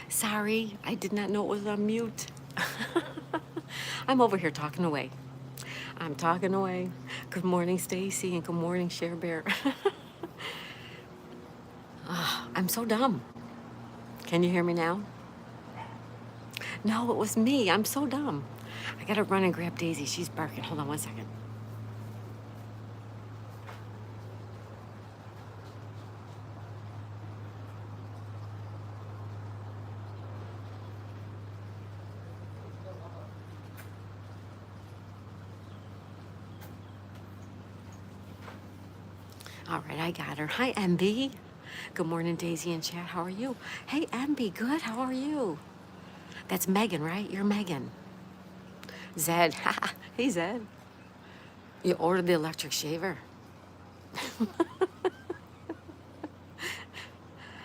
Sorry, I did not know it was on mute. I'm over here talking away. I'm talking away. Good morning, Stacy, and good morning, Cher Bear. I'm so dumb. Can you hear me now? No, it was me. I'm so dumb. I gotta run and grab Daisy. She's barking. Hold on one second. All right, I got her. Hi, MB. Good morning, Daisy and chat. How are you? Hey, MB, good. How are you? That's Megan, right? You're Megan. Zed. Hey, Zed. You ordered the electric shaver.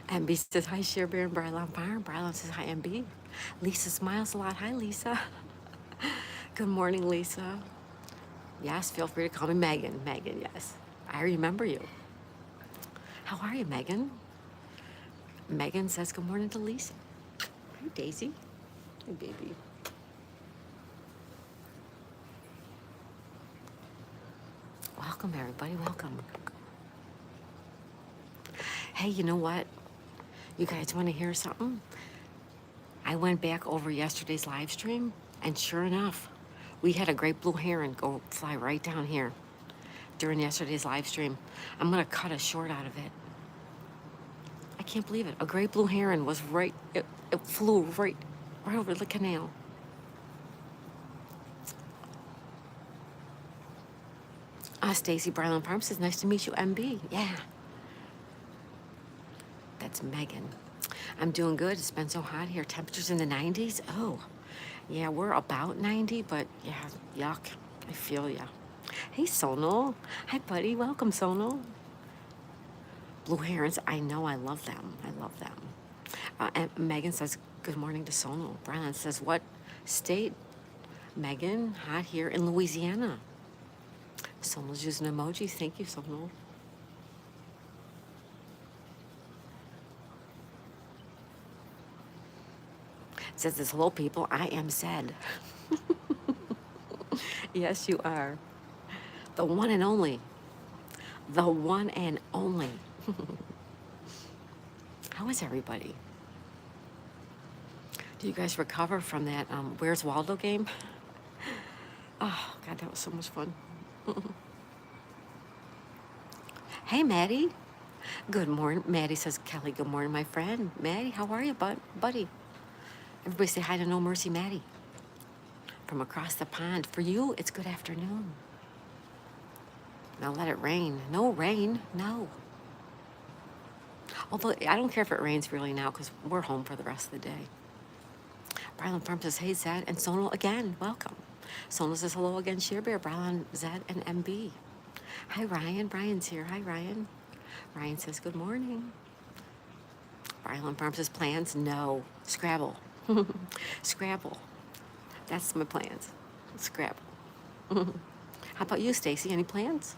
MB says, hi, Cher Bear and Brylon Farm. Brylon says, hi, MB. Lisa smiles a lot. Hi, Lisa. Good morning, Lisa. Yes, feel free to call me Megan. Megan, yes. I remember you. How are you, Megan? Megan says, good morning to Lisa. Hi, Daisy. Hey, baby. Welcome, everybody. Welcome. Hey, you know what? You guys want to hear something? I went back over yesterday's live stream, and sure enough, we had a great blue heron go fly right down here during yesterday's live stream. I'm going to cut a short out of it. I can't believe it. A great blue heron was right, it flew right over the canal. Stacy Brylon Farm says, nice to meet you, MB. Yeah, that's Megan. I'm doing good. It's been so hot here. Temperatures in the 90s. Oh, yeah, we're about 90, but yeah, yuck. I feel ya. Hey, Sonal. Hi, buddy. Welcome, Sonal. Blue herons. I know. I love them. I love them. And Megan says, good morning to Sonal. Brian says, what state? Megan, hot here in Louisiana. Sonal's using emojis. Thank you, Sonal. Says this, hello, people. I am Zed. Yes, you are. The one and only. The one and only. How is everybody? Do you guys recover from that Where's Waldo game? Oh, God, that was so much fun. Hey, Maddie. Good morning. Maddie says, Kelly, good morning, my friend. Maddie, how are you, buddy? Everybody say hi to No Mercy Maddie from across the pond. For you, it's good afternoon. Now let it rain. No rain, no. Although I don't care if it rains really now because we're home for the rest of the day. Brylon Farm says, hey, Zed and Sonal again. Welcome. Sonal says, hello again, Cher Bear, Brylon, Zed, and MB. Hi, Ryan. Brian's here. Hi, Ryan. Ryan says, good morning. Brylon Farm says, plans? No. Scrabble. Scrabble. That's my plans. Scrabble. How about you, Stacy? Any plans?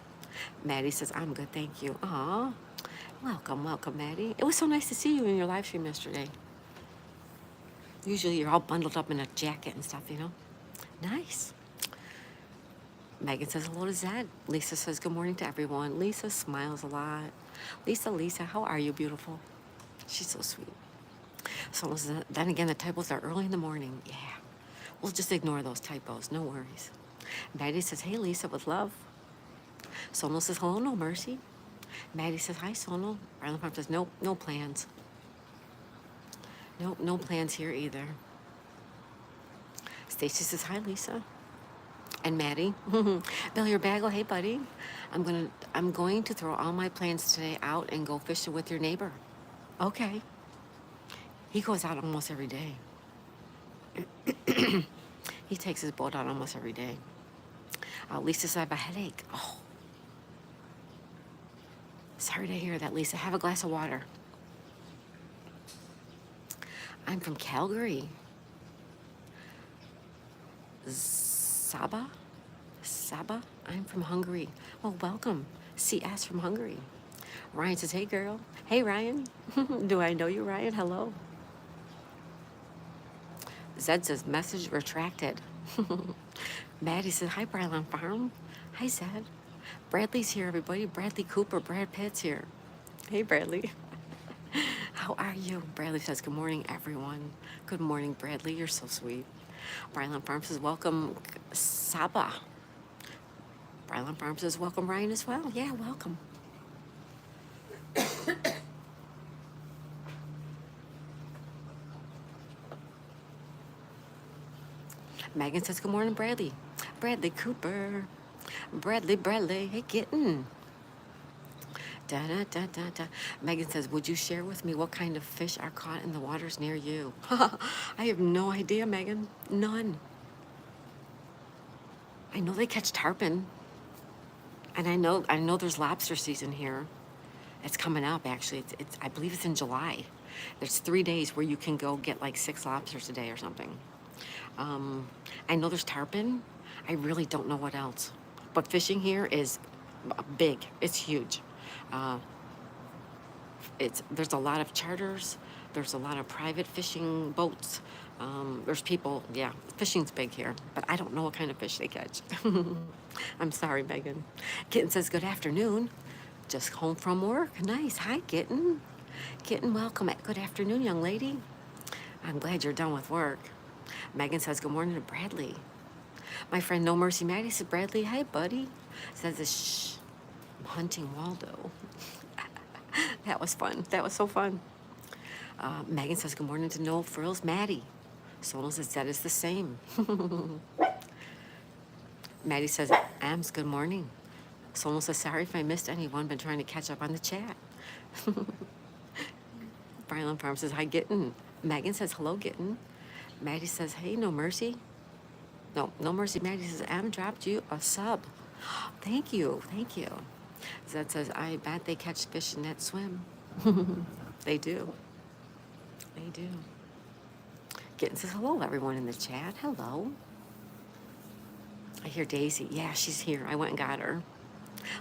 Maddie says, I'm good, thank you. Aw. Welcome, welcome, Maddie. It was so nice to see you in your live stream yesterday. Usually you're all bundled up in a jacket and stuff, you know? Nice. Megan says hello to Zed. Lisa says good morning to everyone. Lisa smiles a lot. Lisa, how are you, beautiful? She's so sweet. So then again, the typos are early in the morning. Yeah. We'll just ignore those typos. No worries. Maddie says, hey, Lisa, with love. Sonal says, hello, No Mercy. Maddie says, hi, Sonal. Brylon Farm says, nope, no plans. Nope, no plans here either. Stacy says, hi, Lisa. And Maddie. Billy Bagel, hey, buddy. I'm going to throw all my plans today out and go fishing with your neighbor. Okay. He goes out almost every day. He takes his boat out almost every day. Lisa said, I have a headache. Oh. Sorry to hear that, Lisa. Have a glass of water. I'm from Calgary. Saba? I'm from Hungary. Well, welcome. CS from Hungary. Ryan says, hey, girl. Hey, Ryan. Do I know you, Ryan? Hello. Zed says, message retracted. Maddie says, hi, Brylan Farm. Hi, Zed. Bradley's here, everybody. Bradley Cooper, Brad Pitt's here. Hey, Bradley. How are you? Bradley says, good morning, everyone. Good morning, Bradley. You're so sweet. Brylan Farm says, welcome, Saba. Brylan Farm says, welcome, Ryan, as well. Yeah, welcome. Megan says, good morning, Bradley. Bradley Cooper. Bradley. Hey, kitten. Da, da, da, da, da. Megan says, would you share with me what kind of fish are caught in the waters near you? I have no idea, Megan. None. I know they catch tarpon. And I know there's lobster season here. It's coming up, actually. It's I believe it's in July. There's 3 days where you can go get like 6 lobsters a day or something. I know there's tarpon. I really don't know what else. But fishing here is big. It's huge. There's a lot of charters. There's a lot of private fishing boats. There's people, yeah, fishing's big here, but I don't know what kind of fish they catch. I'm sorry, Megan. Kitten says, good afternoon. Just home from work. Nice. Hi, Kitten. Kitten, welcome. Good afternoon, young lady. I'm glad you're done with work. Megan says, good morning to Bradley. My friend No Mercy Maddie said, Bradley, hi, buddy. Says, shh, I'm hunting Waldo. That was fun. That was so fun. Megan says, good morning to No Frills Maddie. Sonal says, that is the same. Maddie says, Ams, good morning. Sonal says, sorry if I missed anyone, been trying to catch up on the chat. Brylan Farm says, hi, Gitten. Megan says, hello, Gitten. Maddie says, hey, No Mercy. No Mercy. Maddie says, Am dropped you a sub. Thank you. Zed says, I bet they catch fish in that swim. They do. Gitten says, hello, everyone in the chat. Hello. I hear Daisy. Yeah, she's here. I went and got her.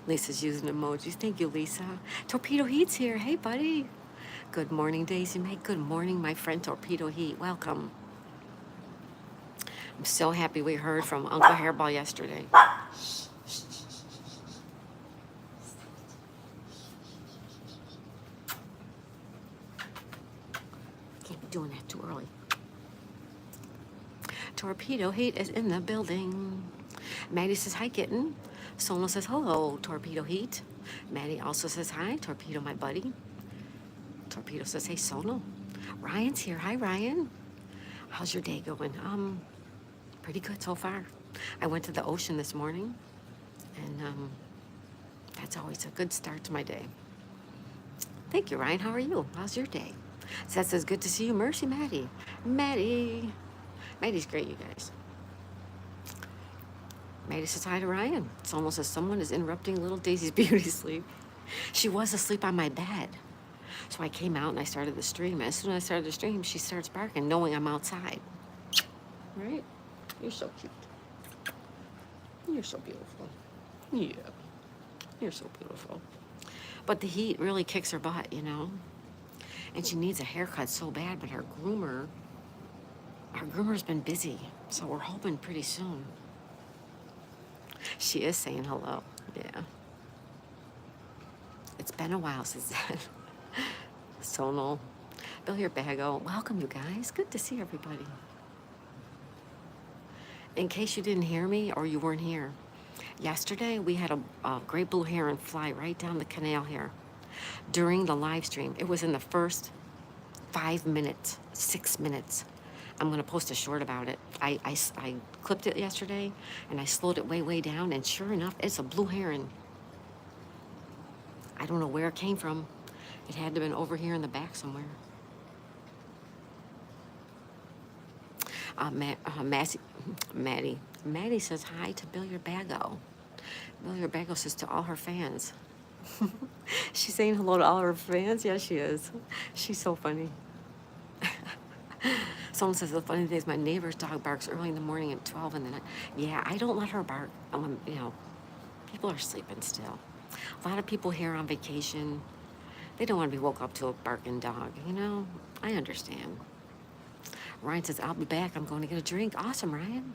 Lisa's using emojis. Thank you, Lisa. Torpedo Heat's here. Hey, buddy. Good morning, Daisy May. Good morning, my friend Torpedo Heat. Welcome. I'm so happy we heard from Uncle Hairball yesterday. Can't be doing that too early. Torpedo Heat is in the building. Maddie says, hi, Kitten. Sonal says, hello, Torpedo Heat. Maddie also says, hi, Torpedo, my buddy. Torpedo says, hey, Sonal. Ryan's here. Hi, Ryan. How's your day going? Pretty good so far. I went to the ocean this morning, and that's always a good start to my day. Thank you, Ryan. How are you? How's your day? Seth says, good to see you. Mercy, Maddie. Maddie's great, you guys. Maddie says hi to Ryan. It's almost as someone is interrupting little Daisy's beauty sleep. She was asleep on my bed. So I came out and I started the stream. As soon as I started the stream, she starts barking, knowing I'm outside. Right? You're so cute. You're so beautiful. Yeah. You're so beautiful. But the heat really kicks her butt, you know? And she needs a haircut so bad, but her groomer's been busy. So we're hoping pretty soon. She is saying hello. Yeah. It's been a while since that. Sonal. Bill your Bago. Welcome, you guys. Good to see everybody. In case you didn't hear me or you weren't here, yesterday we had a great blue heron fly right down the canal here during the live stream. It was in the first 5 minutes, 6 minutes. I'm going to post a short about it. I clipped it yesterday, and I slowed it way down, and sure enough, it's a blue heron. I don't know where it came from. It had to have been over here in the back somewhere. Maddie says hi to Bill Your Bago. Bill Your Bago says to all her fans. She's saying hello to all her fans? Yeah, she is. She's so funny. Someone says the funny thing is my neighbor's dog barks early in the morning at 12 in the night. Yeah, I don't let her bark. You know, people are sleeping still. A lot of people here on vacation, they don't want to be woke up to a barking dog, you know? I understand. Ryan says, I'll be back. I'm going to get a drink. Awesome, Ryan.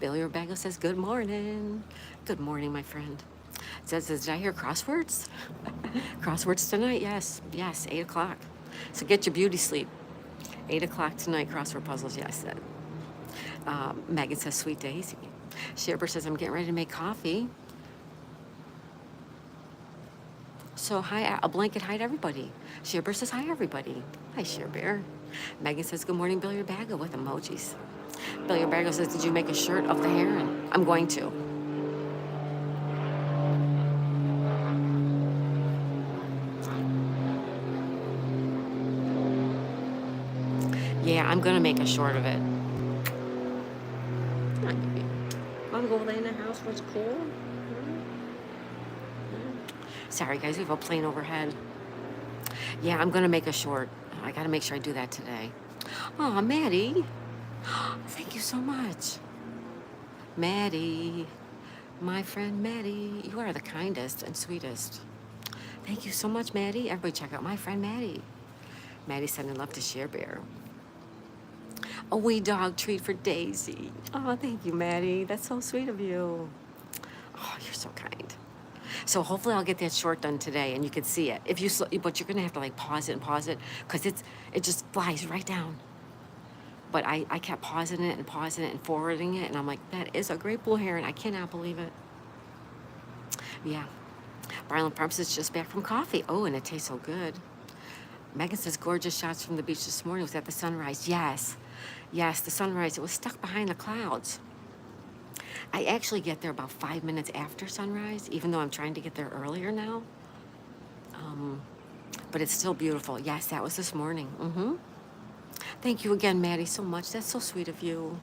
Billy Rebecca says, good morning. Good morning, my friend. Says, did I hear crosswords? Crosswords tonight, yes. Yes, 8 o'clock. So get your beauty sleep. 8 o'clock tonight, crossword puzzles, yes. Megan says, sweet Daisy. Sherber says, I'm getting ready to make coffee. So hi, a blanket hi to everybody. Sherber says, hi, everybody. Hi, Sherber. Megan says, good morning, Billy Rebecca, with emojis. Billy Rebecca says, did you make a shirt of the heron? I'm going to. Yeah, I'm gonna make a short of it. I'm gonna lay in the house where it's cool. Sorry guys, we have a plane overhead. Yeah, I'm gonna make a short. I gotta make sure I do that today. Oh, Maddie. Thank you so much. Maddie, my friend Maddie, you are the kindest and sweetest. Thank you so much, Maddie. Everybody check out my friend Maddie. Maddie sending love to Share Bear. A wee dog treat for Daisy. Oh, thank you, Maddie. That's so sweet of you. Oh, you're so kind. So hopefully I'll get that short done today and you can see it. If you, but you're gonna have to like pause it because it just flies right down. But I kept pausing it and forwarding it, and I'm like, that is a great blue heron. I cannot believe it. Yeah. Brylan Farms is just back from coffee. Oh, and it tastes so good. Megan says, gorgeous shots from the beach this morning. Was that the sunrise? Yes. Yes, the sunrise. It was stuck behind the clouds. I actually get there about 5 minutes after sunrise, even though I'm trying to get there earlier now. But it's still beautiful. Yes, that was this morning. Mm-hmm. Thank you again, Maddie, so much. That's so sweet of you.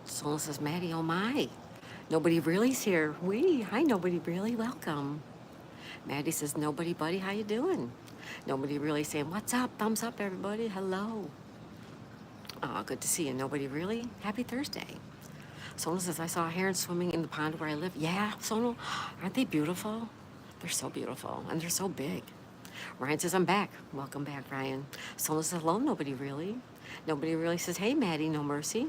Sola says, Maddie, oh my. Nobody really's here. Hi, nobody really. Welcome. Maddie says, nobody buddy, how you doing? Nobody really saying, what's up? Thumbs up, everybody. Hello. Oh, good to see you. Nobody really. Happy Thursday. Sonal says, I saw a heron swimming in the pond where I live. Yeah, Sonal, aren't they beautiful? They're so beautiful, and they're so big. Ryan says, I'm back. Welcome back, Ryan. Sonal says, hello, nobody really. Nobody really says, hey, Maddie, no mercy.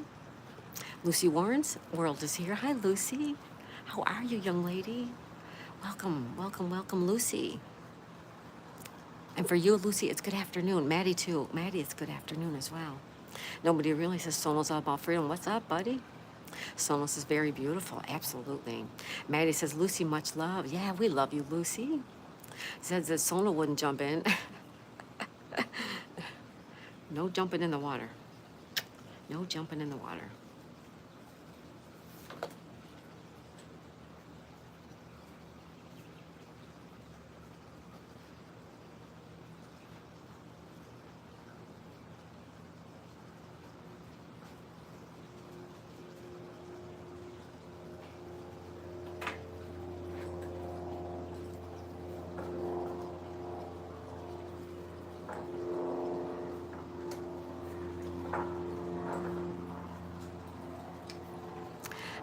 Lucy Warren's world is here. Hi, Lucy. How are you, young lady? Welcome, welcome, welcome, Lucy. And for you, Lucy, it's good afternoon. Maddie, too. Maddie, it's good afternoon as well. Nobody really says Sonal's all about freedom. What's up, buddy? Sonal says, very beautiful. Absolutely. Maddie says, Lucy, much love. Yeah, we love you, Lucy. Says that Sonal wouldn't jump in. No jumping in the water. No jumping in the water.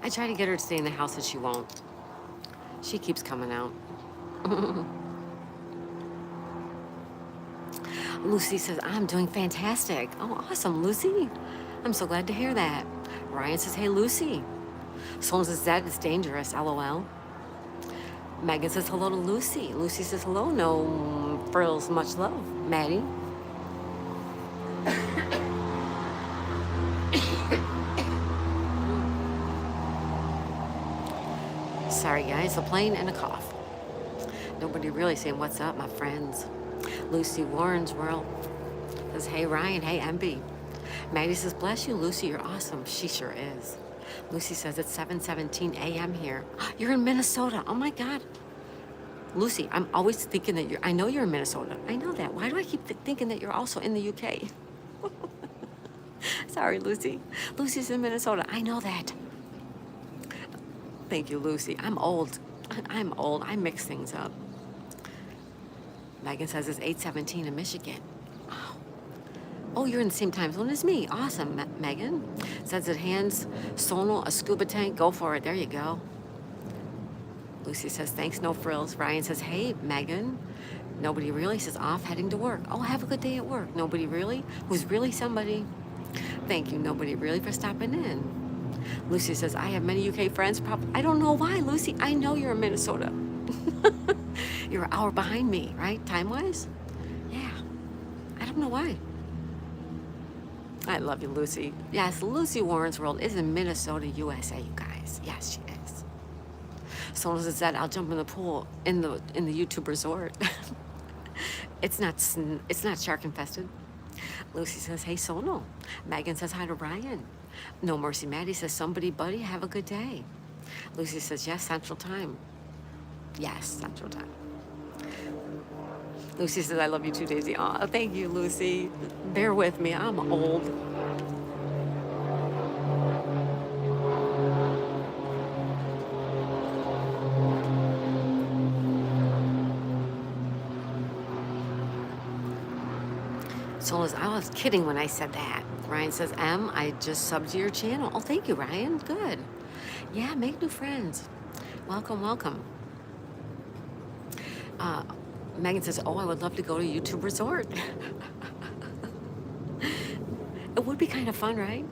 I try to get her to stay in the house, and she won't. She keeps coming out. Lucy says, I'm doing fantastic. Oh, awesome, Lucy. I'm so glad to hear that. Ryan says, hey, Lucy. Someone says, that is dangerous, LOL. Megan says, hello to Lucy. Lucy says, hello, no frills, much love. Maddie. Sorry, guys, a plane and a cough. Nobody really saying, what's up, my friends? Lucy Warren's world says, hey, Ryan, hey, MB. Maddie says, bless you, Lucy, you're awesome. She sure is. Lucy says, it's 7:17 a.m. here. You're in Minnesota. Oh, my God. Lucy, I'm always thinking that I know you're in Minnesota. I know that. Why do I keep thinking that you're also in the UK? Sorry, Lucy. Lucy's in Minnesota. I know that. Thank you, Lucy. I'm old. I'm old. I mix things up. Megan says it's 8:17 in Michigan. Oh, you're in the same time zone as me. Awesome, Megan. Says it hands Sonal a scuba tank. Go for it. There you go. Lucy says, thanks, no frills. Ryan says, hey, Megan. Nobody really says off heading to work. Oh, have a good day at work. Nobody really? Who's really somebody? Thank you, nobody really, for stopping in. Lucy says, I have many UK friends. I don't know why, Lucy. I know you're in Minnesota. You're an hour behind me, right? Time-wise? Yeah. I don't know why. I love you, Lucy. Yes, Lucy Warren's World is in Minnesota, USA, you guys. Yes, she is. Someone said, I'll jump in the pool in the YouTube resort. It's not shark infested. Lucy says, hey, Sonal. Megan says hi to Ryan. No Mercy Maddie says, somebody, buddy, have a good day. Lucy says, yes, Central Time. Yes, Central Time. Lucy says, I love you too, Daisy. Aw, thank you, Lucy. Bear with me, I'm old. So I was kidding when I said that. Ryan says, I just subbed to your channel. Oh, thank you, Ryan. Good. Yeah, make new friends. Welcome, welcome. Megan says, oh, I would love to go to YouTube Resort. It would be kind of fun, right?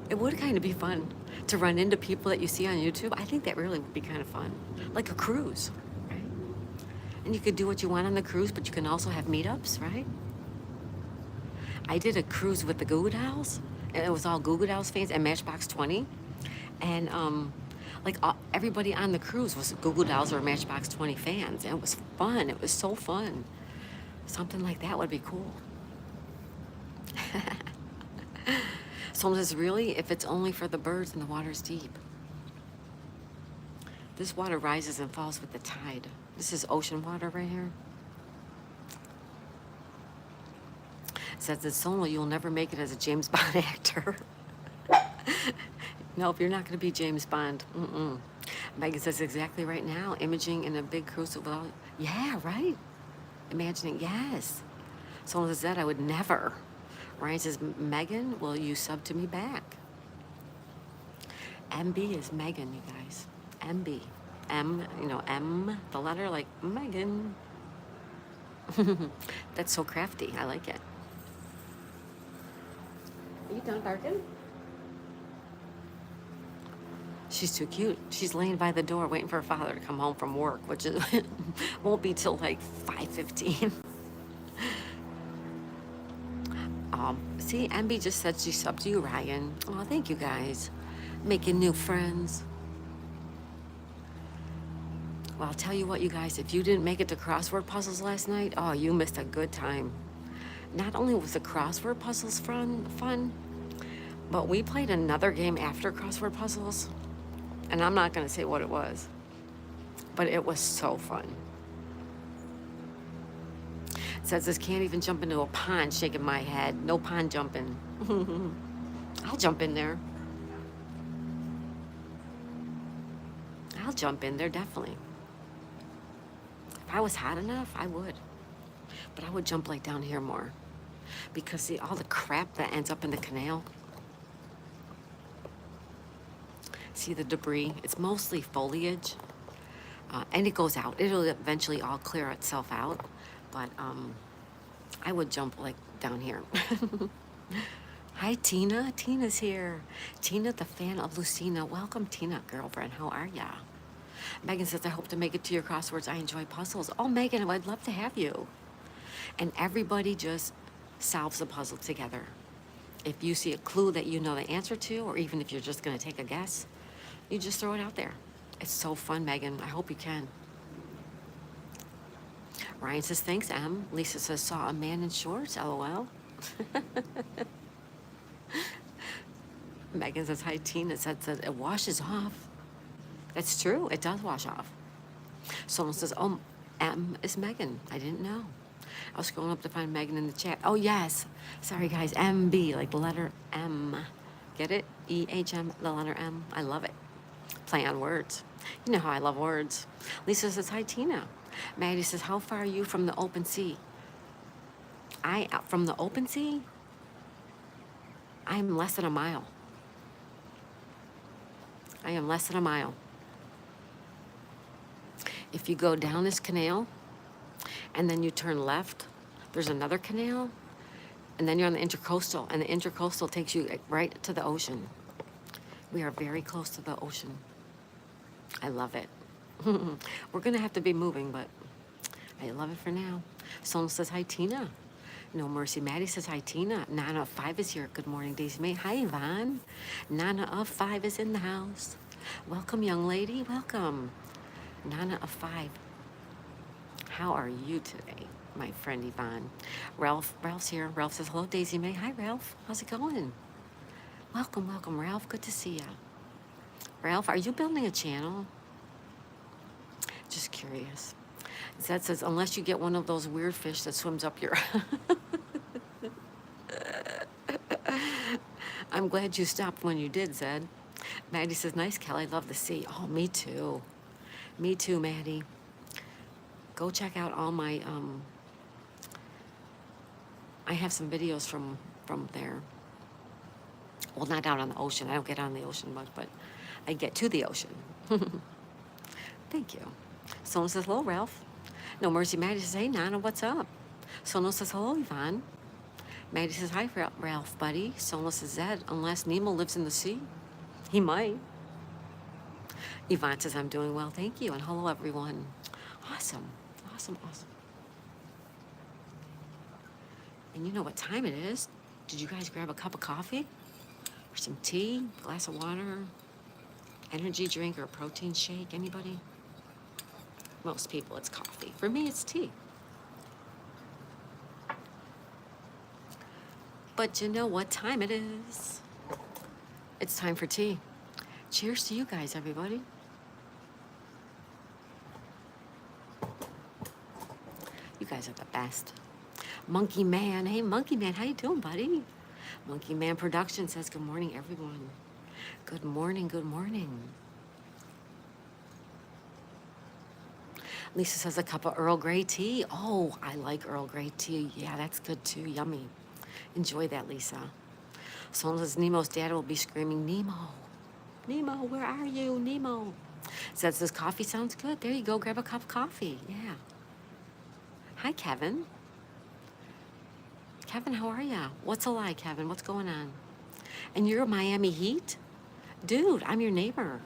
It would kind of be fun to run into people that you see on YouTube. I think that really would be kind of fun. Like a cruise, right? And you could do what you want on the cruise, but you can also have meetups, right? I did a cruise with the Goo Goo Dolls, and it was all Goo Goo Dolls fans and Matchbox 20. And everybody on the cruise was Goo Goo Dolls or Matchbox 20 fans. And it was fun. It was so fun. Something like that would be cool. Someone says, really? If it's only for the birds and the water's deep. This water rises and falls with the tide. This is ocean water right here. Says that Sonal, you'll never make it as a James Bond actor. Nope, you're not going to be James Bond. Megan says exactly right now, imaging in a big cruise with all, yeah, right. Imagining, yes. Someone says that I would never. Ryan says, Megan, will you sub to me back? MB is Megan, you guys. MB. M, the letter like Megan. That's so crafty. I like it. Are you done barking? She's too cute. She's laying by the door waiting for her father to come home from work, which is won't be till like 5:15. See, MB just said she subbed to you, Ryan. Oh, thank you guys. Making new friends. Well, I'll tell you what, you guys, if you didn't make it to crossword puzzles last night, oh, you missed a good time. Not only was the crossword puzzles fun, but we played another game after crossword puzzles. And I'm not going to say what it was, but it was so fun. It says this can't even jump into a pond, shaking my head. No pond jumping. I'll jump in there. I'll jump in there, definitely. If I was hot enough, I would. But I would jump like down here more. Because see, all the crap that ends up in the canal. See the debris? It's mostly foliage. And it goes out. It'll eventually all clear itself out. But I would jump like down here. Hi, Tina. Tina's here. Tina, the fan of Lucina. Welcome, Tina, girlfriend. How are ya? Megan says, I hope to make it to your crosswords. I enjoy puzzles. Oh, Megan, I'd love to have you. And everybody just solves a puzzle together. If you see a clue that you know the answer to, or even if you're just going to take a guess, you just throw it out there. It's so fun, Megan. I hope you can. Ryan says, thanks, Em. Lisa says, saw a man in shorts, LOL. Megan says, hi, Tina. Said it washes off. That's true. It does wash off. Someone says, oh, M is Megan. I didn't know. I was scrolling up to find Megan in the chat. Oh, yes. Sorry, guys. MB, like the letter M. Get it? EHM, the letter M. I love it. Play on words. You know how I love words. Lisa says, hi, Tina. Maddie says, how far are you from the open sea? From the open sea? I am less than a mile. I am less than a mile. If you go down this canal, and then you turn left. There's another canal, and then you're on the intercoastal, and the intercoastal takes you right to the ocean. We are very close to the ocean. I love it. We're gonna have to be moving, but I love it for now. Someone says hi, Tina. No Mercy. Maddie says hi, Tina. Nana of 5 is here. Good morning, Daisy May. Hi, Yvonne. Nana of 5 is in the house. Welcome, young lady. Welcome. Nana of 5. How are you today, my friend Yvonne? Ralph's here. Ralph says hello, Daisy May. Hi, Ralph. How's it going? Welcome, welcome, Ralph. Good to see ya. Ralph, are you building a channel? Just curious. Zed says, unless you get one of those weird fish that swims up your... I'm glad you stopped when you did, Zed. Maddie says, nice, Kelly. Love the sea. Oh, me too. Me too, Maddie. Go check out all my... I have some videos from there. Well, not out on the ocean. I don't get on the ocean much, but I get to the ocean. Thank you. Someone says, hello, Ralph. No Mercy. Maddie says, hey, Nana, what's up? Someone says, hello, Yvonne. Maddie says, hi, Ralph, buddy. Someone says, Zed, unless Nemo lives in the sea. He might. Yvonne says, I'm doing well, thank you. And hello, everyone. Awesome, awesome, awesome. And you know what time it is. Did you guys grab a cup of coffee? Or some tea, glass of water, energy drink, or a protein shake? Anybody? Most people, it's coffee. For me, it's tea. But you know what time it is? It's time for tea. Cheers to you guys, everybody. You guys are the best. Monkey Man. Hey, Monkey Man, how you doing, buddy? Monkey Man Production says, good morning, everyone. Good morning, good morning. Lisa says, a cup of Earl Grey tea. Oh, I like Earl Grey tea. Yeah, that's good too. Yummy. Enjoy that, Lisa. Someone says, Nemo's dad will be screaming, Nemo. Nemo, where are you? Nemo. Says, this coffee sounds good. There you go. Grab a cup of coffee. Yeah. Hi, Kevin. Kevin, how are ya? What's a lie, Kevin? What's going on? And you're Miami Heat? Dude, I'm your neighbor.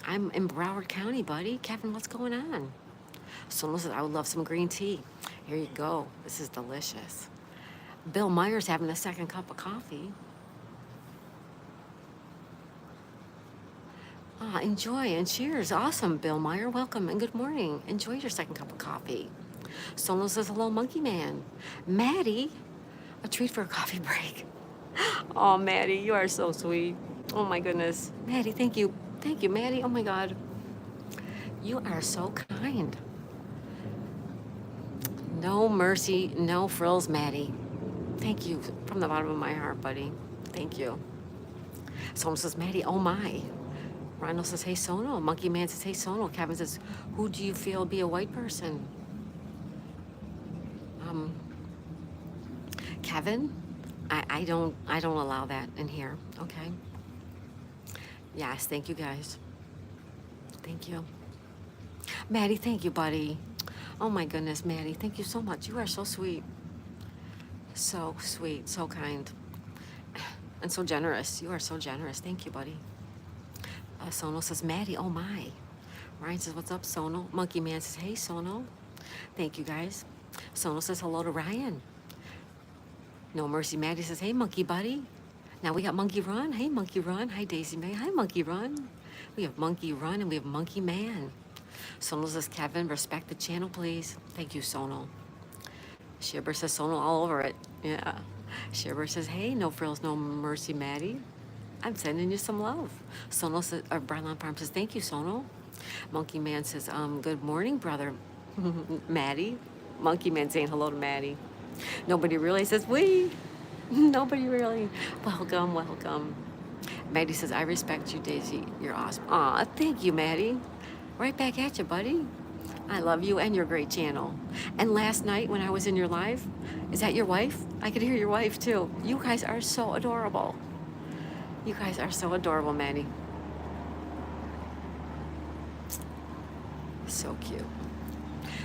I'm in Broward County, buddy. Kevin, what's going on? Someone says, I would love some green tea. Here you go. This is delicious. Bill Meyer's having a second cup of coffee. Enjoy and cheers. Awesome, Bill Meyer. Welcome and good morning. Enjoy your second cup of coffee. Someone says, hello, Monkey Man. Maddie, a treat for a coffee break. Oh, Maddie, you are so sweet. Oh, my goodness. Maddie, thank you. Thank you, Maddie. Oh, my God. You are so kind. No mercy, no frills, Maddie. Thank you from the bottom of my heart, buddy. Thank you. Someone says, Maddie, oh, my. Rhino says, hey, Sono. Monkey Man says, hey, Sono. Kevin says, who do you feel be a white person? Kevin, I don't allow that in here, okay? Yes, thank you guys. Thank you. Maddie, thank you, buddy. Oh my goodness, Maddie, thank you so much. You are so sweet. So sweet, so kind. And so generous. You are so generous. Thank you, buddy. Sono says, Maddie, oh my. Ryan says, what's up, Sono? Monkey Man says, hey, Sono. Thank you, guys. Sono says, hello to Ryan. No Mercy. Maddie says, hey, Monkey Buddy. Now we got Monkey Run. Hey, Monkey Run. Hi, Daisy May. Hi, Monkey Run. We have Monkey Run and we have Monkey Man. Sono says, Kevin, respect the channel, please. Thank you, Sono. Shibber says, Sono all over it. Yeah. Shibber says, hey, no frills, no mercy, Maddie. I'm sending you some love. Sono says, or Brylon Farm says, thank you, Sono. Monkey Man says, good morning, brother. Maddie. Monkey Man saying hello to Maddie. Nobody really says, we. Nobody really. Welcome, welcome. Maddie says, I respect you, Daisy. You're awesome. Aw, thank you, Maddie. Right back at you, buddy. I love you and your great channel. And last night when I was in your live, is that your wife? I could hear your wife too. You guys are so adorable. You guys are so adorable, Maddie. So cute.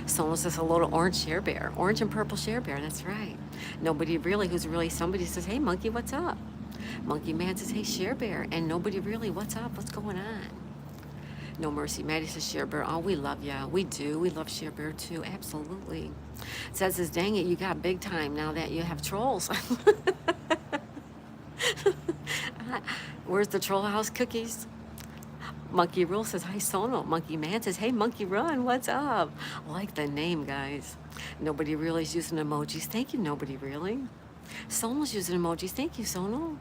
Someone says hello to Orange Share Bear. Orange and purple Share Bear, that's right. Nobody really, who's really somebody says, hey, Monkey, what's up? Monkey Man says, hey, Share Bear. And nobody really, what's up? What's going on? No Mercy. Maddie says, Share Bear. Oh, we love ya. We do. We love Share Bear too. Absolutely. Says, dang it, you got big time now that you have trolls. Where's the troll house cookies? Monkey Rule says, hi, Sono. Monkey Man says, hey, Monkey Run, what's up? I like the name, guys. Nobody really is using emojis. Thank you, nobody really. Sono's using emojis. Thank you, Sono.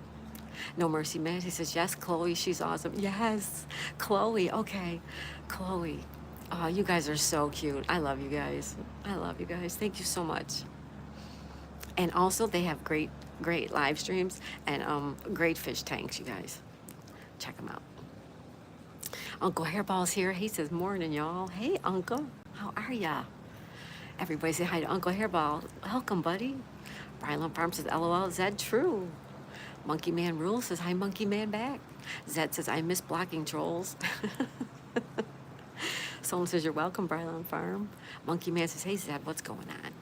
No Mercy Maddie says, yes, Chloe, she's awesome. Yes, Chloe, okay. Chloe, oh, you guys are so cute. I love you guys. I love you guys. Thank you so much. And also, they have great live streams and great fish tanks, you guys. Check them out. Uncle Hairball's here. He says, morning, y'all. Hey, Uncle. How are ya? Everybody say hi to Uncle Hairball. Welcome, buddy. Bryland Farm says, LOL, Zed, true. Monkey Man Rule says, hi, Monkey Man back. Zed says, I miss blocking trolls. Someone says, you're welcome, Bryland Farm. Monkey Man says, hey, Zed, what's going on?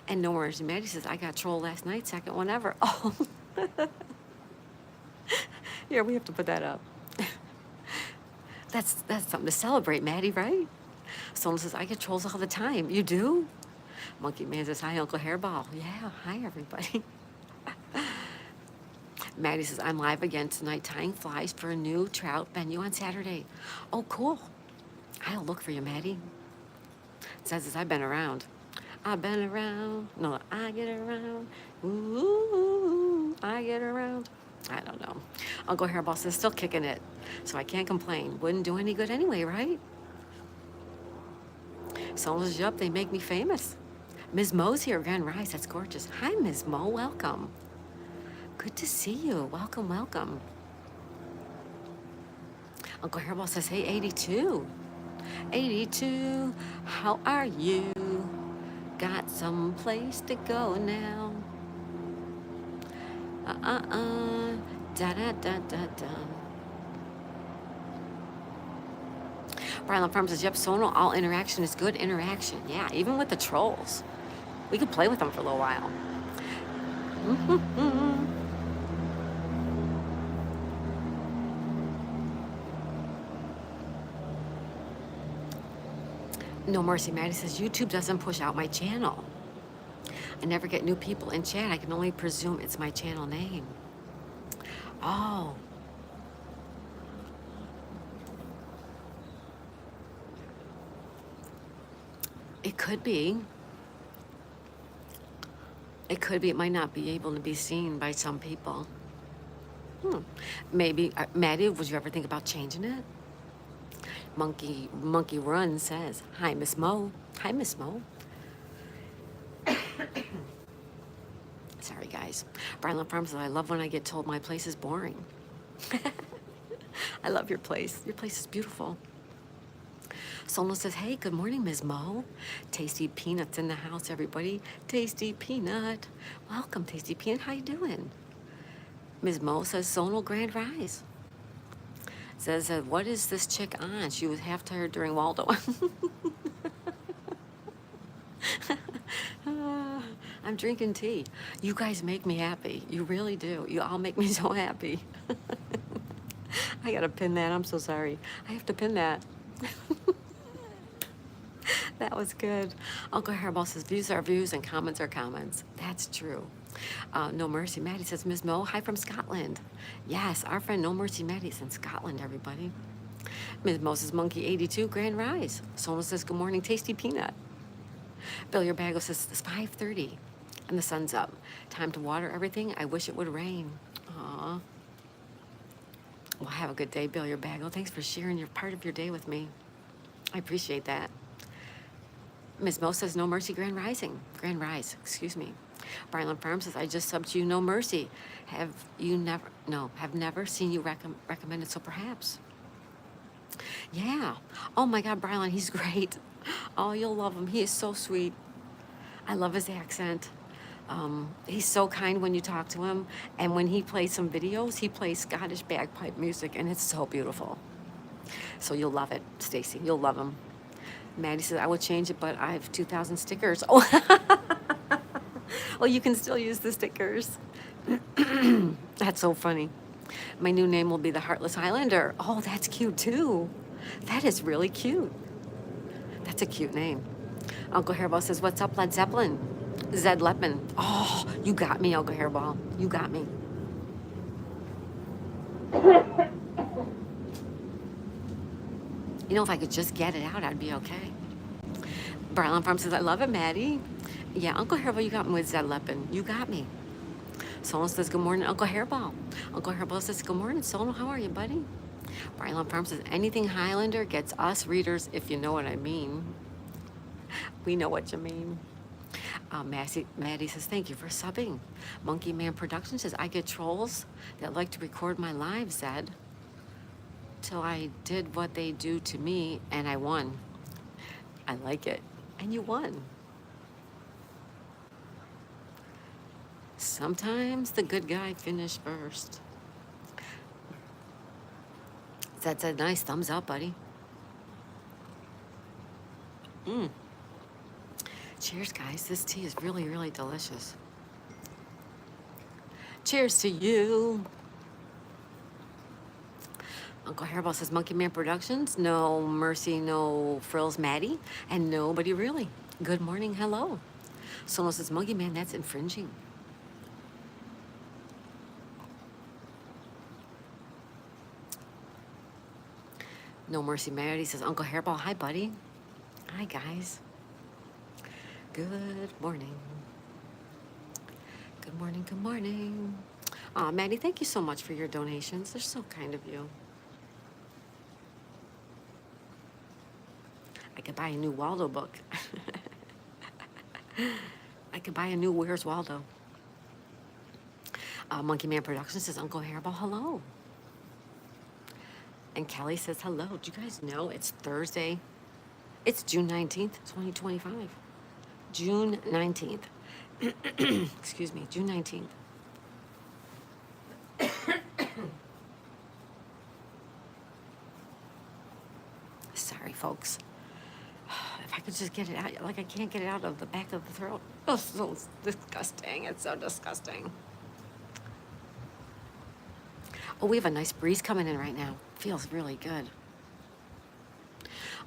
And No Mercy Maddie says, I got troll last night, second one ever. Oh. Yeah, we have to put that up. That's something to celebrate, Maddie, right? Someone says, I get trolls all the time. You do? Monkey Man says, hi, Uncle Hairball. Yeah, hi, everybody. Maddie says, I'm live again tonight tying flies for a new trout venue on Saturday. Oh, cool. I'll look for you, Maddie. Says, I've been around. I've been around. No, I get around. Ooh, I get around. I don't know. Uncle Hairball says, still kicking it. So I can't complain. Wouldn't do any good anyway, right? Someone says, yup, they make me famous. Ms. Mo's here, Grand Rise. That's gorgeous. Hi, Ms. Mo. Welcome. Good to see you. Welcome, welcome. Uncle Hairball says, hey, 82. 82, how are you? Got some place to go now. Da-da-da-da-da. Bryland Farm says, yep, Sono, all interaction is good interaction. Yeah, even with the trolls. We could play with them for a little while. No Mercy Maddie says, YouTube doesn't push out my channel. I never get new people in chat. I can only presume it's my channel name. Oh. It could be. It could be. It might not be able to be seen by some people. Maybe. Maddie, would you ever think about changing it? Monkey Run says, hi, Miss Mo. Hi, Miss Mo. Sorry, guys. Bryland Farm says, I love when I get told my place is boring. I love your place. Your place is beautiful. Solno says, hey, good morning, Ms. Mo. Tasty Peanut's in the house, everybody. Tasty Peanut. Welcome, Tasty Peanut. How you doing? Ms. Mo says, Zonal Grand Rise. Says, what is this chick on? She was half tired during Waldo. I'm drinking tea. You guys make me happy. You really do. You all make me so happy. I gotta pin that. I'm so sorry. I have to pin that. That was good. Uncle Hairball says, views are views and comments are comments. That's true. No Mercy Maddie says, Ms. Mo, hi from Scotland. Yes, our friend No Mercy Maddie's in Scotland, everybody. Ms. Mo says, Monkey 82, Grand Rise. Sona says, good morning, Tasty Peanut. Bill Your Bagel says, it's 5:30 and the sun's up. Time to water everything. I wish it would rain. Aw. Well, have a good day, Bill Your Bagel. Thanks for sharing your part of your day with me. I appreciate that. Ms. Mo says, No Mercy Grand Rising. Grand Rise, excuse me. Bryland Farm says, I just subbed you No Mercy. Have never seen you recommended, so perhaps. Yeah. Oh my God, Bryland, he's great. Oh, you'll love him. He is so sweet. I love his accent. He's so kind when you talk to him. And when he plays some videos, he plays Scottish bagpipe music, and it's so beautiful. So you'll love it, Stacy. You'll love him. Maddie says, I will change it, but I have 2,000 stickers. Oh, well, you can still use the stickers. That's so funny. My new name will be the Heartless Highlander. Oh, that's cute too. That is really cute. That's a cute name. Uncle Hairball says, what's up, Led Zeppelin? Zed Leppin. Oh, you got me, Uncle Hairball. You got me. You know, if I could just get it out, I'd be okay. Barlon Farm says, I love it, Maddie. Yeah, Uncle Hairball, you got me with Zed Leppin. You got me. Solon says, good morning, Uncle Hairball. Uncle Hairball says, good morning, Solon. How are you, buddy? Barlon Farm says, anything Highlander gets us readers, if you know what I mean. We know what you mean. Maddie says, thank you for subbing. Monkey Man Productions says, I get trolls that like to record my live, Zed. Till I did what they do to me, and I won. I like it. And you won. Sometimes the good guy finished first. Zed said, nice thumbs up, buddy. Cheers, guys. This tea is really, really delicious. Cheers to you. Uncle Hairball says, Monkey Man Productions, no mercy, no frills, Maddie, and nobody really. Good morning, hello. Someone says, Monkey Man, that's infringing. No mercy, Maddie says, Uncle Hairball, hi, buddy. Hi, guys. Good morning. Good morning, good morning. Aw, Maddie, thank you so much for your donations. They're so kind of you. I could buy a new Waldo book. I could buy a new Where's Waldo. Monkey Man Productions says, Uncle Hairball, hello. And Kelly says, hello. Do you guys know it's Thursday? It's June 19th, 2025. June 19th. Excuse me, June 19th. Sorry, folks. If I could just get it out, like I can't get it out of the back of the throat. Oh, so disgusting. It's so disgusting. Oh, we have a nice breeze coming in right now. Feels really good.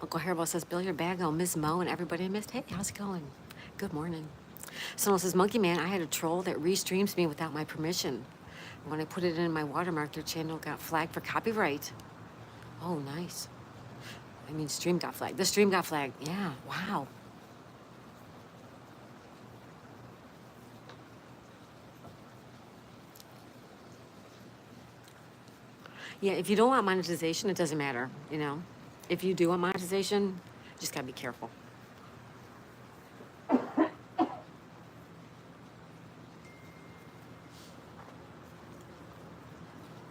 Uncle Hairball says, Bill, your bag on Miss Mo and everybody I missed. Hey, how's it going? Good morning. Someone says, Monkey Man, I had a troll that restreams me without my permission. When I put it in my watermark, their channel got flagged for copyright. Oh, nice. I mean, stream got flagged. The stream got flagged. Yeah, wow. Yeah, if you don't want monetization, it doesn't matter, you know. If you do want monetization, just gotta be careful.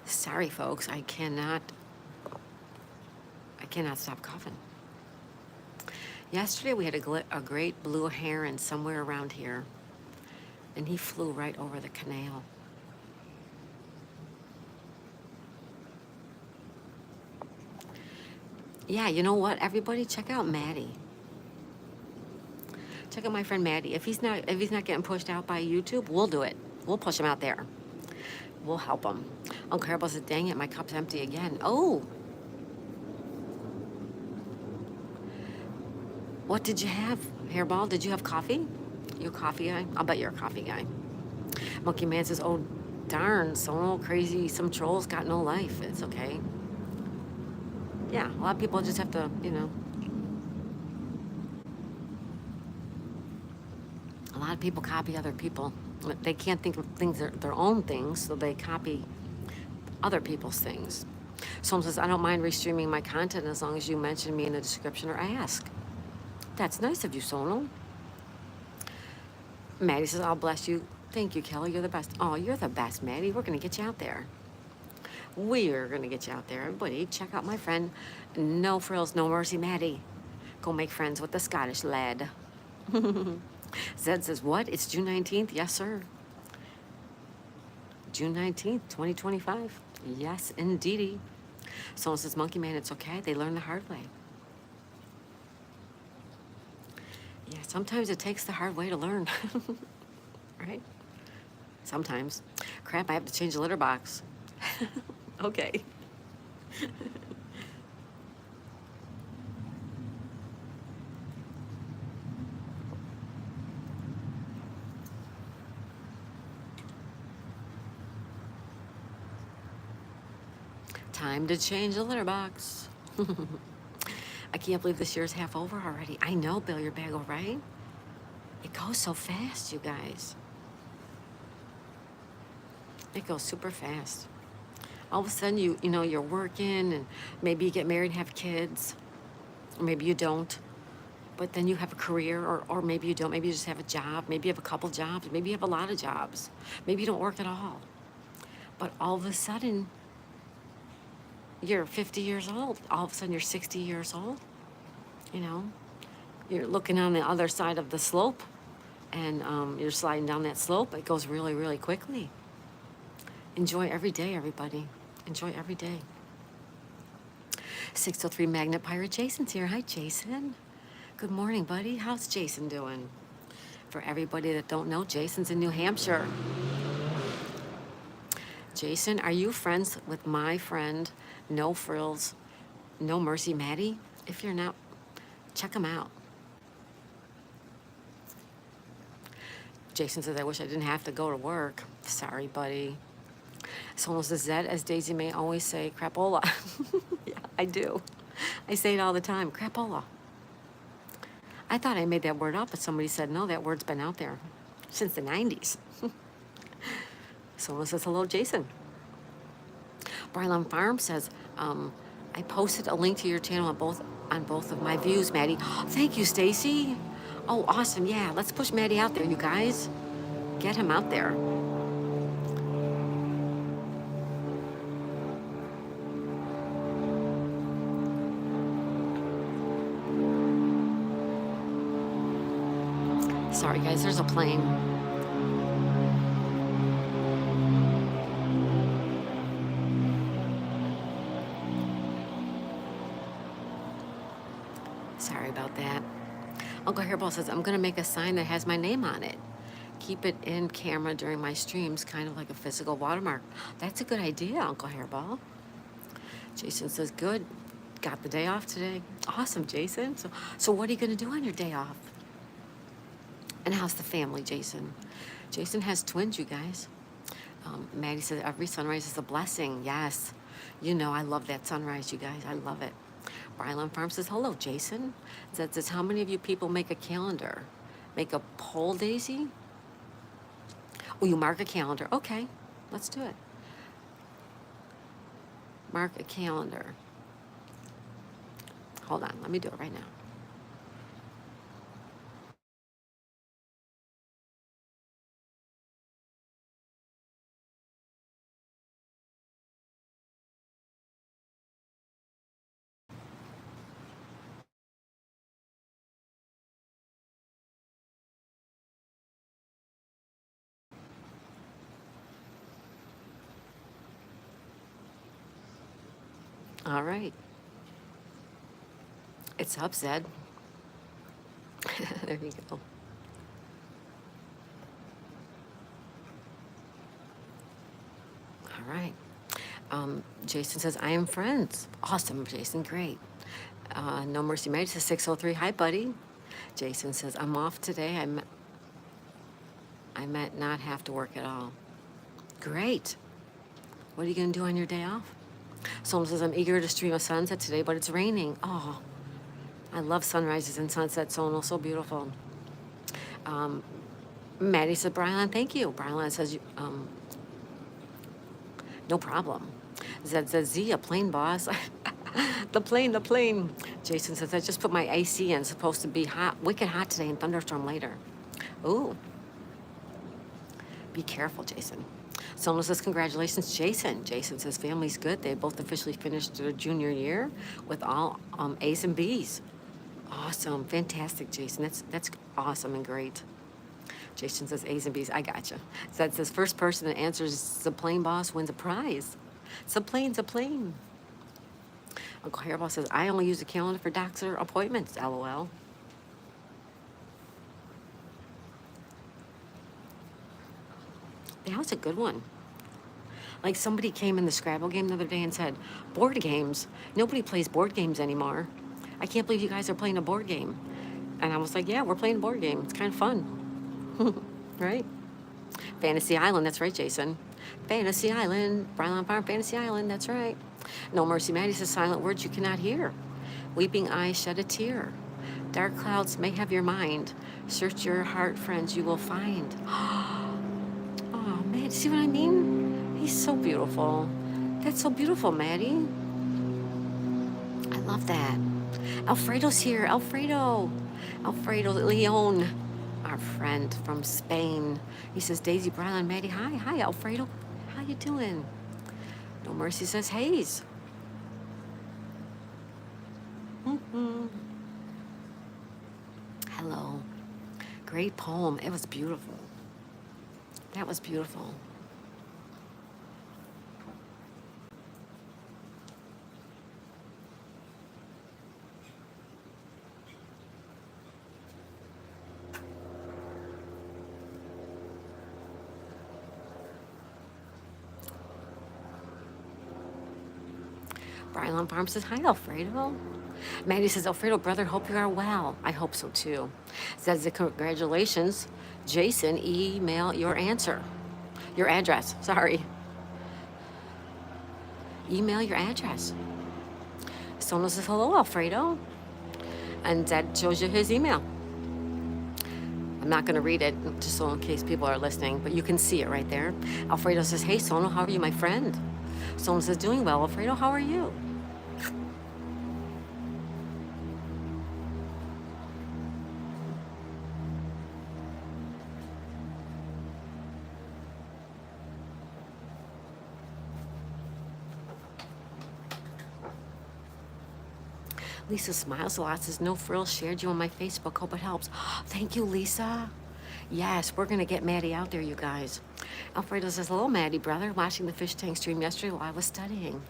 Sorry, folks, I cannot stop coughing. Yesterday we had a great blue heron somewhere around here, and he flew right over the canal. Yeah, you know what? Everybody, check out Maddie. Check out my friend Maddie. If he's not getting pushed out by YouTube, we'll do it. We'll push him out there. We'll help him. Uncle Hairball said, "Dang it, my cup's empty again." Oh. What did you have, Hairball? Did you have coffee? You a coffee guy? I'll bet you're a coffee guy. Monkey Man says, "Oh, darn, so crazy. Some trolls got no life. It's okay." Yeah, a lot of people just have to, you know. A lot of people copy other people. They can't think of things, their own things, so they copy other people's things. Someone says, "I don't mind restreaming my content as long as you mention me in the description or ask." That's nice of you, Sonal. Maddie says, "I'll bless you." Thank you, Kelly. You're the best. Oh, you're the best, Maddie. We're going to get you out there. We're going to get you out there. Everybody, check out my friend, No Frills, No Mercy, Maddie. Go make friends with the Scottish lad. Zed says, what? It's June 19th? Yes, sir. June 19th, 2025. Yes, indeedy. Someone says, Monkey Man, it's okay. They learn the hard way. Yeah, sometimes it takes the hard way to learn, right? Sometimes. Crap, I have to change the litter box. Okay. Time to change the litter box. I can't believe this year's half over already. I know, Bill, your bagel, right? It goes so fast, you guys. It goes super fast. All of a sudden, you know, you're working and maybe you get married and have kids, or maybe you don't. But then you have a career, or maybe you don't. Maybe you just have a job. Maybe you have a couple jobs. Maybe you have a lot of jobs. Maybe you don't work at all. But all of a sudden, you're 50 years old. All of a sudden, you're 60 years old. You know, you're looking on the other side of the slope, and you're sliding down that slope. It goes really, really quickly. Enjoy every day, everybody. Enjoy every day. 603 Magnet Pirate Jason's here. Hi, Jason. Good morning, buddy. How's Jason doing? For everybody that don't know, Jason's in New Hampshire. Jason, are you friends with my friend, No Frills, No Mercy Maddie? If you're not, check him out. Jason says, I wish I didn't have to go to work. Sorry, buddy. Someone says, Zed, as Daisy may always say, crapola. Yeah, I do. I say it all the time, crapola. I thought I made that word up, but somebody said, no, that word's been out there since the 90s. Someone says, hello, Jason. Brylan Farm says, I posted a link to your channel on both of my views, Maddie. Thank you, Stacy. Oh, awesome. Yeah, let's push Maddie out there, you guys. Get him out there. Sorry, guys, there's a plane. Sorry about that. Uncle Hairball says, I'm going to make a sign that has my name on it. Keep it in camera during my streams, kind of like a physical watermark. That's a good idea, Uncle Hairball. Jason says, good. Got the day off today. Awesome, Jason. So what are you going to do on your day off? And how's the family, Jason? Jason has twins, you guys. Maddie says, every sunrise is a blessing. Yes. You know, I love that sunrise, you guys. I love it. Brylan Farm says, hello, Jason. That says, how many of you people make a calendar? Make a poll, Daisy? Oh, you mark a calendar. Okay, let's do it. Mark a calendar. Hold on, let me do it right now. All right. It's up, Zed. There you go. All right. Jason says, I am friends. Awesome, Jason. Great. No Mercy Made says 603. Hi, buddy. Jason says, I'm off today. I meant not have to work at all. Great. What are you going to do on your day off? Someone says, I'm eager to stream a sunset today, but it's raining. Oh, I love sunrises and sunsets, Sonal. So beautiful. Maddie said, Brylan, thank you. Brylan says, no problem. Zed says, Z, a plane, boss. The plane. Jason says, I just put my AC in. It's supposed to be hot, wicked hot today and thunderstorm later. Ooh. Be careful, Jason. Someone says, congratulations, Jason. Jason says, family's good. They both officially finished their junior year with all A's and B's. Awesome. Fantastic, Jason. That's awesome and great. Jason says, A's and B's. I gotcha. Zed says, first person that answers the plane boss wins a prize. It's a plane. Uncle Hairball says, I only use the calendar for doctor appointments, LOL. That was a good one. Like somebody came in the Scrabble game the other day and said, board games. Nobody plays board games anymore. I can't believe you guys are playing a board game. And I was like, yeah, we're playing a board game. It's kind of fun, right? Fantasy Island, that's right, Jason. Fantasy Island, Bryland Farm, Fantasy Island, that's right. No Mercy Maddie says silent words you cannot hear. Weeping eyes shed a tear. Dark clouds may have your mind. Search your heart, friends, you will find. Oh, man, see what I mean? He's so beautiful. That's so beautiful, Maddie. I love that. Alfredo's here. Alfredo. Alfredo Leon, our friend from Spain. He says, Daisy, Brylan, Maddie, hi. Hi, Alfredo. How you doing? No Mercy says, Hayes. Hello. Great poem. It was beautiful. That was beautiful. Brylan Farm says, hi, Alfredo. Maddie says, Alfredo, brother, hope you are well. I hope so, too. Says, congratulations. Jason, email your answer. Your address, sorry. Email your address. Sono says, hello, Alfredo. And that shows you his email. I'm not going to read it, just so in case people are listening, but you can see it right there. Alfredo says, hey, Sono, how are you, my friend? Sono says, doing well. Alfredo, how are you? Lisa smiles a lot, says, no frills, shared you on my Facebook. Hope it helps. Thank you, Lisa. Yes, we're going to get Maddie out there, you guys. Alfredo says, hello, Maddie, brother. Watching the fish tank stream yesterday while I was studying.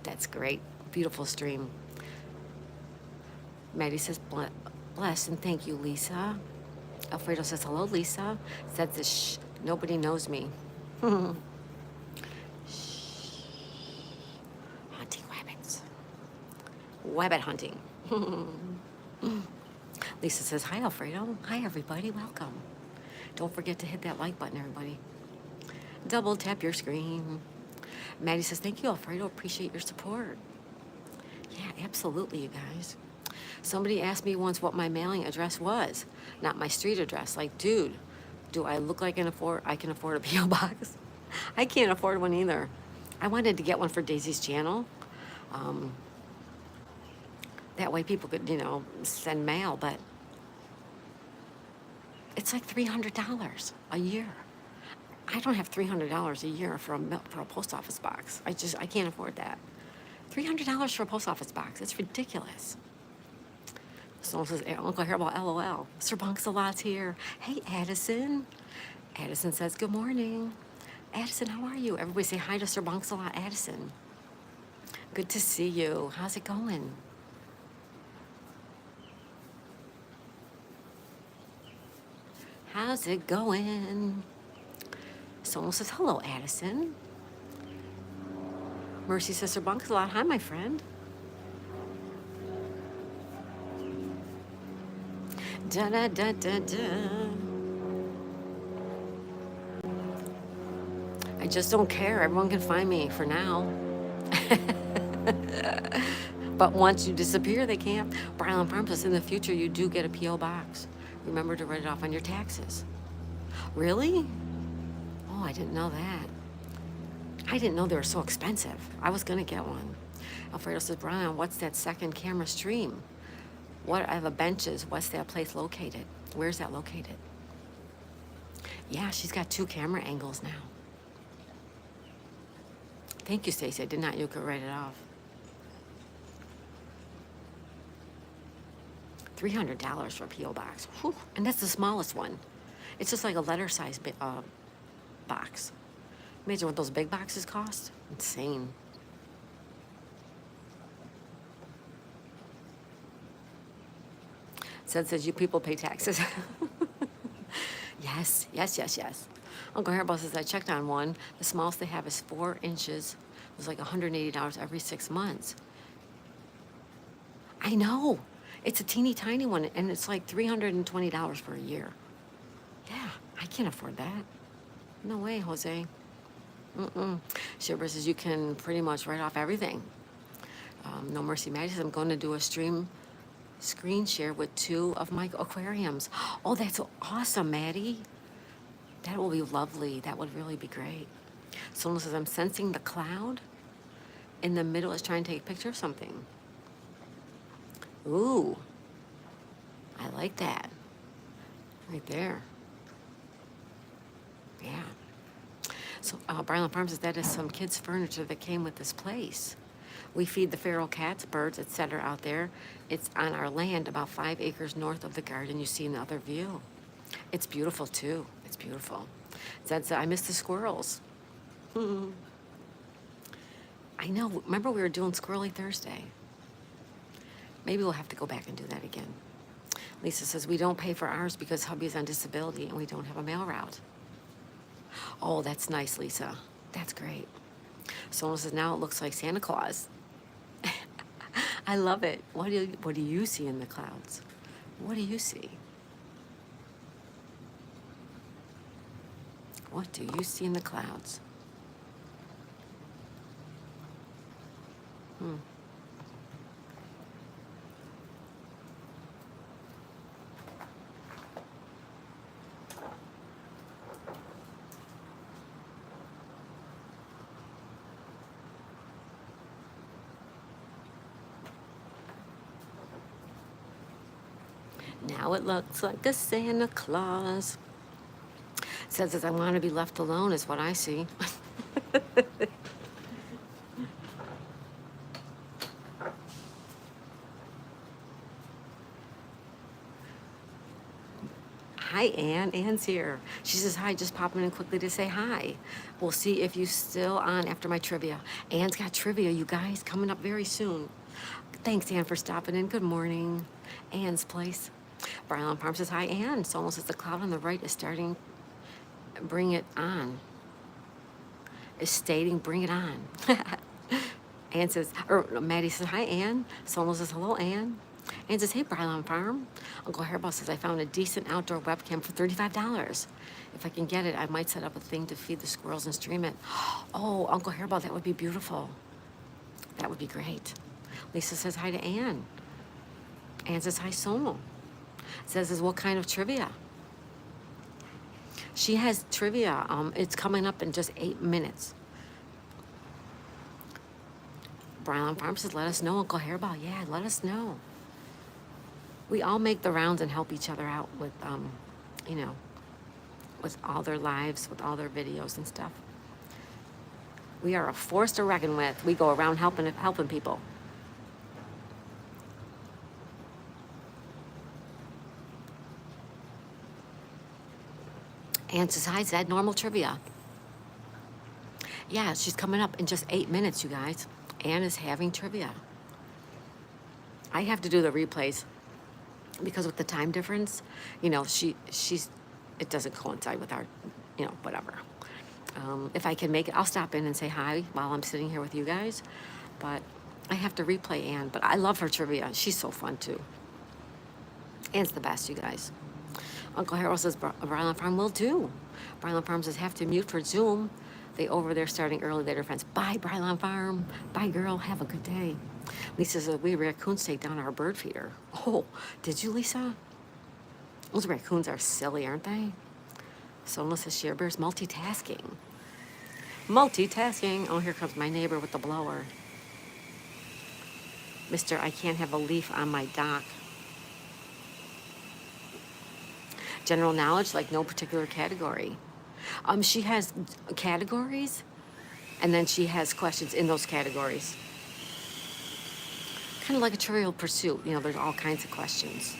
That's great. Beautiful stream. Maddie says, bless and thank you, Lisa. Alfredo says, hello, Lisa. Said this, shh, nobody knows me. Shh. Hunting rabbits. Rabbit hunting. Lisa says, hi, Alfredo. Hi, everybody. Welcome. Don't forget to hit that like button, everybody. Double tap your screen. Maddie says, thank you, Alfredo. Appreciate your support. Yeah, absolutely, you guys. Somebody asked me once what my mailing address was, not my street address. Like, dude, do I look like I can afford a P.O. box? I can't afford one either. I wanted to get one for Daisy's channel. That way people could, send mail, but it's like $300 a year. I don't have $300 a year for a post office box. I can't afford that. $300 for a post office box. It's ridiculous. Someone says, Uncle Hairball, LOL. Sir Bunks-a-Lot's here. Hey, Addison. Addison says, good morning. Addison, how are you? Everybody say hi to Sir Bunks-a-Lot, Addison. Good to see you. How's it going? How's it going? Someone says, hello, Addison. Mercy says, Sir Bunks-a-Lot, hi, my friend. Da da da da da. I just don't care. Everyone can find me for now. But once you disappear, they can't. Brylan Farm says, in the future, you do get a P.O. box. Remember to write it off on your taxes. Really? Oh, I didn't know that. I didn't know they were so expensive. I was going to get one. Alfredo says, Brian, what's that second camera stream? What are the benches? What's that place located? Where's that located? Yeah, she's got 2 camera angles now. Thank you, Stacy. I did not. You could write it off. $300 for a P.O. box. Whew. And that's the smallest one. It's just like a letter size box. Imagine what those big boxes cost. Insane. Says you people pay taxes. Yes, yes, yes, yes. Uncle Hairball says, I checked on one. The smallest they have is 4 inches. It was like $180 every 6 months. I know. It's a teeny tiny one, and it's like $320 for a year. Yeah, I can't afford that. No way, Jose. Shipper says you can pretty much write off everything. No Mercy Maddie says I'm going to do a screen share with 2 of my aquariums. Oh, that's awesome, Maddie. That will be lovely. That would really be great. Someone says I'm sensing the cloud in the middle is trying to take a picture of something. Ooh, I like that. Right there. Yeah. So Bryland Farms says that is some kids' furniture that came with this place. We feed the feral cats, birds, etc. out there. It's on our land about 5 acres north of the garden. You see another view. It's beautiful too. It's beautiful. Zed said, I miss the squirrels. I know. Remember we were doing Squirrely Thursday? Maybe we'll have to go back and do that again. Lisa says, we don't pay for ours because hubby's on disability and we don't have a mail route. Oh, that's nice, Lisa. That's great. Someone says, now it looks like Santa Claus. I love it. What do you see in the clouds? What do you see? What do you see in the clouds? Now it looks like a Santa Claus. Says that I want to be left alone is what I see. Hi, Ann. Ann's here. She says, hi, just popping in quickly to say hi. We'll see if you still on after my trivia. Ann's got trivia, you guys, coming up very soon. Thanks, Ann, for stopping in. Good morning. Ann's place. Brian Farm says, hi, Ann. It's almost as the cloud on the right is starting. Bring it on. Is stating, bring it on. Ann says, or Maddie says, hi, Ann. Someone says, hello, Ann. Ann says, hey, Bryland Farm. Uncle Hairball says, I found a decent outdoor webcam for $35. If I can get it, I might set up a thing to feed the squirrels and stream it. Oh, Uncle Hairball, that would be beautiful. That would be great. Lisa says, hi to Ann. Ann says, hi, Sonal. Says, what kind of trivia? She has trivia. It's coming up in just 8 minutes. Bryland Farm says, let us know, Uncle Hairball. Yeah, let us know. We all make the rounds and help each other out with, you know, with all their lives, with all their videos and stuff. We are a force to reckon with. We go around helping people. Ann says, hi, Zed, normal trivia. Yeah, she's coming up in just 8 minutes, you guys. Ann is having trivia. I have to do the replays because with the time difference, you know, she's, it doesn't coincide with our, you know, whatever. If I can make it, I'll stop in and say hi while I'm sitting here with you guys. But I have to replay Ann. But I love her trivia. She's so fun, too. Ann's the best, you guys. Uncle Harold says, Bryland Farm will do. Bryland Farm says, have to mute for Zoom. They over there starting early later, friends. Bye, Bryland Farm. Bye, girl. Have a good day. Lisa says, we raccoons take down our bird feeder. Oh, did you, Lisa? Those raccoons are silly, aren't they? So Melissa Share Bear's multitasking. Multitasking. Oh, here comes my neighbor with the blower. Mister, I can't have a leaf on my dock. General knowledge, like no particular category. She has categories, and then she has questions in those categories. Kind of like a Trivial Pursuit. You know, there's all kinds of questions.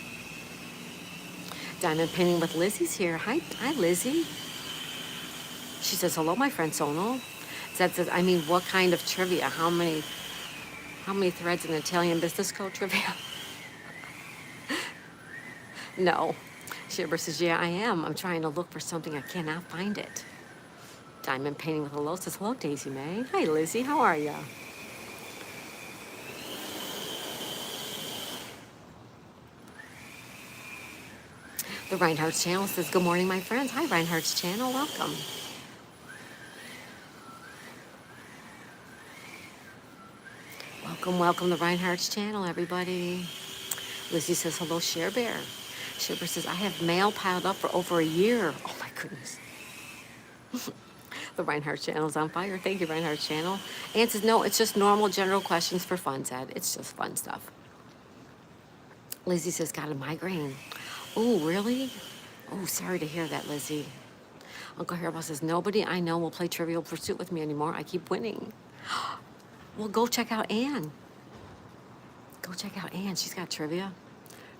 Diamond Painting with Lizzie's here. Hi, Lizzie. She says, hello, my friend Sonal. Zed says, I mean, what kind of trivia? How many threads in Italian Business Code trivia? No. Shibber says, yeah, I am. I'm trying to look for something. I cannot find it. Diamond Painting with Hello says, hello, Daisy May. Hi, Lizzie. How are ya? The Reinhardt's channel says, good morning, my friends. Hi, Reinhardt's channel. Welcome. Welcome, welcome to Reinhardt's channel, everybody. Lizzie says, hello, Share Bear. Share Bear says, I have mail piled up for over a year. Oh, my goodness. The Reinhardt channel's on fire. Thank you, Reinhardt channel. Ann says, no, it's just normal general questions for fun, Zed. It's just fun stuff. Lizzie says, got a migraine. Oh, really? Oh, sorry to hear that, Lizzie. Uncle Haribo says, nobody I know will play Trivial Pursuit with me anymore. I keep winning. Well, go check out Ann. Go check out Ann. She's got trivia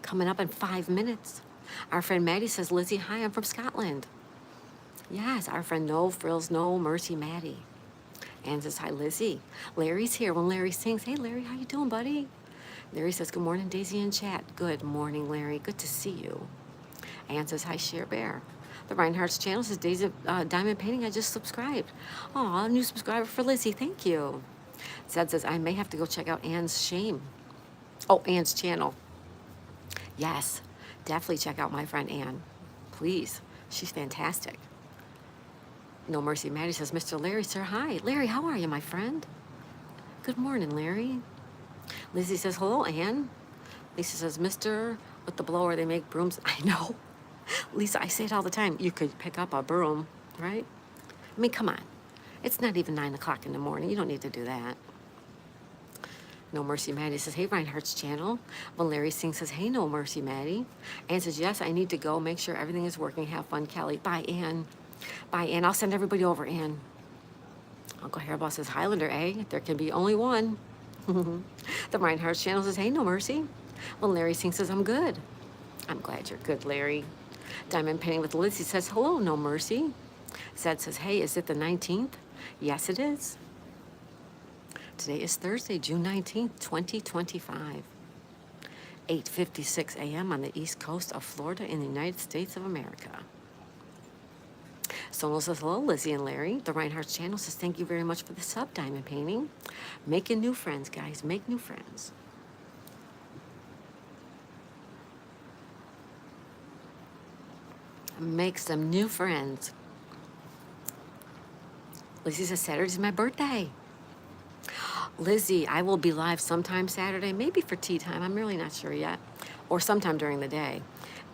coming up in 5 minutes. Our friend Maddie says, Lizzie, hi, I'm from Scotland. Yes, our friend No Frills, No Mercy Maddie. Ann says, hi, Lizzie. Larry's here. When Larry sings, hey, Larry, how you doing, buddy? Larry says, good morning, Daisy in chat. Good morning, Larry. Good to see you. Ann says, hi, Share Bear. The Reinhardt's channel says, Daisy Diamond Painting, I just subscribed. Oh, a new subscriber for Lizzie. Thank you. Zed says, I may have to go check out Ann's shame. Oh, Ann's channel. Yes, definitely check out my friend Ann. Please. She's fantastic. No Mercy Maddie says, Mr. Larry, sir, hi. Larry, how are you, my friend? Good morning, Larry. Lizzie says, hello, Ann. Lisa says, Mr. with the blower, they make brooms. I know. Lisa, I say it all the time. You could pick up a broom, right? I mean, come on. It's not even 9 o'clock in the morning. You don't need to do that. No Mercy Maddie says, hey, Reinhardt's channel. When Larry sings, says, hey, No Mercy Maddie. Ann says, yes, I need to go. Make sure everything is working. Have fun, Kelly. Bye, Ann. Bye, Ann. I'll send everybody over, Ann. Uncle Hairball says, Highlander, eh? There can be only one. The Reinhardt's channel says, hey, No Mercy. When Larry sings, says, I'm good. I'm glad you're good, Larry. Diamond Painting with Lizzie says, hello, No Mercy. Zed says, hey, is it the 19th? Yes, it is. Today is Thursday, June 19th, 2025. 8:56 a.m. on the east coast of Florida in the United States of America. Sonal says, hello, Lizzie and Larry. The Reinhardt's channel says, thank you very much for the sub, Diamond Painting. Making new friends, guys. Make new friends. Make some new friends. Lizzie says, Saturday's my birthday. Lizzie, I will be live sometime Saturday, maybe for tea time. I'm really not sure yet. Or sometime during the day.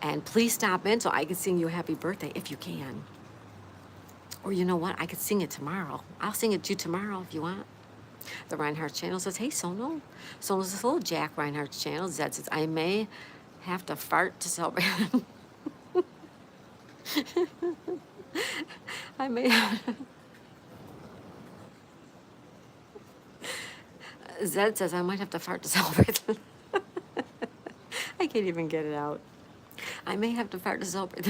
And please stop in so I can sing you a happy birthday if you can. Or you know what? I could sing it tomorrow. I'll sing it to you tomorrow if you want. The Reinhardt channel says, hey, Sonal. Sonal says, hello, Jack Reinhardt's channel. Zed says, I may have to fart to celebrate. I may have... Zed says, I might have to fart to celebrate. I can't even get it out. I may have to fart to celebrate.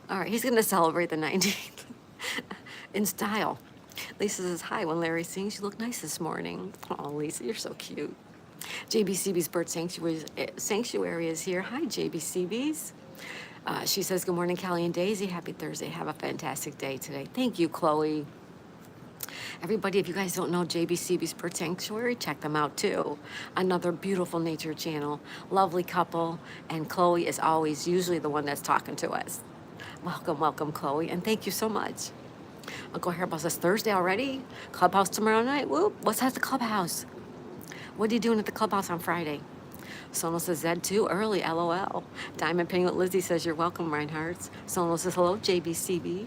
All right, he's going to celebrate the 19th in style. Lisa says, hi, when Larry sings, you look nice this morning. Oh, Lisa, you're so cute. JBCB's Bird Sanctuary is here. Hi, JBCB's. She says, good morning, Callie and Daisy. Happy Thursday. Have a fantastic day today. Thank you, Chloe. Everybody, if you guys don't know JBCB's Bird Sanctuary, check them out too. Another beautiful nature channel. Lovely couple. And Chloe is always usually the one that's talking to us. Welcome, welcome, Chloe. And thank you so much. Uncle Hairball says, Thursday already? Clubhouse tomorrow night? Whoop. What's at the clubhouse? What are you doing at the clubhouse on Friday? Sonal says, Zed too early, LOL. Diamond Painting with Lizzie says, you're welcome, Reinhardt's. Sonal says, hello, JBCB.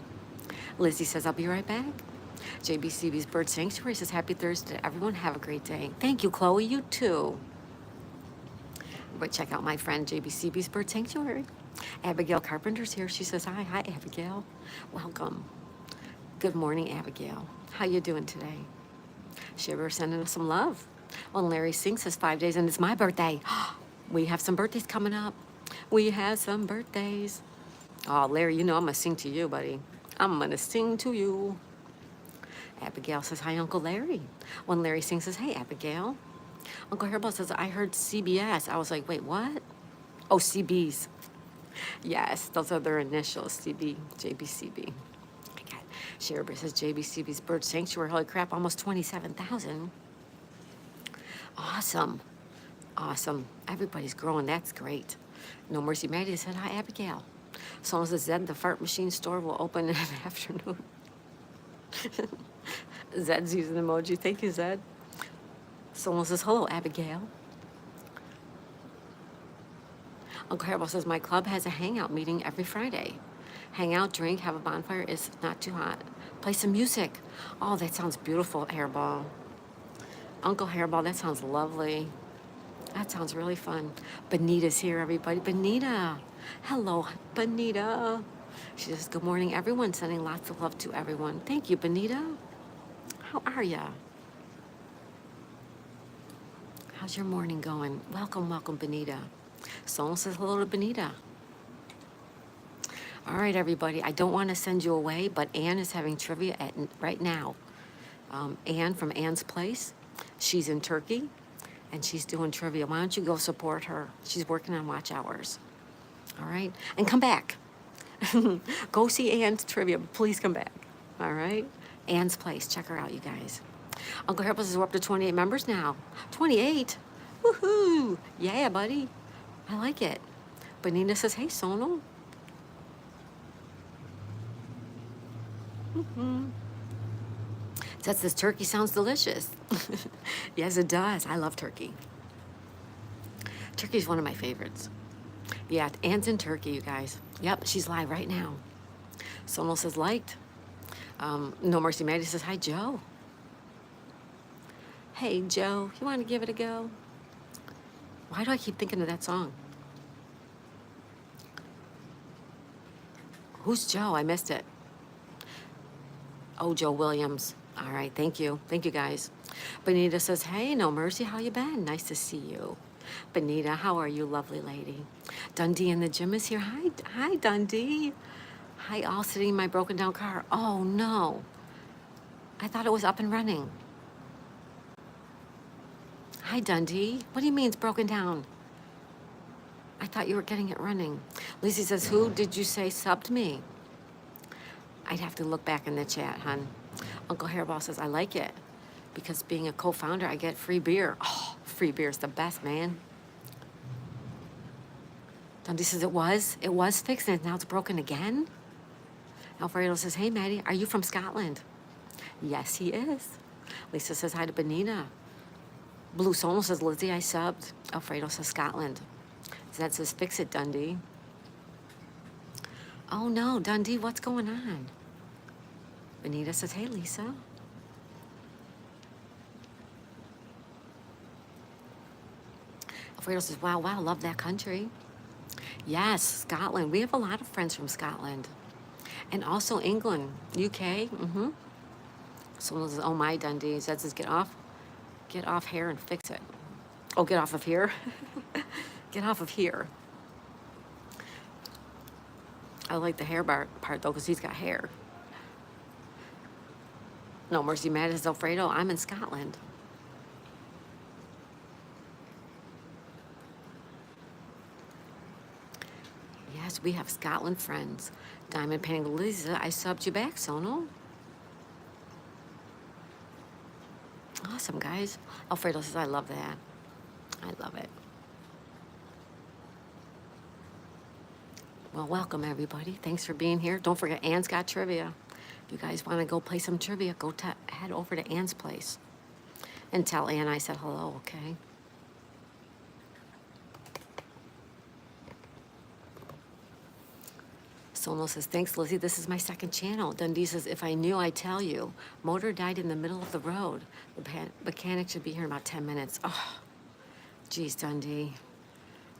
Lizzie says, I'll be right back. JBCB's Bird Sanctuary says, happy Thursday. Everyone have a great day. Thank you, Chloe. You too. But check out my friend JBCB's Bird Sanctuary. Abigail Carpenter's here. She says, hi, hi, Abigail. Welcome. Good morning, Abigail. How you doing today? Shiver sending us some love. When Larry sings, says 5 days, and it's my birthday. We have some birthdays coming up. We have some birthdays. Oh, Larry, you know I'm going to sing to you, buddy. I'm going to sing to you. Abigail says, hi, Uncle Larry. When Larry sings, says, hey, Abigail. Uncle Hairball says, I heard CBS. I was like, wait, what? Oh, CBs. Yes, those are their initials, CB, JBCB. I got Sherber says JBCB's Bird Sanctuary. Holy crap, almost 27,000. Awesome. Awesome. Everybody's growing. That's great. No Mercy Maddie said, hi, Abigail. Someone says, Zed, the fart machine store will open in the afternoon. Zed's using the emoji. Thank you, Zed. Someone says, hello, Abigail. Uncle Hairball says, my club has a hangout meeting every Friday. Hang out, drink, have a bonfire. It's not too hot. Play some music. Oh, that sounds beautiful, Hairball. Uncle Hairball, that sounds lovely. That sounds really fun. Benita's here, everybody. Benita. Hello, Benita. She says, good morning, everyone. Sending lots of love to everyone. Thank you, Benita. How are ya? How's your morning going? Welcome, welcome, Benita. Someone says hello to Benita. All right, everybody. I don't want to send you away, but Ann is having trivia right now. Ann from Ann's Place. She's in Turkey, and she's doing trivia. Why don't you go support her? She's working on watch hours. All right? And come back. Go see Ann's trivia, but please come back. All right? Ann's Place. Check her out, you guys. Uncle Hairball says we're up to 28 members now. 28? Woohoo! Yeah, buddy. I like it. Benita says, hey, Sonal. That says turkey sounds delicious. Yes, it does. I love turkey. Turkey's one of my favorites. Yeah, Ann's in Turkey, you guys. Yep, she's live right now. Sonal says liked. No Mercy Maddie says, hi, Joe. Hey, Joe, you want to give it a go? Why do I keep thinking of that song? Who's Joe? I missed it. Oh, Joe Williams. All right, thank you. Thank you, guys. Benita says, hey, No Mercy, how you been? Nice to see you. Benita, how are you, lovely lady? Dundee in the gym is here. Hi, Dundee. Hi, all sitting in my broken down car. Oh, no. I thought it was up and running. Hi, Dundee. What do you mean it's broken down? I thought you were getting it running. Lizzie says, who did you say subbed me? I'd have to look back in the chat, hon. Uncle Hairball says, I like it. Because being a co-founder, I get free beer. Oh, free beer is the best, man. Dundee says, it was fixed and now it's broken again? Alfredo says, hey, Maddie, are you from Scotland? Yes, he is. Lisa says, hi to Benita. Blue Soul says, Lizzie, I subbed. Alfredo says, Scotland. Zed says, fix it, Dundee. Oh, no, Dundee, what's going on? Benita says, hey, Lisa. Alfredo says, wow, love that country. Yes, Scotland. We have a lot of friends from Scotland. And also England, UK. Someone says, oh, my, Dundee. Zed says, get off here and fix it. Oh, get off of here? Get off of here. I like the hair part, though, because he's got hair. No Mercy Mad says, Alfredo, I'm in Scotland. Yes, we have Scotland friends. Diamond Painting Lisa, I subbed you back, Sonal. Awesome, guys. Alfredo says, I love that. I love it. Well, welcome, everybody. Thanks for being here. Don't forget, Ann's got trivia. If you guys want to go play some trivia, go head over to Ann's place. And tell Ann I said hello, okay? Sonal says, thanks, Lizzie. This is my second channel. Dundee says, if I knew, I'd tell you. Motor died in the middle of the road. The mechanic should be here in about 10 minutes. Oh, geez, Dundee.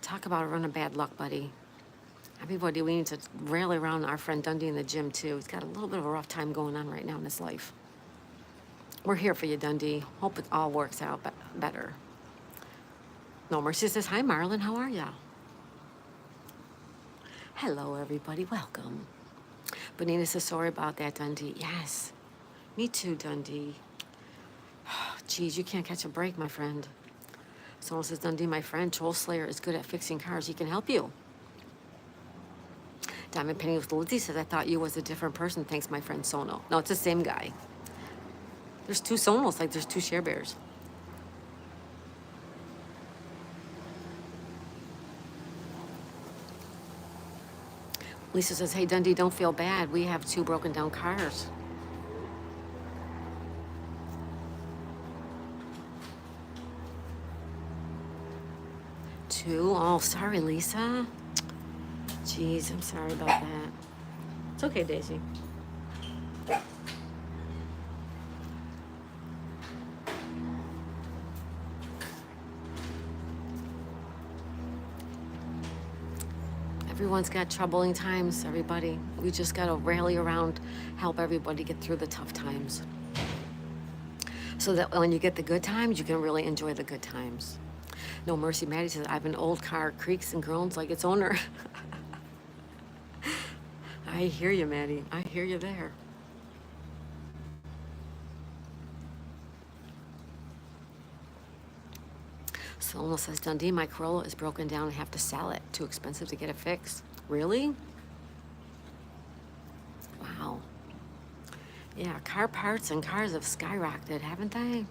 Talk about a run of bad luck, buddy. Everybody, we need to rally around our friend Dundee in the gym, too. He's got a little bit of a rough time going on right now in his life. We're here for you, Dundee. Hope it all works out better. No Mercy says, hi, Marlon. How are ya? Hello, everybody. Welcome. Benita says, sorry about that, Dundee. Yes. Me too, Dundee. Geez, you can't catch a break, my friend. Someone says, Dundee, my friend, Troll Slayer, is good at fixing cars. He can help you. Diamond Penny with Lizzie says, I thought you was a different person. Thanks, my friend Sono. No, it's the same guy. There's two Sonos, like there's two Share Bears. Lisa says, hey, Dundee, don't feel bad. We have two broken down cars. Two? Oh, sorry, Lisa. Jeez, I'm sorry about that. It's okay, Daisy. Everyone's got troubling times, everybody. We just got to rally around, help everybody get through the tough times. So that when you get the good times, you can really enjoy the good times. No Mercy Maddie says, I have an old car, creaks and groans like its owner. I hear you, Maddie. I hear you there. Solno says, Dundee, my Corolla is broken down. I have to sell it. Too expensive to get it fixed. Really? Wow. Yeah, car parts and cars have skyrocketed, haven't they?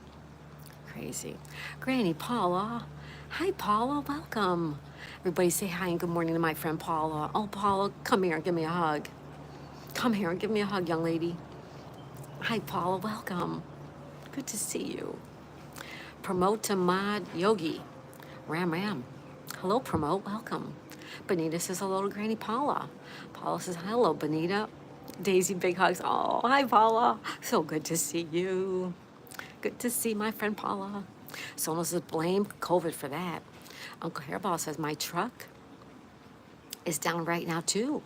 Crazy. Granny Paula. Hi, Paula. Welcome. Everybody say hi and good morning to my friend Paula. Oh, Paula, come here and give me a hug. Come here and give me a hug, young lady. Hi, Paula. Welcome. Good to see you. Promote to Mod Yogi. Ram Ram. Hello, Promote. Welcome. Bonita says hello to Granny Paula. Paula says hello, Bonita. Daisy, big hugs. Oh, hi, Paula. So good to see you. Good to see my friend Paula. Someone says blame COVID for that. Uncle Hairball says my truck is down right now too.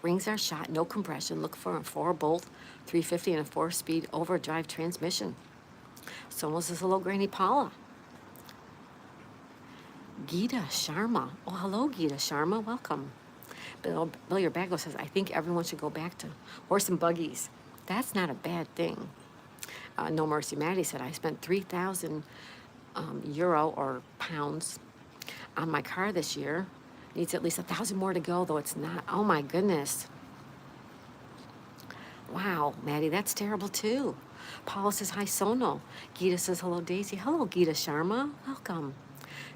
Rings are shot, no compression. Look for a 4-bolt 350 and a 4-speed overdrive transmission. Someone says hello, Granny Paula. Geeta Sharma. Oh, hello, Geeta Sharma. Welcome. Bill Yerbago says, I think everyone should go back to horse and buggies. That's not a bad thing. No Mercy Maddie said, I spent 3,000 euro or pounds on my car this year. Needs at least 1,000 more to go, though it's not. Oh, my goodness. Wow, Maddie, that's terrible, too. Paula says, hi, Sono. Geeta says, hello, Daisy. Hello, Geeta Sharma. Welcome.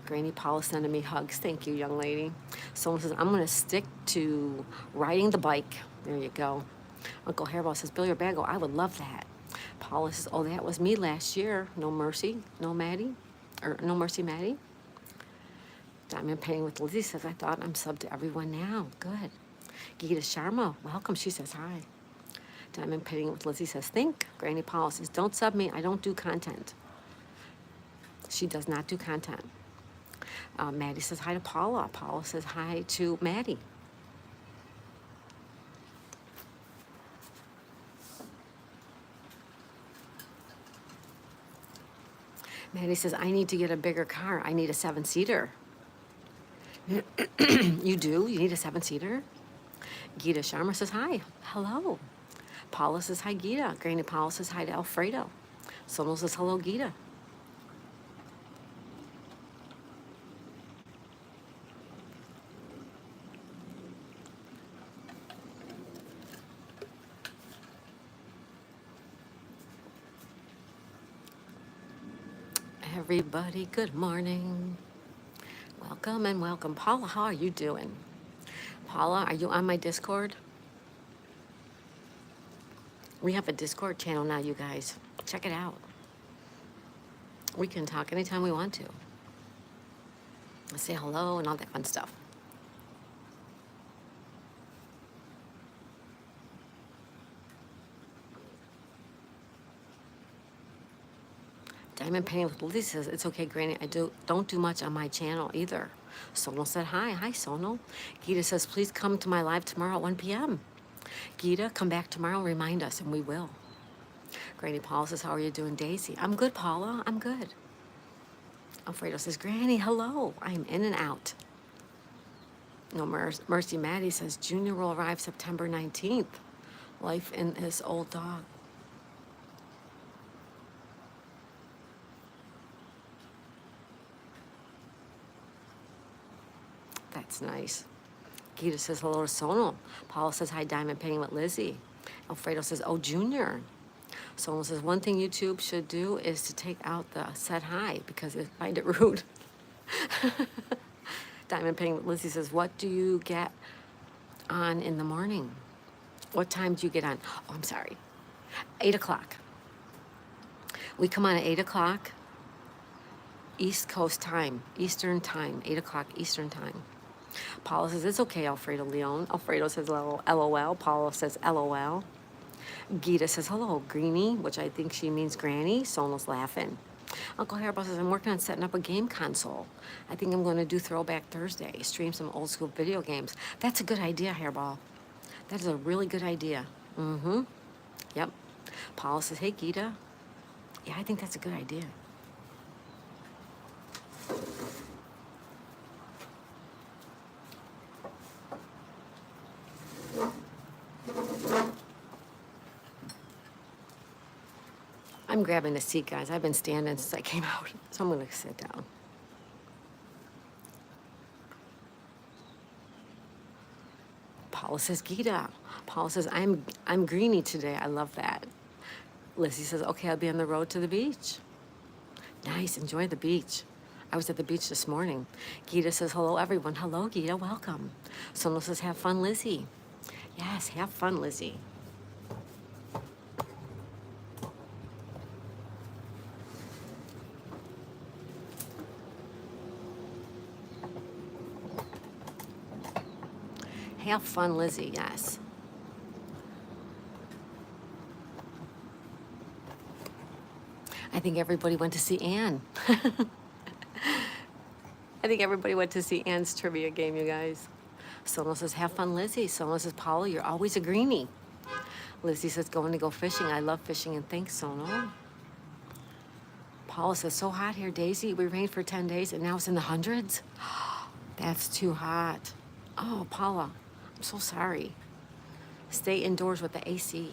Granny Paula sending me hugs. Thank you, young lady. Someone says, I'm going to stick to riding the bike. There you go. Uncle Hairball says, Bill Yerbago, I would love that. Paula says, oh, that was me last year. No Mercy, no Maddie, or No Mercy Maddie. Diamond Painting with Lizzie says, I thought I'm subbed to everyone now. Good. Geeta Sharma, welcome. She says, hi. Diamond Painting with Lizzie says, think. Granny Paula says, don't sub me. I don't do content. She does not do content. Maddie says hi to Paula. Paula says hi to Maddie. Maddie says, I need to get a bigger car. I need a 7-seater. You do? You need a 7-seater? Geeta Sharma says hi. Hello. Paula says hi, Geeta. Granny Paula says hi to Alfredo. Someone says hello, Geeta. Everybody, good morning. Welcome and welcome. Paula, how are you doing? Paula, are you on my Discord? We have a Discord channel now, you guys. Check it out. We can talk anytime we want to. Say hello and all that fun stuff. Diamond Painting with Lizzie says, it's okay, Granny. I don't do much on my channel either. Sonal said hi. Hi, Sonal. Geeta says, please come to my live tomorrow at 1 p.m. Geeta, come back tomorrow. Remind us, and we will. Granny Paula says, how are you doing, Daisy? I'm good, Paula. I'm good. Alfredo says, Granny, hello. I'm in and out. No Mercy Maddie says, Junior will arrive September 19th. Life in his old dog. That's nice. Gita says hello to Sonal. Paula says hi, diamond painting with Lizzie. Alfredo says, oh, Junior. Sonal says, one thing YouTube should do is to take out the said hi because they find it rude. Diamond painting with Lizzie says, what do you get on in the morning? What time do you get on? Oh, I'm sorry. 8 o'clock. We come on at 8 o'clock East Coast time, Eastern time, 8 o'clock Eastern time. Paula says, it's okay, Alfredo Leon. Alfredo says, LOL. Paula says, LOL. Gita says, hello, Greenie, which I think she means Granny. Sonal's laughing. Uncle Hairball says, I'm working on setting up a game console. I think I'm going to do Throwback Thursday, stream some old school video games. That's a good idea, Hairball. That is a really good idea. Mm-hmm. Yep. Paula says, hey, Gita. Yeah, I think that's a good idea. I'm grabbing a seat, guys. I've been standing since I came out, so I'm going to sit down. Paula says, Gita. Paula says, I'm greeny today. I love that. Lizzie says, okay, I'll be on the road to the beach. Nice, enjoy the beach. I was at the beach this morning. Gita says, hello, everyone. Hello, Gita, welcome. Sonal says, have fun, Lizzie. Yes, have fun, Lizzie. Have fun, Lizzie, yes. I think everybody went to see Anne. I think everybody went to see Anne's trivia game, you guys. Sonal says, have fun, Lizzie. Sonal says, Paula, you're always a greenie. Lizzie says, going to go fishing. I love fishing, and thanks, Sonal. Paula says, so hot here, Daisy. We rained for 10 days, and now it's in the hundreds. That's too hot. Oh, Paula, I'm so sorry. Stay indoors with the AC.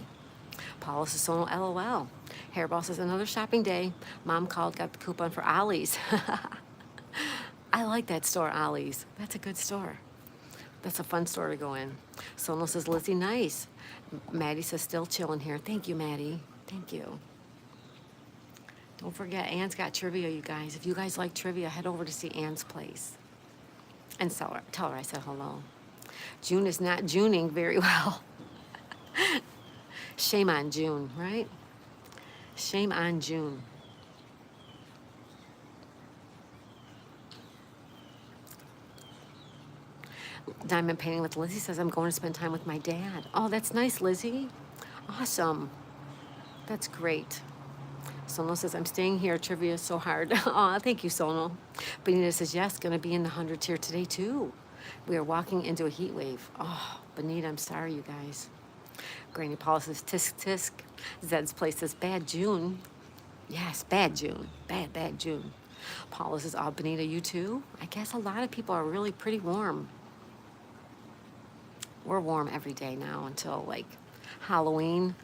Paula says, Sonal, LOL. Hairball says, another shopping day. Mom called, got the coupon for Ollie's. I like that store, Ollie's. That's a good store. That's a fun store to go in. Sonal says, Lizzie, nice. Maddie says, still chilling here. Thank you, Maddie. Thank you. Don't forget, Anne's got trivia, you guys. If you guys like trivia, head over to see Anne's place. And tell her I said hello. June is not Juning very well. Shame on June, right? Shame on June. Diamond painting with Lizzie says, I'm going to spend time with my dad. Oh, that's nice, Lizzie. Awesome. That's great. Sonal says, I'm staying here. Trivia is so hard. Aw, thank you, Sonal. Benita says, yes, going to be in the hundreds here today, too. We are walking into a heat wave. Oh, Benita, I'm sorry, you guys. Granny Paula says, tisk, tisk. Zed's place says, bad June. Yes, bad June. Bad June. Paula says, oh, Benita, you too? I guess a lot of people are really pretty warm. We're warm every day now until, like, Halloween.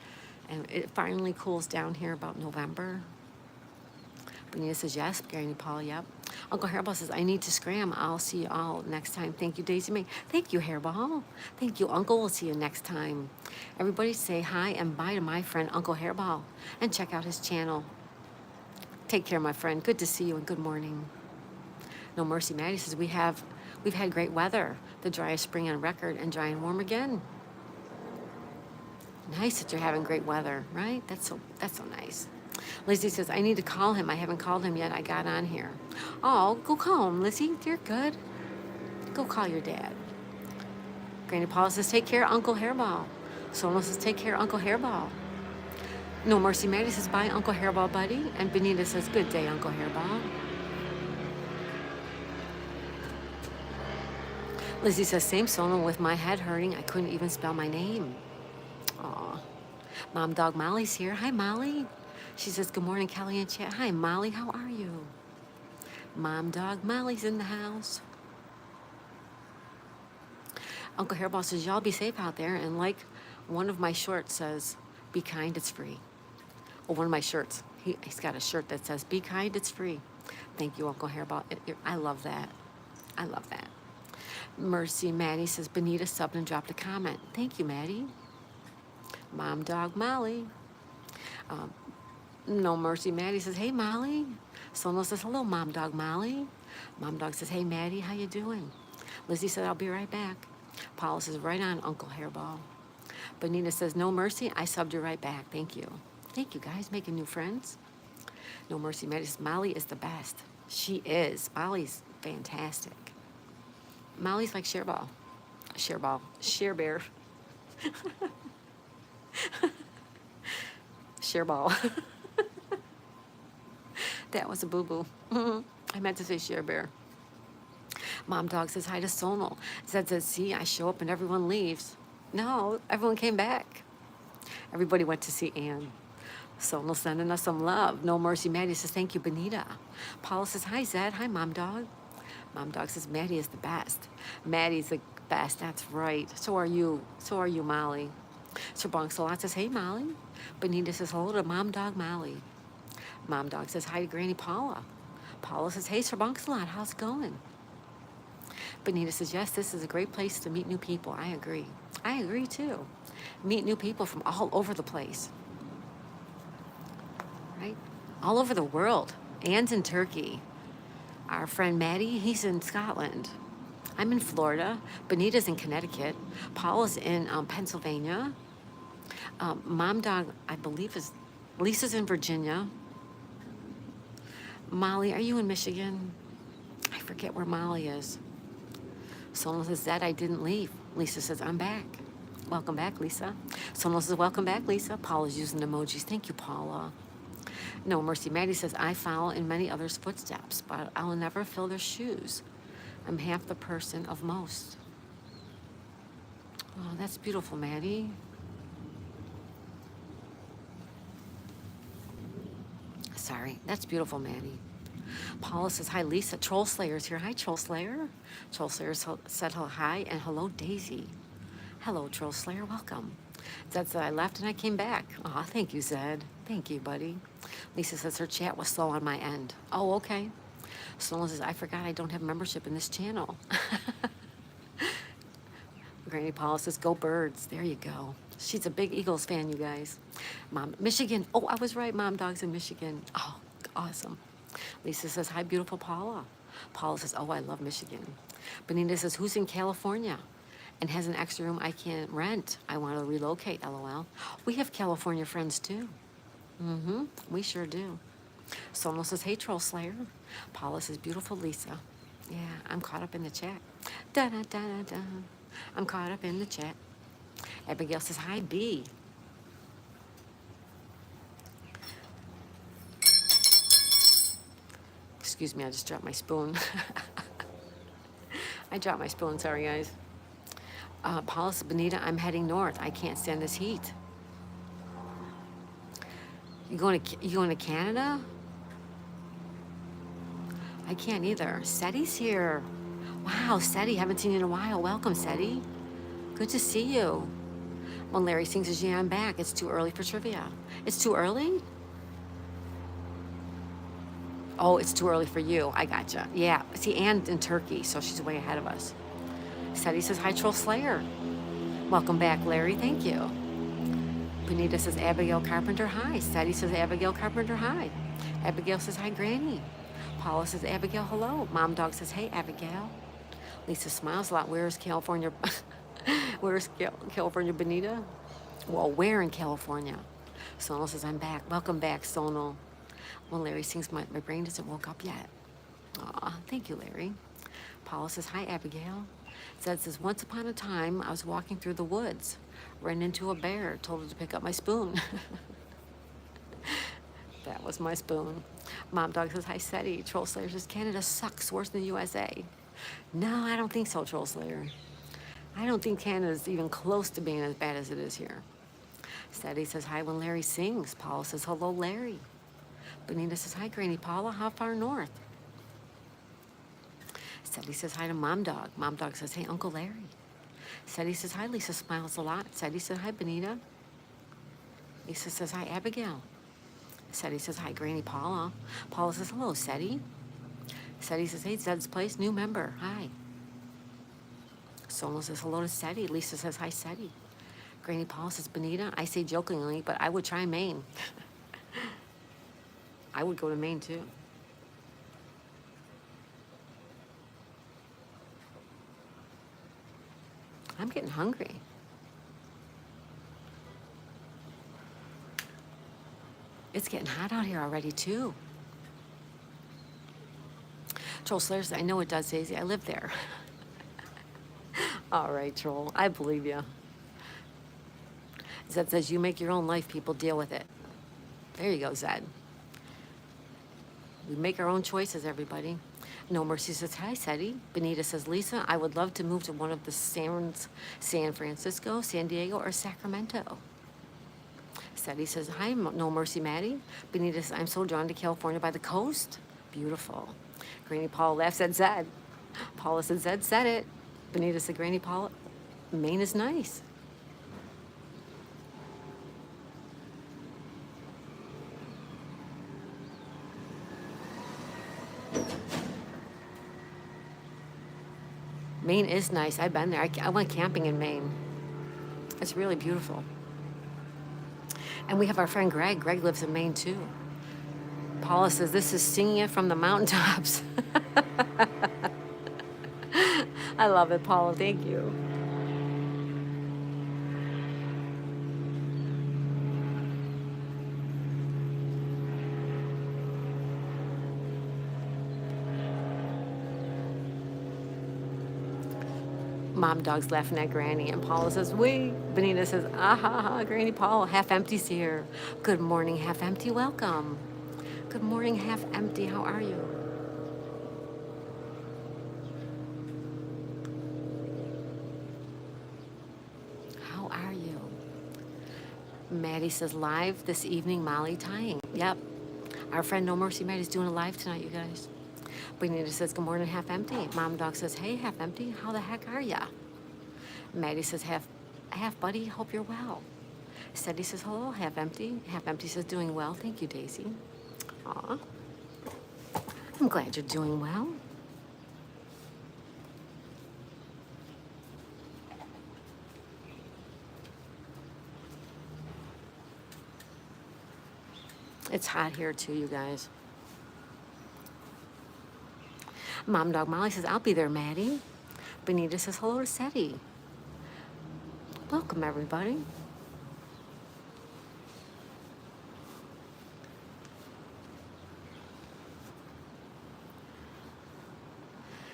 And it finally cools down here about November. Benita says, yes. Granny Paula, yep. Uncle Hairball says, I need to scram. I'll see you all next time. Thank you, Daisy Mae. Thank you, Hairball. Thank you, Uncle. We'll see you next time. Everybody say hi and bye to my friend, Uncle Hairball. And check out his channel. Take care, my friend. Good to see you and good morning. No Mercy Maddie says, we've had great weather. The driest spring on record and dry and warm again. Nice that you're having great weather, right? That's so nice. Lizzie says, I need to call him. I haven't called him yet. I got on here. Oh, go call him, Lizzie. You're good. Go call your dad. Granny Paula says, take care, Uncle Hairball. Sonal says, take care, Uncle Hairball. No Mercy Maddie says, bye, Uncle Hairball, buddy. And Benita says, good day, Uncle Hairball. Lizzie says, same Sonal, with my head hurting. I couldn't even spell my name. Aw. Mom Dog Molly's here. Hi, Molly. She says, good morning, Kelly and chat. Hi, Molly. How are you? Mom Dog Molly's in the house. Uncle Hairball says, y'all be safe out there. And like one of my shorts says, be kind, it's free. Or one of my shirts. He's got a shirt that says, be kind, it's free. Thank you, Uncle Hairball. I love that. I love that. Mercy Maddie says, Benita subbed and dropped a comment. Thank you, Maddie. Mom Dog Molly. No Mercy Maddie says, hey, Molly. Sono says, hello, Mom Dog Molly. Mom Dog says, hey, Maddie, how you doing? Lizzie said, I'll be right back. Paula says, right on, Uncle Hairball. Benita says, no mercy, I subbed you right back. Thank you. Thank you, guys, making new friends. No Mercy Maddie says, Molly is the best. She is. Molly's fantastic. Molly's like Share Bear. Share Ball. That was a boo-boo. I meant to say Share Bear. Mom Dog says hi to Sonal. Zed says, see, I show up and everyone leaves. No, everyone came back. Everybody went to see Anne. Sonal sending us some love. No Mercy Maddie says, thank you, Benita. Paula says, hi, Zed. Hi, Mom Dog. Mom Dog says, Maddie is the best. Maddie's the best. That's right. So are you. So are you, Molly. Sir Bonk Salat says, hey, Molly. Benita says, hello to Mom Dog Molly. Mom Dog says, hi to Granny Paula. Paula says, hey, Sir Bonk Salat, how's it going? Benita says, yes, this is a great place to meet new people. I agree. I agree, too. Meet new people from all over the place. Right? All over the world. Anne's in Turkey. Our friend Maddie, he's in Scotland. I'm in Florida. Benita's in Connecticut. Paula's in Pennsylvania. Mom Dog, I believe, is Lisa's in Virginia. Molly, are you in Michigan? I forget where Molly is. Sonal says, Zed, I didn't leave. Lisa says, I'm back. Welcome back, Lisa. Sonal says, welcome back, Lisa. Paula's using emojis. Thank you, Paula. No Mercy Maddie says, I follow in many others' footsteps, but I'll never fill their shoes. I'm half the person of most. Oh, that's beautiful, Maddie. Sorry, that's beautiful, Maddie. Paula says, hi, Lisa. Troll Slayer's here. Hi, Troll Slayer. Troll Slayer said hi, and hello, Daisy. Hello, Troll Slayer. Welcome. Zed said, I left and I came back. Aw, thank you, Zed. Thank you, buddy. Lisa says her chat was slow on my end. Oh, okay. Someone says, I forgot I don't have membership in this channel. Granny Paula says, go Birds. There you go. She's a big Eagles fan, you guys. Mom, Michigan. Oh, I was right. Mom Dog's in Michigan. Oh, awesome. Lisa says, hi, beautiful Paula. Paula says, oh, I love Michigan. Benita says, who's in California and has an extra room I can't rent? I want to relocate, LOL. We have California friends, too. We sure do. Sonal says, hey, Troll Slayer. Paula says, beautiful Lisa. Yeah, I'm caught up in the chat. Da-da-da-da-da. I'm caught up in the chat. Abigail says, hi, B. Excuse me, I just dropped my spoon. I dropped my spoon, sorry, guys. Paula says, Benita, I'm heading north. I can't stand this heat. You going to Canada? I can't either. Seti's here. Wow, Seti, haven't seen you in a while. Welcome, Seti. Good to see you. When Larry sings his yeah, I'm back. It's too early for trivia. It's too early? Oh, it's too early for you. I gotcha. Yeah. See, Anne's in Turkey, so she's way ahead of us. Seti says, hi, Troll Slayer. Welcome back, Larry. Thank you. Benita says, Abigail Carpenter, hi. Seti says, Abigail Carpenter, hi. Abigail says, hi, Granny. Paula says, Abigail, hello. Mom Dog says, hey, Abigail. Lisa smiles a lot. Where is California? Where is California, Benita? Well, where in California? Sonal says, I'm back. Welcome back, Sonal. When Larry sings, my brain isn't woke up yet. Aw, thank you, Larry. Paula says, hi, Abigail. Zed says, once upon a time, I was walking through the woods, ran into a bear, told her to pick up my spoon. That was my spoon. Mom Dog says, hi, Seti. Troll Slayer says, Canada sucks worse than the USA. No, I don't think so, Troll Slayer. I don't think Canada's even close to being as bad as it is here. Seti says, hi when Larry sings. Paula says, hello, Larry. Benita says, hi, Granny Paula. How far north? Seti says, hi to Mom Dog. Mom Dog says, hey, Uncle Larry. Seti says, hi, Lisa smiles a lot. Seti says, hi, Benita. Lisa says, hi, Abigail. Seti says, hi, Granny Paula. Paula says, hello, Seti. Seti says, hey, Zed's place, new member. Hi. Sonal says hello to Seti. Lisa says hi, Seti. Granny Paula says, Benita, I say jokingly, but I would try Maine. I would go to Maine too. I'm getting hungry. It's getting hot out here already too. Troll Slayer says, I know it does, Daisy. I live there. All right, Troll. I believe you. Zed says, you make your own life, people deal with it. There you go, Zed. We make our own choices, everybody. No Mercy says, hi, Seti. Benita says, Lisa, I would love to move to one of the San Francisco, San Diego, or Sacramento. Seti says, hi, No Mercy, Maddie. Benita says, I'm so drawn to California by the coast. Beautiful. Granny Paula laughs at Zed. Paula says, Zed said it. Benita said, Granny Paula, Maine is nice. Maine is nice. I've been there. I went camping in Maine. It's really beautiful. And we have our friend Greg. Greg lives in Maine too. Paula says, this is singing it from the mountaintops. I love it, Paula. Thank you. Mom Dog's laughing at Granny, and Paula says, we. Benita says, ah ha ha, Granny Paula, half empty's here. Good morning, half empty, welcome. Good morning, half empty, how are you? How are you? Maddie says, live this evening, Molly tying. Yep, our friend No Mercy Maddie's doing a live tonight, you guys. Benita says, good morning, half empty. Mom Dog says, hey, half empty, how the heck are ya? Maddie says, half buddy, hope you're well. Seti says, hello, half empty. Half empty says, doing well, thank you, Daisy. Aw, I'm glad you're doing well. It's hot here too, you guys. Mom Dog Molly says, I'll be there, Maddie. Benita says, hello to Seti. Welcome, everybody.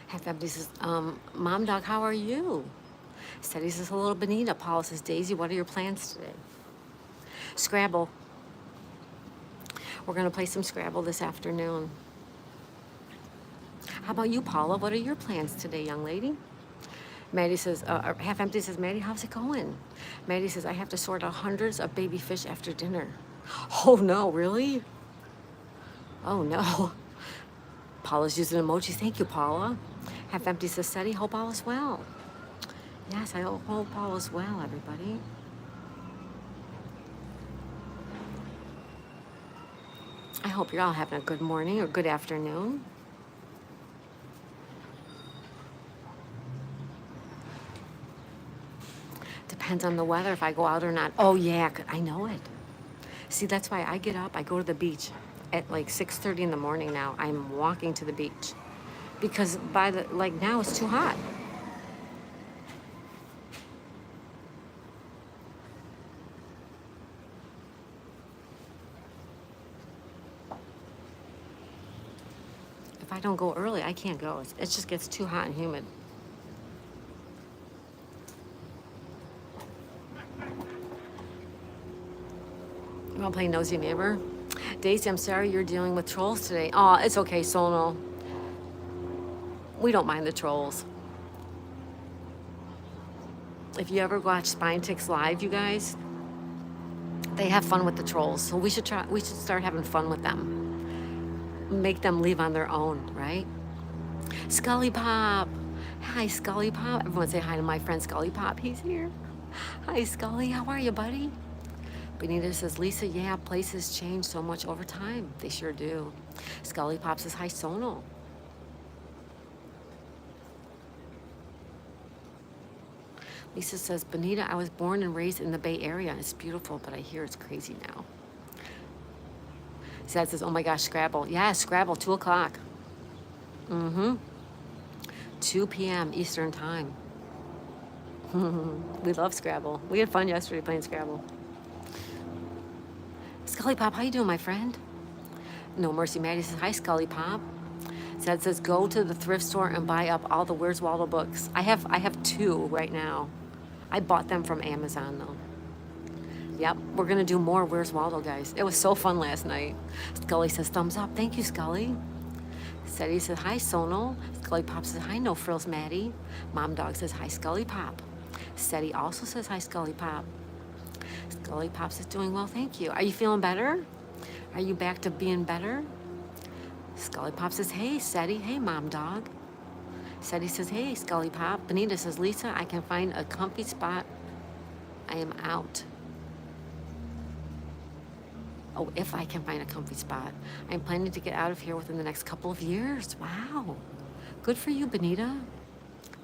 Half empty says, Mom Dog, how are you? Seti says, hello to Benita. Paula says, Daisy, what are your plans today? Scrabble. We're going to play some Scrabble this afternoon. How about you, Paula? What are your plans today, young lady? Maddie says, half empty says, Maddie, how's it going? Maddie says, I have to sort out hundreds of baby fish after dinner. Oh no, really? Oh no. Paula's using emojis. Thank you, Paula. Half empty says, Seti, hope all is well. Yes, I hope all is well, everybody. I hope you're all having a good morning or good afternoon. Depends on the weather if I go out or not. Oh yeah, I know it. See, that's why I get up, I go to the beach at like 6:30 in the morning now. I'm walking to the beach because now it's too hot. If I don't go early, I can't go. It just gets too hot and humid. You want to play Nosy Neighbor? Daisy, I'm sorry you're dealing with trolls today. Oh, it's okay, Sonal. We don't mind the trolls. If you ever watch Spine Ticks Live, you guys, they have fun with the trolls. So we should start having fun with them. Make them leave on their own, right? Scully Pop. Hi, Scully Pop. Everyone say hi to my friend Scully Pop. He's here. Hi, Scully. How are you, buddy? Benita says, Lisa, yeah, places change so much over time. They sure do. Scully Pop says, hi, Sonal. Lisa says, Benita, I was born and raised in the Bay Area. It's beautiful, but I hear it's crazy now. Sad says, oh my gosh, Scrabble. Yeah, Scrabble, 2 o'clock. 2 p.m. Eastern time. We love Scrabble. We had fun yesterday playing Scrabble. Scully Pop, how you doing, my friend? No Mercy Maddie says, hi, Scully Pop. Sad says, go to the thrift store and buy up all the Where's Waldo books. I have 2 right now. I bought them from Amazon, though. Yep, we're going to do more Where's Waldo, guys. It was so fun last night. Scully says, thumbs up. Thank you, Scully. Seti says, hi, Sonal. Scully Pop says, hi, No Frills, Maddie. Mom Dog says, hi, Scully Pop. Seti also says, hi, Scully Pop. Scully Pop says, doing well, thank you. Are you feeling better? Are you back to being better? Scully Pop says, hey, Seti. Hey, Mom Dog. Seti says, hey, Scully Pop. Benita says, Lisa, I can find a comfy spot. I am out. Oh, if I can find a comfy spot. I'm planning to get out of here within the next couple of years. Wow. Good for you, Benita.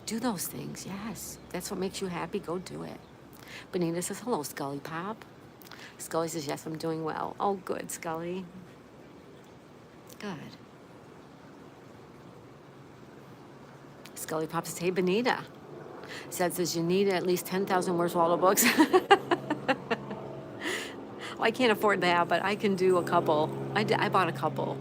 Do those things, yes. That's what makes you happy. Go do it. Benita says, hello, Scully Pop. Scully says, yes, I'm doing well. Oh, good, Scully. Good. Scully Pop says, hey, Benita. Says, you need at least 10,000 Where's Waldo books. Well, I can't afford that, but I can do a couple. I bought a couple.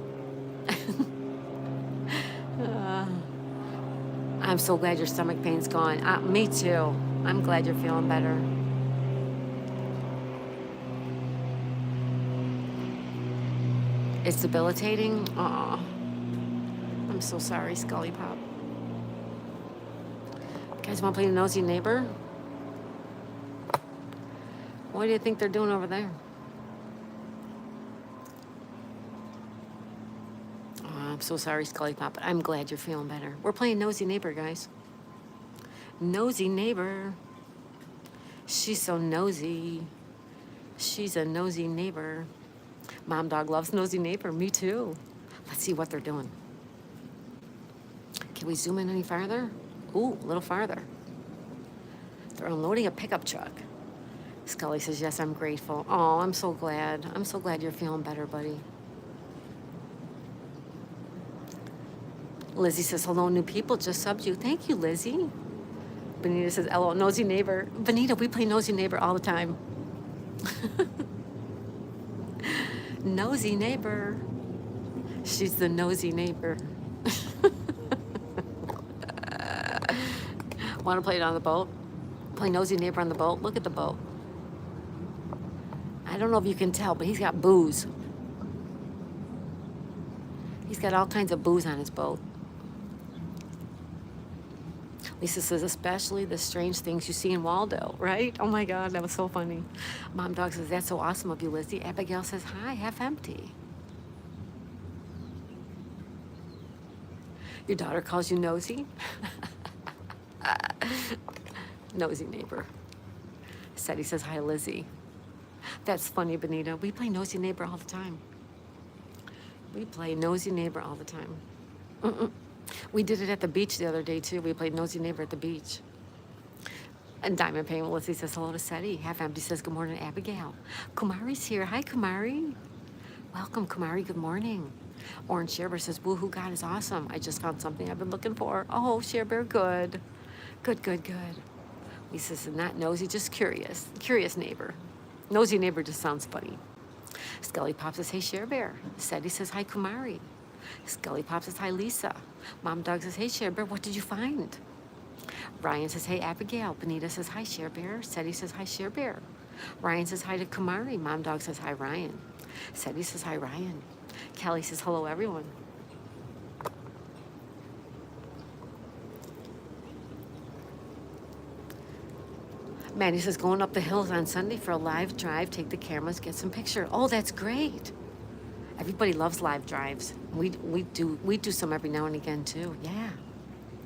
I'm so glad your stomach pain's gone. Me too. I'm glad you're feeling better. It's debilitating? Aw. I'm so sorry, Scully Pop. You guys want to play Nosy Neighbor? What do you think they're doing over there? I'm so sorry, Scully Pop, but I'm glad you're feeling better. We're playing Nosy Neighbor, guys. Nosy Neighbor. She's so nosy. She's a nosy neighbor. Mom Dog loves Nosy Neighbor. Me too. Let's see what they're doing. Can we zoom in any farther? Ooh, a little farther. They're unloading a pickup truck. Scully says, yes, I'm grateful. Oh, I'm so glad. I'm so glad you're feeling better, buddy. Lizzie says, hello, new people, just subbed you. Thank you, Lizzie. Benita says, hello, Nosy Neighbor. Benita, we play Nosy Neighbor all the time. Nosy Neighbor. She's the nosy neighbor. Want to play it on the boat? Play Nosy Neighbor on the boat? Look at the boat. I don't know if you can tell, but he's got booze. He's got all kinds of booze on his boat. Lisa says, especially the strange things you see in Waldo, right? Oh my God, that was so funny. Mom Dog says, that's so awesome of you, Lizzie. Abigail says, hi, half empty. Your daughter calls you nosy? Nosy Neighbor. Seti says, hi, Lizzie. That's funny, Benita. We play Nosy Neighbor all the time. We play Nosy Neighbor all the time. We did it at the beach the other day, too. We played Nosy Neighbor at the beach. And Diamond Pain Melissa says hello to Seti. Half Empty says good morning, Abigail. Kumari's here. Hi, Kumari. Welcome, Kumari. Good morning. Orange Sharebear says, woohoo, God is awesome. I just found something I've been looking for. Oh, Sharebear, good. Good, good, good. Lisa says, not nosy, just curious. Curious neighbor. Nosy neighbor just sounds funny. Scully Pop says, hey, Sharebear. Seti says, hi, Kumari. Scully Pop says, hi, Lisa. Mom Dog says, hey, Sharebear, what did you find? Ryan says, hey, Abigail. Benita says, hi, Sharebear. Seti says, hi, Sharebear. Ryan says, hi to Kumari. Mom Dog says, hi, Ryan. Seti says, hi, Ryan. Kelly says, hello, everyone. Maddie says, going up the hills on Sunday for a live drive, take the cameras, get some picture. Oh, that's great. Everybody loves live drives. We do some every now and again, too. Yeah,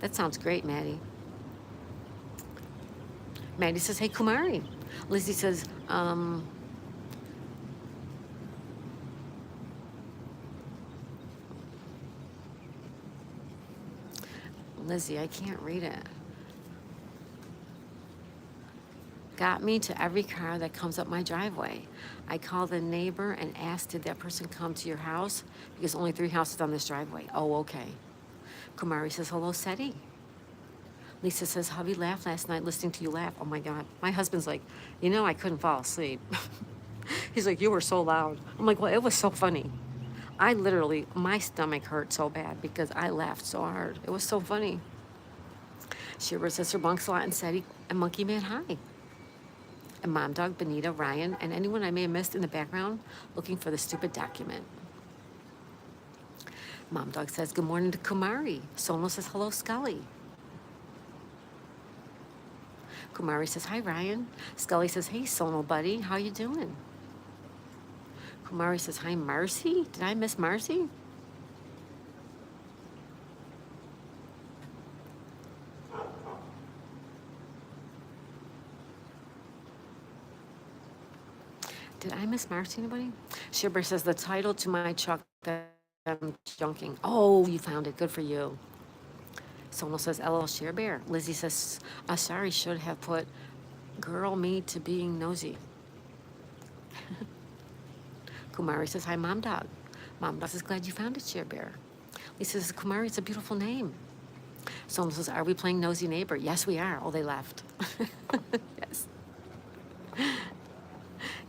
that sounds great, Maddie. Maddie says, hey, Kumari. Lizzie says, Lizzie, I can't read it. got me to every car that comes up my driveway. I called the neighbor and asked, did that person come to your house? Because only 3 houses on this driveway. Oh, okay. Kumari says, hello, Seti. Lisa says, hubby laughed last night listening to you laugh. Oh my God. My husband's like, I couldn't fall asleep. He's like, you were so loud. I'm like, well, it was so funny. I literally, my stomach hurt so bad because I laughed so hard. It was so funny. Shira says, Sir Bunks-a-Lot and Seti and Monkey Man, hi. And Mom Dog, Benita, Ryan, and anyone I may have missed in the background looking for the stupid document. Mom Dog says, good morning to Kumari. Sonal says, hello, Scully. Kumari says, hi, Ryan. Scully says, hey, Sonal buddy, how you doing? Kumari says, hi, Marcy. Did I miss Marcy? Did I miss Marcy, anybody? Shibber says, the title to my truck that I'm junking. Oh, you found it. Good for you. Sonal says, LL Share Bear. Lizzie says, sorry, should have put girl me to being nosy. Kumari says, hi, Mom Dog. Mom Dog says, glad you found it, Share Bear. Lisa says, Kumari, it's a beautiful name. Sonal says, are we playing Nosy Neighbor? Yes, we are. Oh, they left. Yes.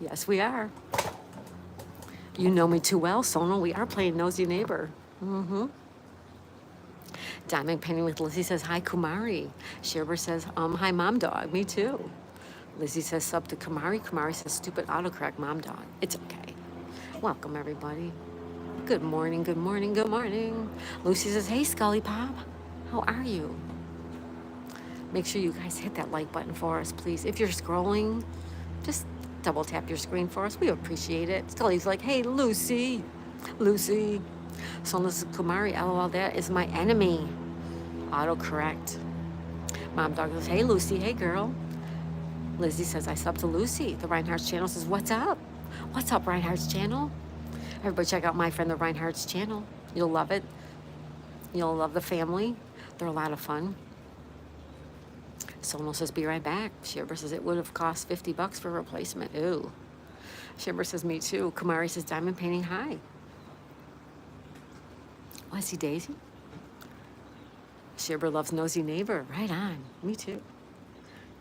Yes, we are. You know me too well, Sonal. We are playing Nosy Neighbor. Mm-hmm. Diamond Penny with Lizzie says, hi, Kumari. Sherber says, hi, Mom Dog. Me too. Lizzie says, sub to Kumari. Kumari says, stupid autocorrect, Mom Dog. It's okay. Welcome, everybody. Good morning, good morning, good morning. Lucy says, hey, Scully Pop. How are you? Make sure you guys hit that like button for us, please. If you're scrolling, just double tap your screen for us. We appreciate it. Scully's like, hey, Lucy. Lucy. So this is Kumari. LOL, that is my enemy. Autocorrect. Mom Dog says, hey, Lucy. Hey, girl. Lizzie says, I subbed to Lucy. The Reinhardt's channel says, what's up? What's up, Reinhardt's channel? Everybody check out my friend, the Reinhardt's channel. You'll love it. You'll love the family. They're a lot of fun. Sonal says, be right back. Shibber says, it would have cost $50 for a replacement. Ooh. Shibber says, me too. Kumari says, diamond painting, hi. Oh, I see Daisy. Shibber loves Nosy Neighbor. Right on. Me too.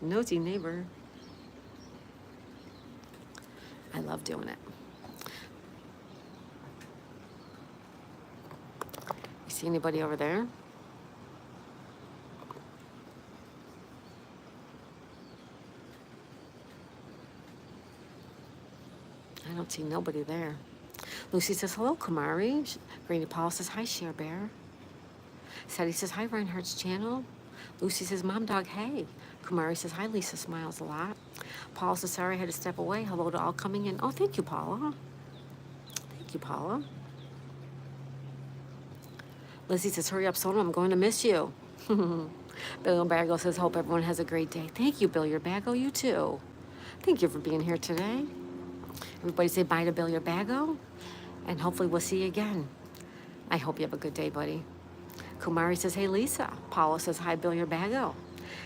Nosy Neighbor. I love doing it. You see anybody over there? I don't see nobody there. Lucy says, hello, Kumari. Granny Paul says, hi, Share Bear. Sadie says, hi, Reinhardt's channel. Lucy says, Mom Dog, hey. Kumari says, hi, Lisa smiles a lot. Paul says, sorry, I had to step away. Hello to all coming in. Oh, thank you, Paula. Thank you, Paula. Lizzie says, hurry up, Sonal, I'm going to miss you. Bill Bago says, hope everyone has a great day. Thank you, Bill Bago, you too. Thank you for being here today. Everybody say bye to Bill Bago, and hopefully we'll see you again. I hope you have a good day, buddy. Kumari says, hey, Lisa. Paula says, hi, Bill Bago.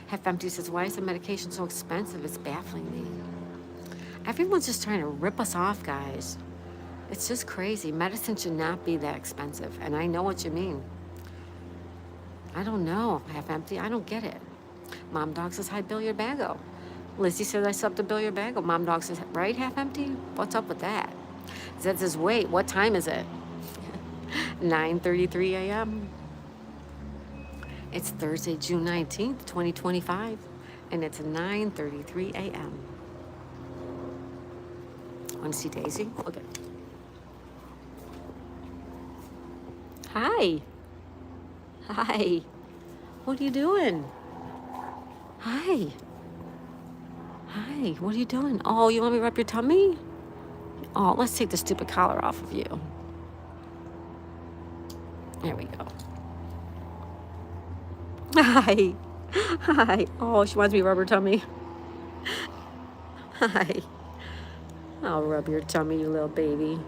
Half Empty says, why is the medication so expensive? It's baffling me. Everyone's just trying to rip us off, guys. It's just crazy. Medicine should not be that expensive, and I know what you mean. I don't know, Half Empty. I don't get it. Mom Dog says, hi, Bill Bago. Lizzie says, I subbed to Bill Bago. Mom Dog says, right, Half Empty? What's up with that? Zed says, wait, what time is it? 9:33 a.m. It's Thursday, June 19th, 2025, and it's 9:33 a.m. Want to see Daisy? Okay. Hi. Hi. What are you doing? Hi. Hi. What are you doing? Oh, you want me to rub your tummy? Oh, let's take the stupid collar off of you. There we go. Hi. Hi. Oh, she wants me to rub her tummy. Hi. I'll rub your tummy, you little baby.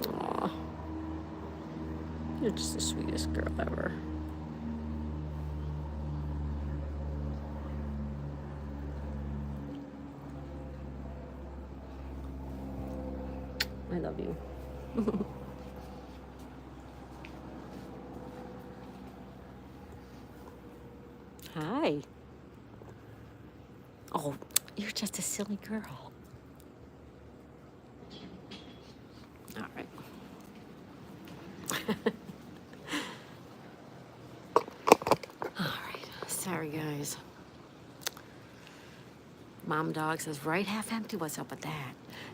Aw. You're just the sweetest girl ever. I love you. Hi. Oh, you're just a silly girl. All right. All right. Sorry, guys. Mom Dog says, right half empty. What's up with that?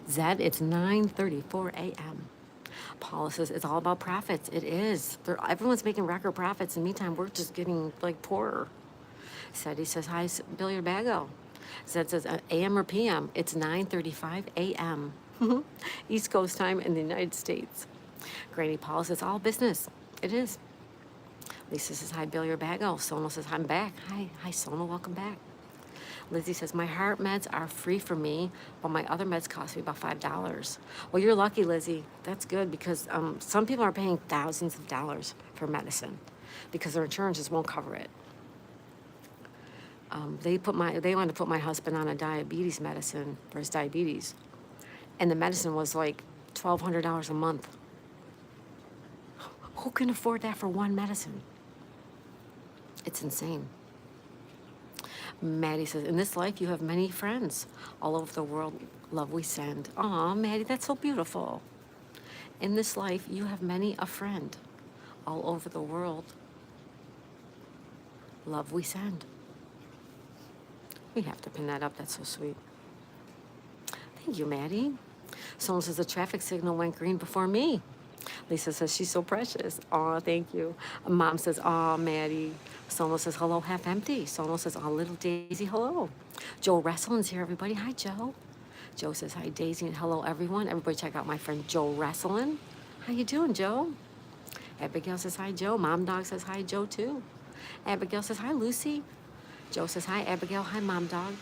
Zed, it's 9:34 a.m. Paula says, it's all about profits. It is. Everyone's making record profits. In the meantime, we're just getting like poorer. Seti says, hi, Billiard Bago. Zed says, AM or PM? It's 9:35 a.m. East Coast time in the United States. Granny Paula says, all business. It is. Lisa says, hi, Billiard Bago. Sonal says, I'm back. Hi, Sonal, welcome back. Lizzie says, my heart meds are free for me, but my other meds cost me about $5. Well, you're lucky, Lizzie. That's good because some people are paying thousands of dollars for medicine because their insurance just won't cover it. They wanted to put my husband on a diabetes medicine for his diabetes, and the medicine was like $1,200 a month. Who can afford that for one medicine? It's insane. Maddie says, in this life, you have many friends all over the world. Love we send. Aw, Maddie, that's so beautiful. In this life, you have many a friend all over the world. Love we send. We have to pin that up. That's so sweet. Thank you, Maddie. Someone says the traffic signal went green before me. Lisa says she's so precious. Aw, thank you. Mom says, aw, Maddie. Someone says, hello, half empty. Someone says, aw, little Daisy, hello. Joe Wrestling's here, everybody. Hi, Joe. Joe says, hi, Daisy, and hello, everyone. Everybody check out my friend Joe Wrestling. How you doing, Joe? Abigail says, hi, Joe. Mom Dog says, hi, Joe, too. Abigail says, hi, Lucy. Joe says, hi, Abigail. Hi, Mom Dog.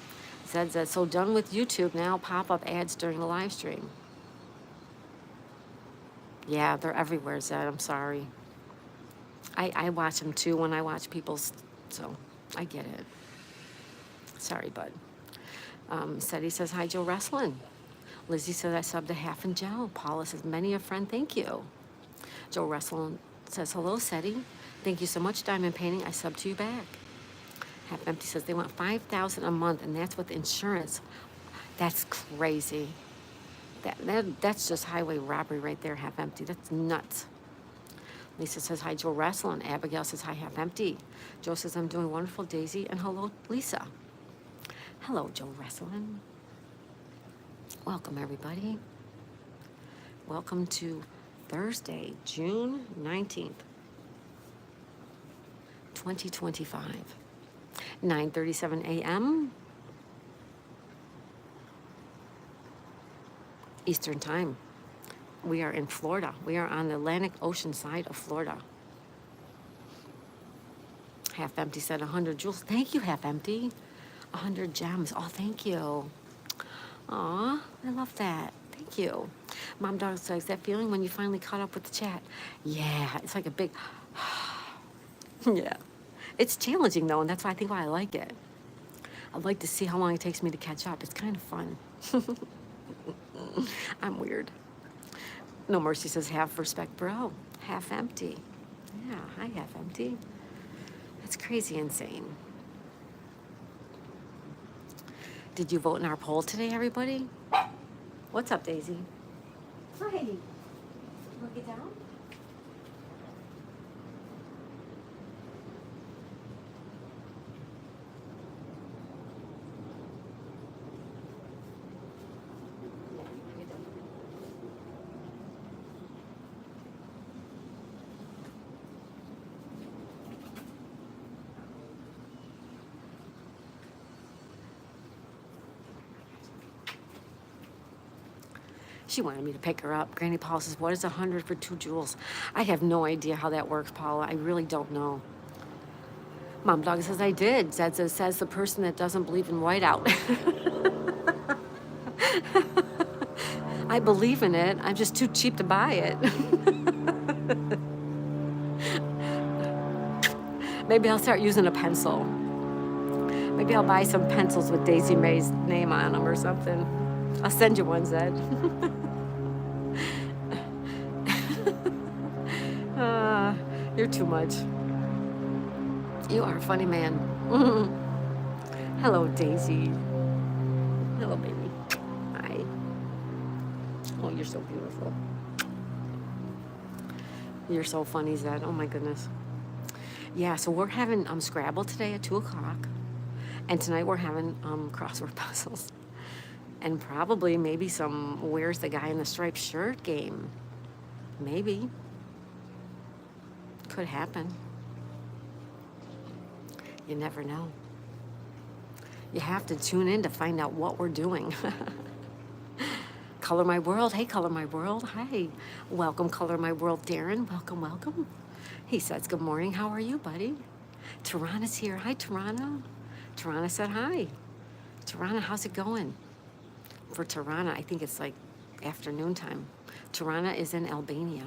Zed says, so done with YouTube now. Pop-up ads during the live stream. Yeah, they're everywhere, Zed. I'm sorry. I watch them too when I watch people's, so I get it. Sorry, bud. Seti says, hi, Joe Wrestling. Lizzie says, I subbed a half and Joe. Paula says, many a friend, thank you. Joe Wrestling says, hello, Seti. Thank you so much, Diamond Painting. I subbed to you back. Half Empty says, they want $5,000 a month, and that's with insurance. That's crazy. That's just highway robbery right there, Half Empty. That's nuts. Lisa says, hi, Joe Wrestling. Abigail says, hi, Half Empty. Joe says, I'm doing wonderful, Daisy. And hello, Lisa. Hello, Joe Wrestling. Welcome, everybody. Welcome to Thursday, June 19th, 2025. 9:37 a.m. Eastern Time. We are in Florida. We are on the Atlantic Ocean side of Florida. Half Empty said 100 jewels. Thank you, Half Empty. 100 gems. Oh, thank you. Aw, I love that. Thank you. Mom Dog says, that feeling when you finally caught up with the chat. Yeah, it's like a big, yeah. It's challenging, though, and that's why I like it. I'd like to see how long it takes me to catch up. It's kind of fun. I'm weird. No Mercy says, half respect, bro. Half Empty. Yeah, hi, Half Empty. That's crazy insane. Did you vote in our poll today, everybody? What's up, Daisy? Hi. You want to get down? She wanted me to pick her up. Granny Paula says, what is 100 for 2 jewels? I have no idea how that works, Paula. I really don't know. Mom Dog says, I did. Zed says the person that doesn't believe in whiteout. I believe in it. I'm just too cheap to buy it. Maybe I'll start using a pencil. Maybe I'll buy some pencils with Daisy May's name on them or something. I'll send you one, Zed. You're too much. You are a funny man. Hello, Daisy. Hello, baby. Hi. Oh, you're so beautiful. You're so funny, Zed. Oh my goodness. Yeah, so we're having Scrabble today at 2 o'clock. And tonight we're having crossword puzzles. And probably maybe some where's the guy in the striped shirt game. Maybe. Could happen. You never know. You have to tune in to find out what we're doing. Color My World. Hey, Color My World. Hi. Welcome, Color My World, Darren. Welcome, welcome. He says, good morning. How are you, buddy? Tarana's here. Hi, Tarana. Tarana said hi. Tarana, how's it going? For Tarana, I think it's like afternoon time. Tarana is in Albania.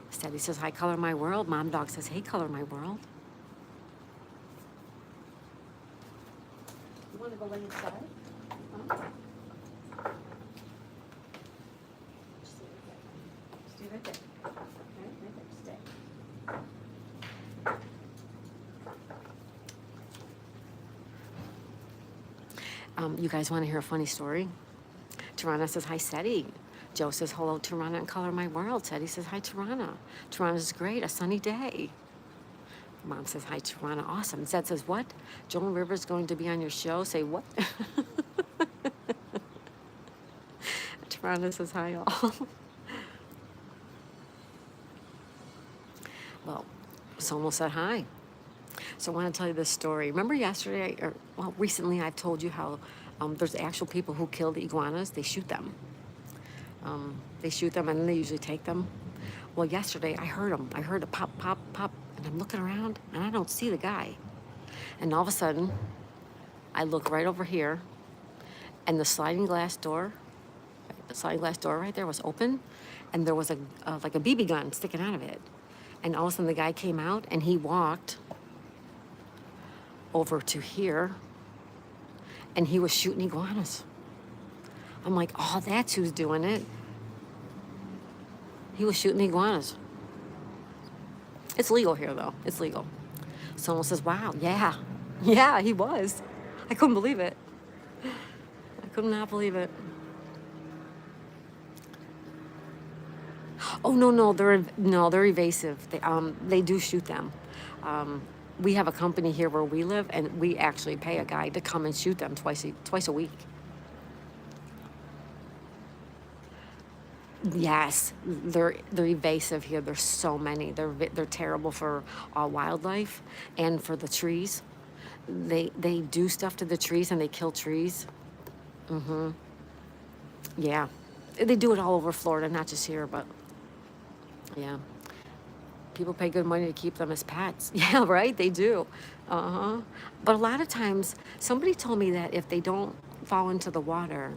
Steady says, hi, Color My World. Mom Dog says, hey, Color My World. You want to go lay inside? Huh? Stay right there. Right there. Stay. You guys want to hear a funny story? Tarana says, hi, Seti. Joe says, hello, Tarana and Color My World. Seti says, hi, Tarana. Tarana's great, a sunny day. Mom says, hi, Tarana, awesome. Zed says, what? Joan Rivers going to be on your show? Say what? Tarana says, hi, all. Well, Somo said hi. So I want to tell you this story. Remember yesterday, recently I've told you how there's actual people who kill the iguanas. They shoot them. They shoot them and then they usually take them. Well, yesterday I heard them. I heard a pop, pop, pop, and I'm looking around and I don't see the guy. And all of a sudden, I look right over here and the sliding glass door right there was open and there was like a BB gun sticking out of it. And all of a sudden the guy came out and he walked over to here and he was shooting iguanas. I'm like, oh, that's who's doing it. He was shooting iguanas. It's legal here, though. It's legal. Someone says, wow, yeah. Yeah, he was. I couldn't believe it. I could not believe it. Oh, no, they're evasive. They do shoot them. We have a company here where we live, and we actually pay a guy to come and shoot them twice a week. Yes, they're evasive here. There's so many. They're terrible for wildlife and for the trees. They do stuff to the trees and they kill trees. Yeah, they do it all over Florida, not just here, but yeah. People pay good money to keep them as pets. Yeah, right. They do. But a lot of times, somebody told me that if they don't fall into the water,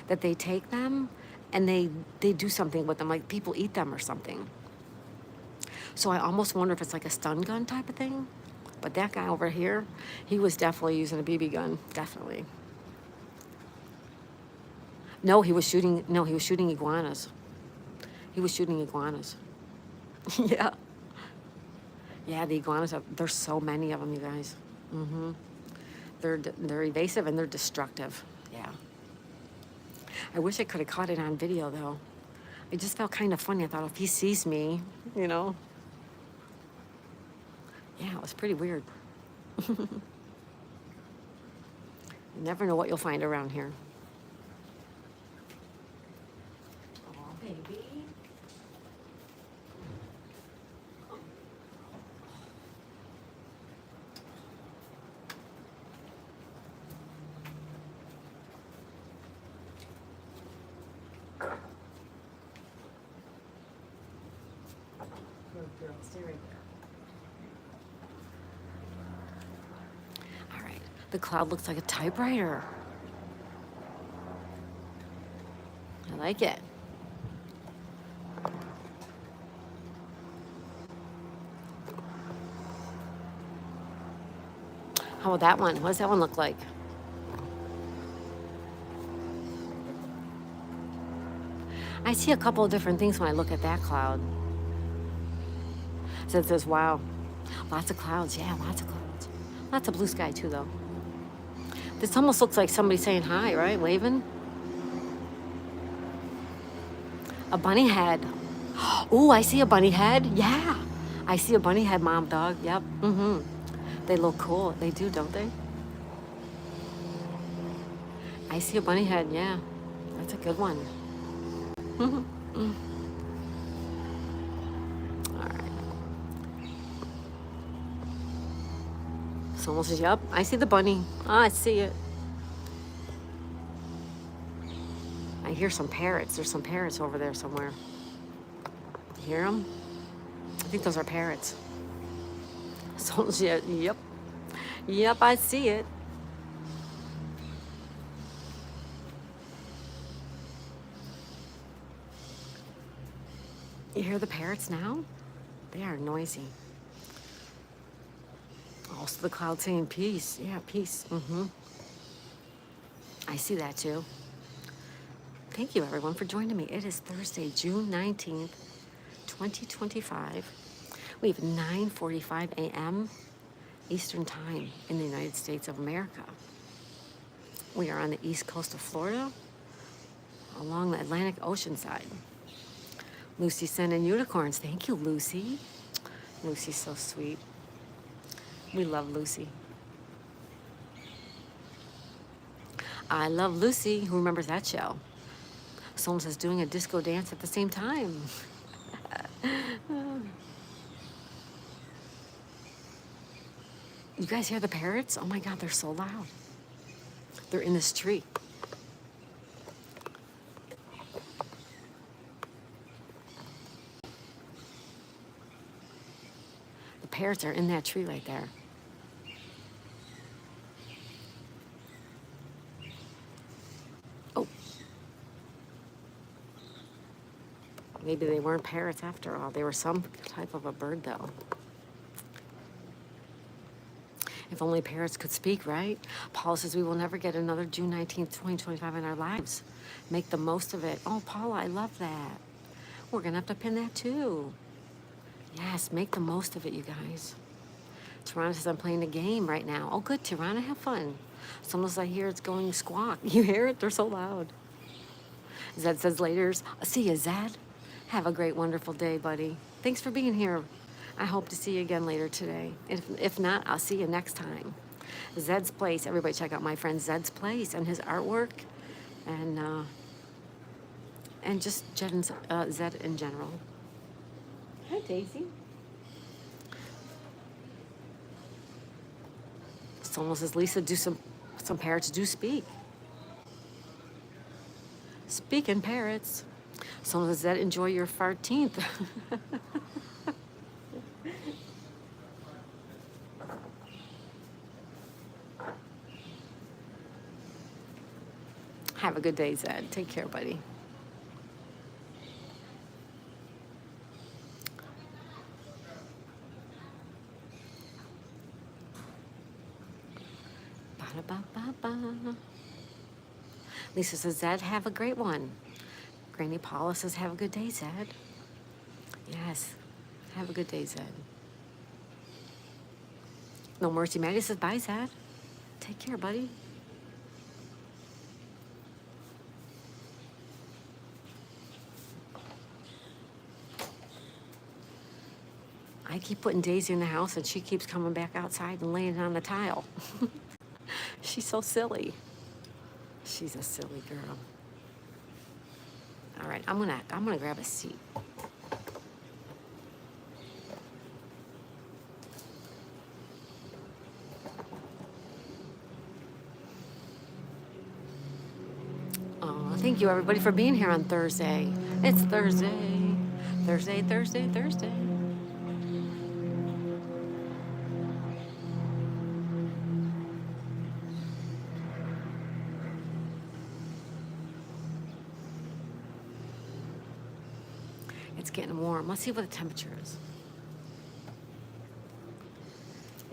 that they take them and they do something with them, like people eat them or something. So I almost wonder if it's like a stun gun type of thing. But that guy over here, he was definitely using a BB gun, definitely. No, he was shooting iguanas. He was shooting iguanas. Yeah. Yeah, the iguanas, there's so many of them, you guys. They're evasive and they're destructive. Yeah. I wish I could have caught it on video, though. It just felt kind of funny. I thought, if he sees me, you know. Yeah, it was pretty weird. You never know what you'll find around here. Oh, baby. Good girl, stay right there. All right, the cloud looks like a typewriter. I like it. How about that one? What does that one look like? I see a couple of different things when I look at that cloud. Zed says, wow. Lots of clouds. Yeah, lots of clouds. Lots of blue sky, too, though. This almost looks like somebody saying hi, right? Waving. A bunny head. Oh, I see a bunny head. Yeah. I see a bunny head, mom, dog. Yep. Mm-hmm. They look cool. They do, don't they? I see a bunny head. Yeah. That's a good one. All right. Someone says, yep, I see the bunny. Ah, I see it. I hear some parrots. There's some parrots over there somewhere. You hear them? I think those are parrots. Someone says, yep. Yep, I see it. You hear the parrots now? They are noisy. Also the cloud saying peace. Yeah, peace. Mm-hmm. I see that too. Thank you everyone for joining me. It is Thursday, June 19th, 2025. We have 9:45 a.m. Eastern Time in the United States of America. We are on the east coast of Florida, along the Atlantic Ocean side. Lucy sending unicorns. Thank you, Lucy. Lucy's so sweet. We love Lucy. I love Lucy. Who remembers that show? Someone says doing a disco dance at the same time. You guys hear the parrots? Oh my God, they're so loud. They're in this tree. The parrots are in that tree right there. Oh. Maybe they weren't parrots after all. They were some type of a bird, though. If only parrots could speak, right? Paula says we will never get another June 19th, 2025 in our lives. Make the most of it. Oh, Paula, I love that. We're going to have to pin that too. Yes, make the most of it, you guys. Tirana says I'm playing a game right now. Oh, good, Tirana, have fun. Sometimes I hear it's going squawk. You hear it? They're so loud. Zed says laters. See you, Zed. Have a great, wonderful day, buddy. Thanks for being here. I hope to see you again later today. If not, I'll see you next time. Zed's Place. Everybody check out my friend Zed's Place and his artwork and just Zed in general. Hi, Daisy. Someone says, Lisa, do some parrots do speak. Speaking parrots. Someone says, Zed, enjoy your 14th. Have a good day, Zed. Take care, buddy. Ba-da-ba-ba-ba. Lisa says, Zed, have a great one. Granny Paula says, have a good day, Zed. Yes, have a good day, Zed. No Mercy Maddie says, bye, Zed. Take care, buddy. I keep putting Daisy in the house and she keeps coming back outside and laying on the tile. She's so silly. She's a silly girl. All right, I'm gonna grab a seat. Oh, thank you everybody for being here on Thursday. It's Thursday. Thursday, Thursday, Thursday. It's getting warm. Let's see what the temperature is.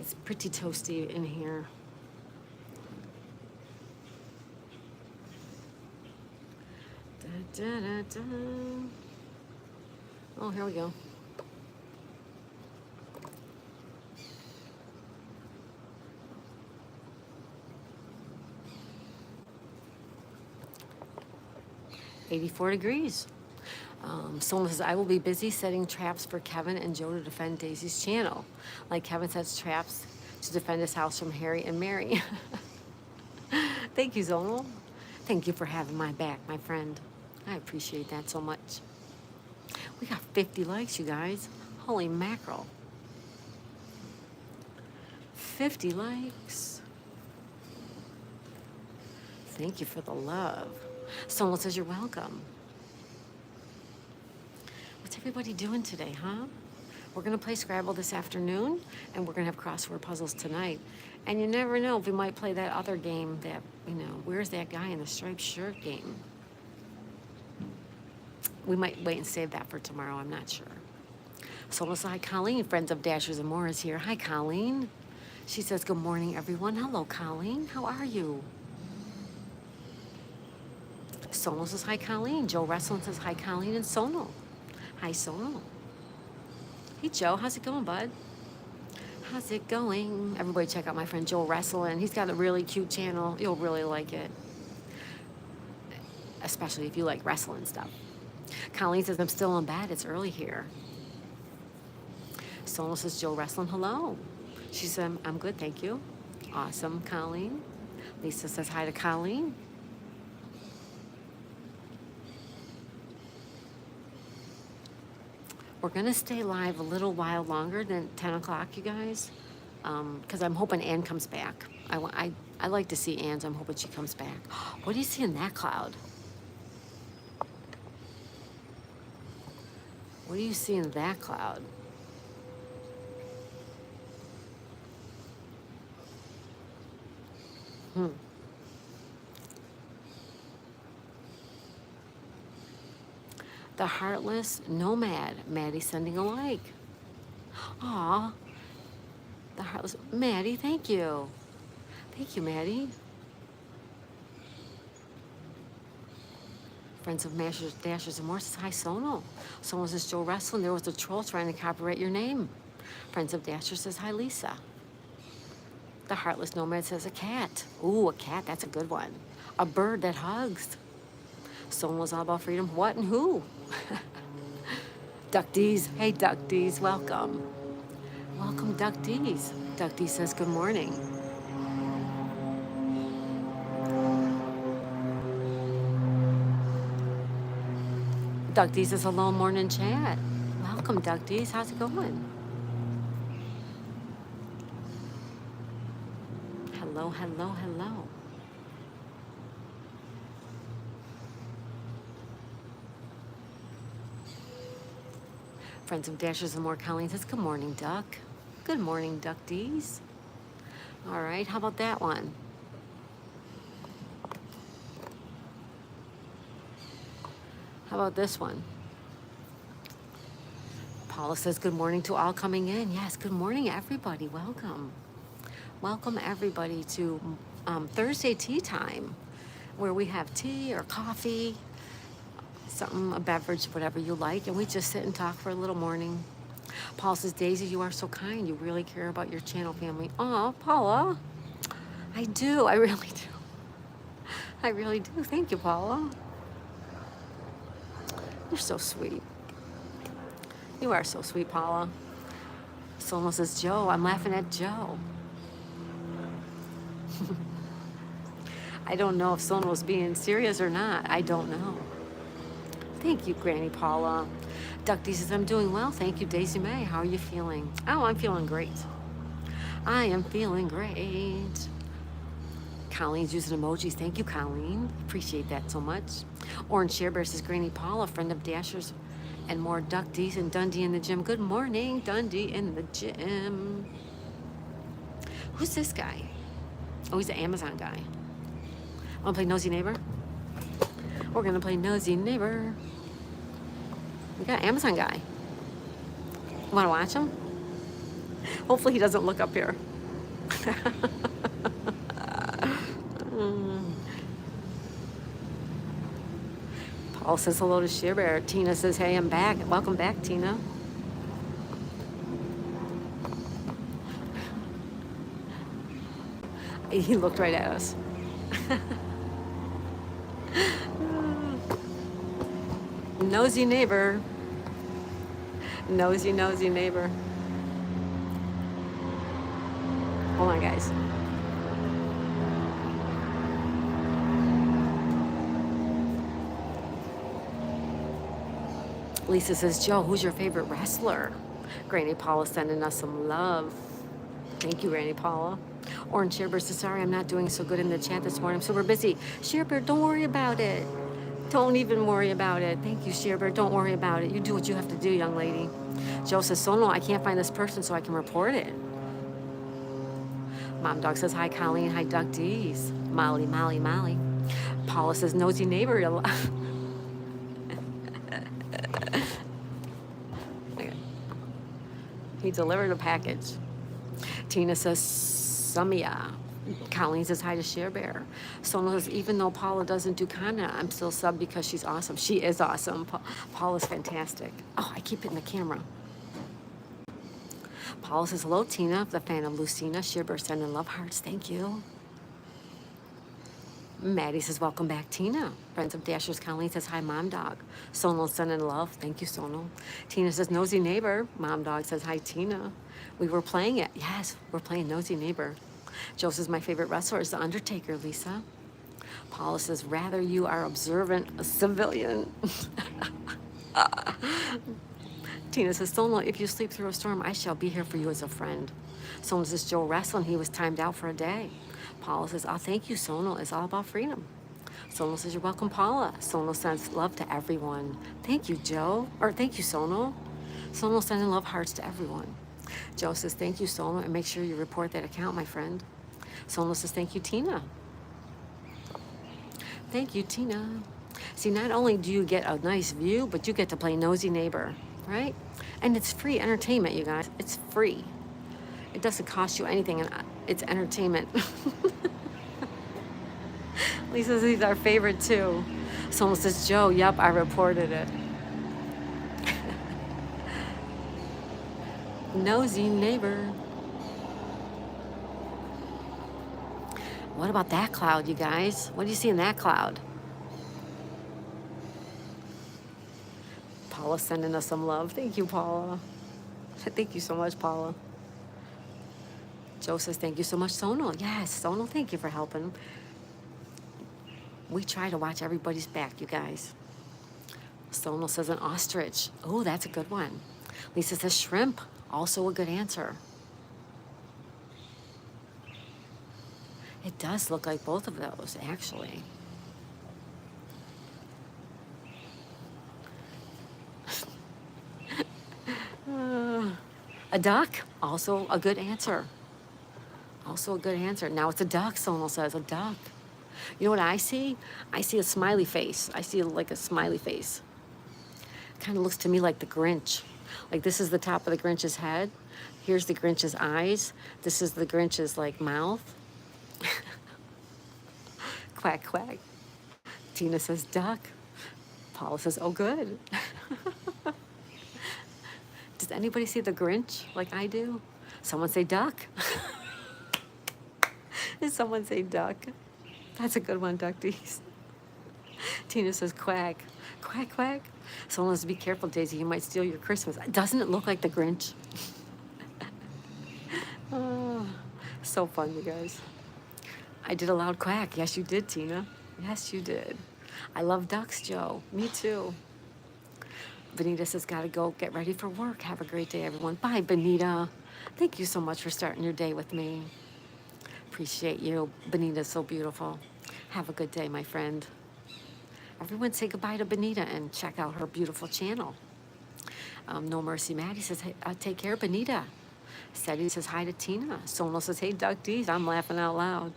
It's pretty toasty in here. Da, da, da, da. Oh, here we go. 84 degrees. Someone says, I will be busy setting traps for Kevin and Joe to defend Daisy's channel. Like Kevin sets traps to defend his house from Harry and Mary. Thank you, Zonal. Thank you for having my back, my friend. I appreciate that so much. We got 50 likes, you guys. Holy mackerel. 50 likes. Thank you for the love. Someone says you're welcome. What's everybody doing today, huh? We're going to play Scrabble this afternoon, and we're going to have crossword puzzles tonight. And you never know, we might play that other game that, where's that guy in the striped shirt game? We might wait and save that for tomorrow, I'm not sure. Someone says, hi, Colleen, Friends of Dashers and More is here. Hi, Colleen. She says, good morning, everyone. Hello, Colleen. How are you? Sonal says, hi, Colleen. Joe Wrestling says, hi, Colleen and Sonal. Hi, Sonal. Hey, Joe. How's it going, bud? How's it going? Everybody check out my friend Joe Wrestling. He's got a really cute channel. You'll really like it. Especially if you like wrestling stuff. Colleen says, I'm still in bed. It's early here. Sonal says, Joe Wrestling, hello. She said, I'm good, thank you. Awesome, Colleen. Lisa says hi to Colleen. We're going to stay live a little while longer than 10 o'clock, you guys, because I'm hoping Ann comes back. I like to see Ann, so I'm hoping she comes back. What do you see in that cloud? What do you see in that cloud? The Heartless Nomad. Maddie sending a like. Aw. The Heartless. Maddie, thank you. Thank you, Maddie. Friends of Mashers, Dashers, and More says, hi, Sonal. Someone says, Joe Wrestling, there was a troll trying to copyright your name. Friends of Dashers says, hi, Lisa. The Heartless Nomad says, a cat. Ooh, a cat, that's a good one. A bird that hugs. Someone was all about freedom. What and who? Duck D's. Hey, Duck D's, welcome. Welcome, Duck D's. Duck D says, good morning. Duck D says, hello, morning chat. Welcome, Duck D's. How's it going? Hello, hello, hello. Friends of Dashers and More, Colleen says, good morning, Duck. Good morning, Duck D's. All right, how about that one? How about this one? Paula says, good morning to all coming in. Yes, good morning, everybody. Welcome. Welcome, everybody, to Thursday tea time, where we have tea or coffee, something, a beverage, whatever you like, and we just sit and talk for a little morning. Paul says, Daisy, you are so kind. You really care about your channel family. Oh, Paula, I do. I really do. I really do. Thank you, Paula. You're so sweet. You are so sweet, Paula. Someone says, Joe, I'm laughing at Joe. I don't know if someone was being serious or not. I don't know. Thank you, Granny Paula. Duck D says, I'm doing well. Thank you, Daisy May. How are you feeling? Oh, I'm feeling great. I am feeling great. Colleen's using emojis. Thank you, Colleen. Appreciate that so much. Orange Share Bear says, Granny Paula, friend of Dashers and More, Duck D's and Dundee in the gym. Good morning, Dundee in the gym. Who's this guy? Oh, he's the Amazon guy. Want to play Nosy Neighbor? We're going to play Nosy Neighbor. We got Amazon guy. Want to watch him? Hopefully he doesn't look up here. Paul says hello to Share Bear. Tina says, hey, I'm back. Welcome back, Tina. He looked right at us. Nosy neighbor. Nosy, nosy neighbor. Hold on, guys. Lisa says, Joe, who's your favorite wrestler? Granny Paula sending us some love. Thank you, Granny Paula. Orange Shearbear says, sorry, I'm not doing so good in the chat this morning. I'm super busy. Shearbear, don't worry about it. Don't even worry about it. Thank you, Shearbear. Don't worry about it. You do what you have to do, young lady. Joe says, Sono, I can't find this person so I can report it. Mom Dog says, hi, Colleen. Hi, Duck D's. Molly, Molly, Molly. Paula says, nosy neighbor. He delivered a package. Tina says, Samia. Colleen says hi to Shearbear. Sono says, even though Paula doesn't do Kana, I'm still sub because she's awesome. She is awesome. Paula's fantastic. Oh, I keep hitting the camera. Paula says, hello, Tina, the fan of Lucina. Shearbear sending love hearts. Thank you. Maddie says, welcome back, Tina. Friends of Dashers. Colleen says, hi, Mom Dog. Sono sending love. Thank you, Sono. Tina says, nosy neighbor. Mom Dog says, hi, Tina. We were playing it. Yes, we're playing nosy neighbor. Joe says, my favorite wrestler is The Undertaker, Lisa. Paula says, rather you are observant, a civilian. Tina says, Sono, if you sleep through a storm, I shall be here for you as a friend. Sono says, Joe wrestling, he was timed out for a day. Paula says, oh, thank you, Sono. It's all about freedom. Sono says, you're welcome, Paula. Sono sends love to everyone. Thank you, Joe. Or thank you, Sono. Sono sending love hearts to everyone. Joe says, thank you, Sono, and make sure you report that account, my friend. Sono says, thank you, Tina. Thank you, Tina. See, not only do you get a nice view, but you get to play nosy neighbor, right? And it's free entertainment, you guys. It's free. It doesn't cost you anything, and it's entertainment. Lisa says he's our favorite, too. Someone says, Joe, yep, I reported it. Nosy neighbor. What about that cloud, you guys? What do you see in that cloud? Paula sending us some love. Thank you, Paula. Thank you so much, Paula. Joe says, thank you so much, Sono. Yes, Sono, thank you for helping. We try to watch everybody's back, you guys. Sono says an ostrich. Oh, that's a good one. Lisa says shrimp. Also a good answer. It does look like both of those, actually. A duck. Also a good answer. Also a good answer. Now it's a duck, Sono says. A duck. You know what I see? I see a smiley face. I see like a smiley face. Kind of looks to me like the Grinch. Like this is the top of the Grinch's head. Here's the Grinch's eyes. This is the Grinch's like mouth. Quack, quack. Tina says duck. Paula says, oh, good. Does anybody see the Grinch like I do? Someone say duck. Did someone say duck? That's a good one, Duck D's. Tina says quack. Quack, quack. Someone says, be careful, Daisy. You might steal your Christmas. Doesn't it look like the Grinch? Oh, so fun, you guys. I did a loud quack. Yes, you did, Tina. Yes, you did. I love ducks, Joe. Me too. Benita says, gotta go get ready for work. Have a great day, everyone. Bye, Benita. Thank you so much for starting your day with me. Appreciate you. Benita's so beautiful. Have a good day, my friend. Everyone say goodbye to Benita and check out her beautiful channel. No Mercy Maddie says, hey, take care, Benita. Seti says hi to Tina. Sono says, hey, Duck D's. I'm laughing out loud.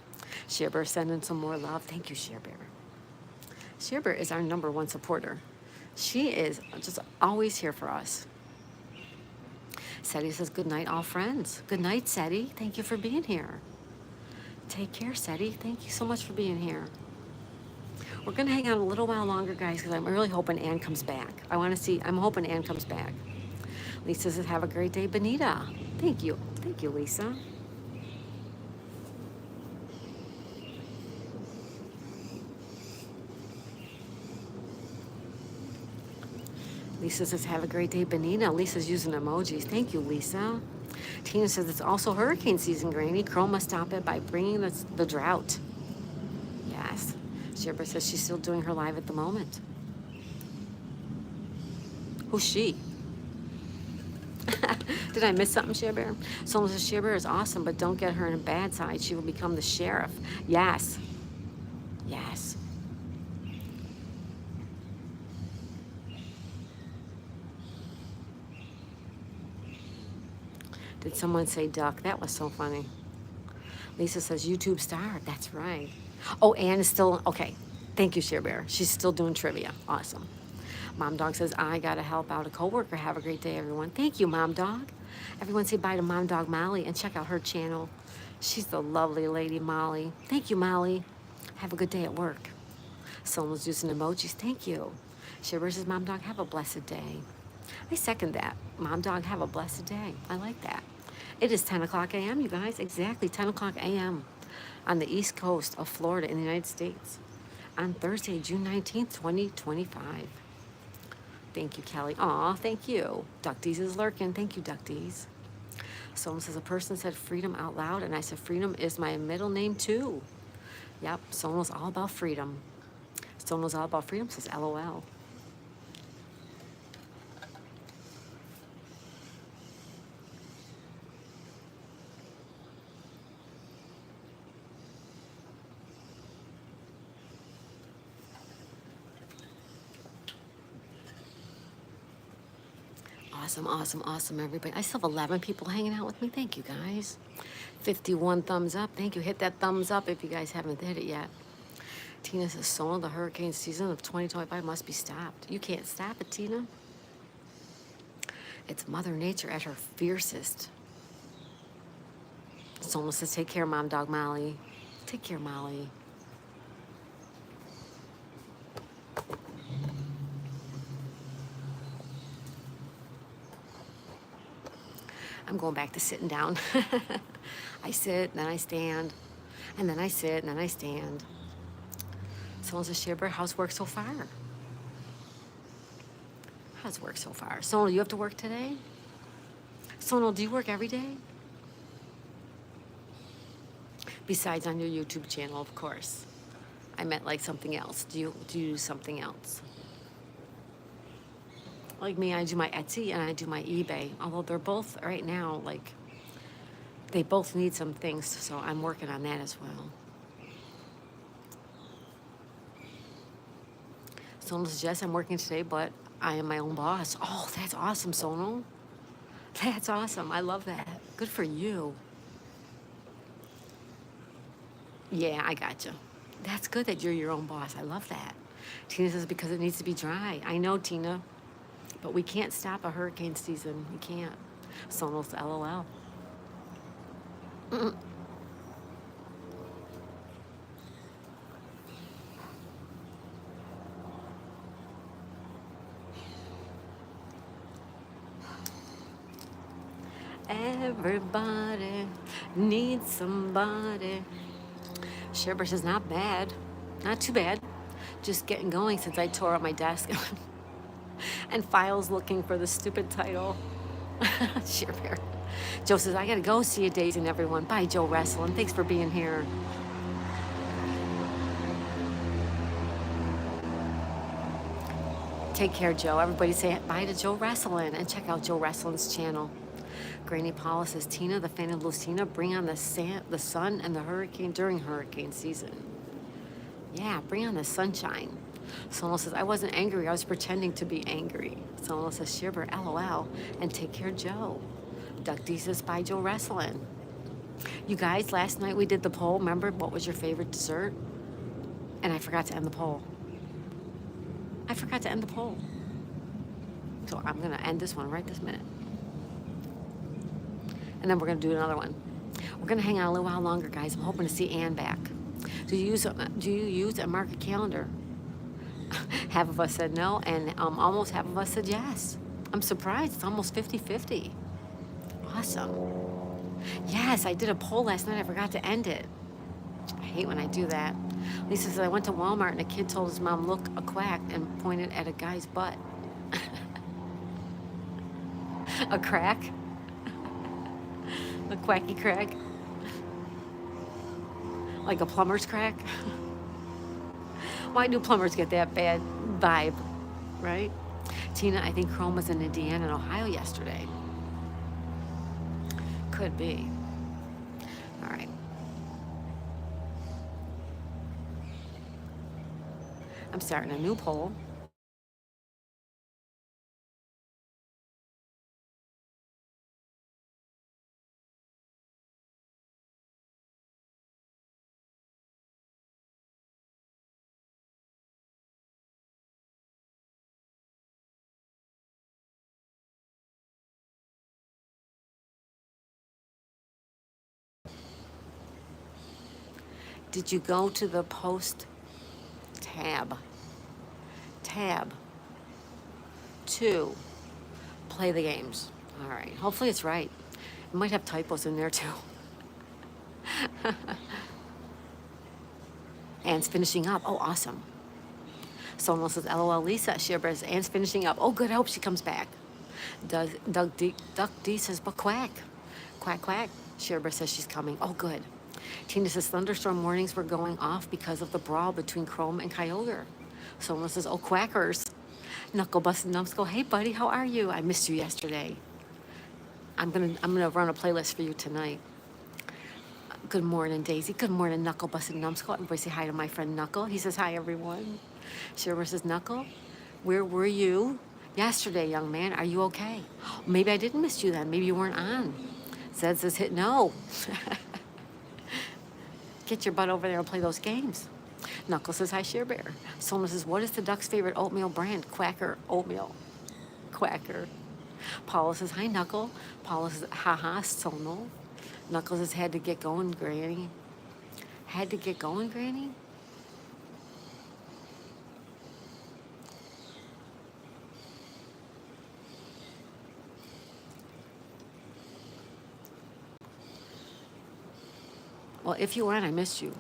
Shearbear sending some more love. Thank you, Shearbear. Shearbear is our #1 supporter. She is just always here for us. Seti says, good night, all friends. Good night, Seti. Thank you for being here. Take care, Seti. Thank you so much for being here. We're going to hang out a little while longer, guys, because I'm really hoping Ann comes back. I'm hoping Ann comes back. Lisa says, have a great day, Benita. Thank you. Thank you, Lisa. Lisa says, have a great day, Benita. Lisa's using emojis. Thank you, Lisa. Tina says, it's also hurricane season, Granny. Crow must stop it by bringing the drought. Yes. Shirber says she's still doing her live at the moment. Who's she? Did I miss something, Share Bear? Someone says Share Bear is awesome, but don't get her in a bad side. She will become the sheriff. Yes. Yes. Did someone say duck? That was so funny. Lisa says YouTube star. That's right. Oh, Anne is still, okay. Thank you, Share Bear. She's still doing trivia. Awesome. Mom Dog says, I got to help out a coworker. Have a great day, everyone. Thank you, Mom Dog. Everyone say bye to Mom Dog Molly and check out her channel. She's the lovely lady, Molly. Thank you, Molly. Have a good day at work. Someone's using emojis. Thank you. Share says, Mom Dog, have a blessed day. I second that. Mom Dog, have a blessed day. I like that. It is 10 o'clock a.m., you guys. Exactly 10 o'clock a.m. on the east coast of Florida in the United States on Thursday, June 19th, 2025. Thank you, Kelly. Aw, thank you. Ducties is lurking. Thank you, Ducties. Someone says, a person said freedom out loud, and I said, freedom is my middle name, too. Yep, someone was all about freedom. Someone was all about freedom, says LOL. Awesome, awesome, awesome, everybody. I still have 11 people hanging out with me. Thank you, guys. 51 thumbs up. Thank you. Hit that thumbs up if you guys haven't hit it yet. Tina says, Sona, the hurricane season of 2025 must be stopped. You can't stop it, Tina. It's Mother Nature at her fiercest. Sona says, take care, Mom Dog Molly. Take care, Molly. I'm going back to sitting down. I sit, then I stand, and then I sit, and then I stand. Someone says, Share Bear, how's work so far? How's work so far? Sonal, you have to work today? Sonal, do you work every day? Besides on your YouTube channel, of course. I meant like something else. Do you do something else? Like me, I do my Etsy and I do my eBay. Although they're both right now, like, they both need some things, so I'm working on that as well. Sonal says, yes, I'm working today, but I am my own boss. Oh, that's awesome, Sonal. That's awesome. I love that. Good for you. Yeah, I gotcha. That's good that you're your own boss. I love that. Tina says, because it needs to be dry. I know, Tina. But we can't stop a hurricane season. We can't. Sonal's LOL. Everybody needs somebody. Share says, not bad. Not too bad. Just getting going since I tore up my desk. And files looking for the stupid title. Share Bear. Joe says, I gotta go. See you, Daisy and everyone. Bye, Joe Wrestling. Thanks for being here. Take care, Joe. Everybody say bye to Joe Wrestling and check out Joe Wrestling's channel. Granny Paula says, Tina, the fan of Lucina, bring on the sun and the hurricane during hurricane season. Yeah, bring on the sunshine. Sonal says, I wasn't angry. I was pretending to be angry. Sonal says, Shiver, LOL, and take care, Joe. Duck D says, bye, Joe Wrestling. You guys, last night we did the poll. Remember, what was your favorite dessert? And I forgot to end the poll. I forgot to end the poll. So I'm going to end this one right this minute. And then we're going to do another one. We're going to hang out a little while longer, guys. I'm hoping to see Ann back. Do you use a market calendar? Half of us said no, and almost half of us said yes. I'm surprised. It's almost 50-50. Awesome. Yes, I did a poll last night. I forgot to end it. I hate when I do that. Lisa says, I went to Walmart, and a kid told his mom, look, a quack, and pointed at a guy's butt. A crack? A quacky crack? Like a plumber's crack? Why do plumbers get that bad vibe, right? Tina, I think Chrome was in Indiana and Ohio yesterday. Could be. All right. I'm starting a new poll. Did you go to the post tab? Tab 2. Play the games. All right. Hopefully it's right. It might have typos in there too. Anne's finishing up. Oh, awesome. Someone says, LOL, Lisa. Sherbers, Anne's finishing up. Oh, good. I hope she comes back. Duck D says, but quack. Quack, quack. Sherbers says she's coming. Oh, good. Tina says, thunderstorm warnings were going off because of the brawl between Chrome and Kyogre. Someone says, oh, quackers. Knuckle Bust and Numbskull, hey, buddy, how are you? I missed you yesterday. I'm gonna run a playlist for you tonight. Good morning, Daisy. Good morning, Knuckle Bust and Numbskull. Everybody say hi to my friend Knuckle. He says, hi, everyone. Sherbers says, Knuckle, where were you yesterday, young man? Are you okay? Maybe I didn't miss you then. Maybe you weren't on. Zed says, hit no. Get your butt over there and play those games. Knuckle says, hi, Share Bear. Someone says, what is the duck's favorite oatmeal brand? Quacker oatmeal. Quacker. Paula says, hi, Knuckle. Paula says, haha, Sonal. Knuckle says, had to get going, Granny. Had to get going, Granny? Well, if you weren't, I missed you.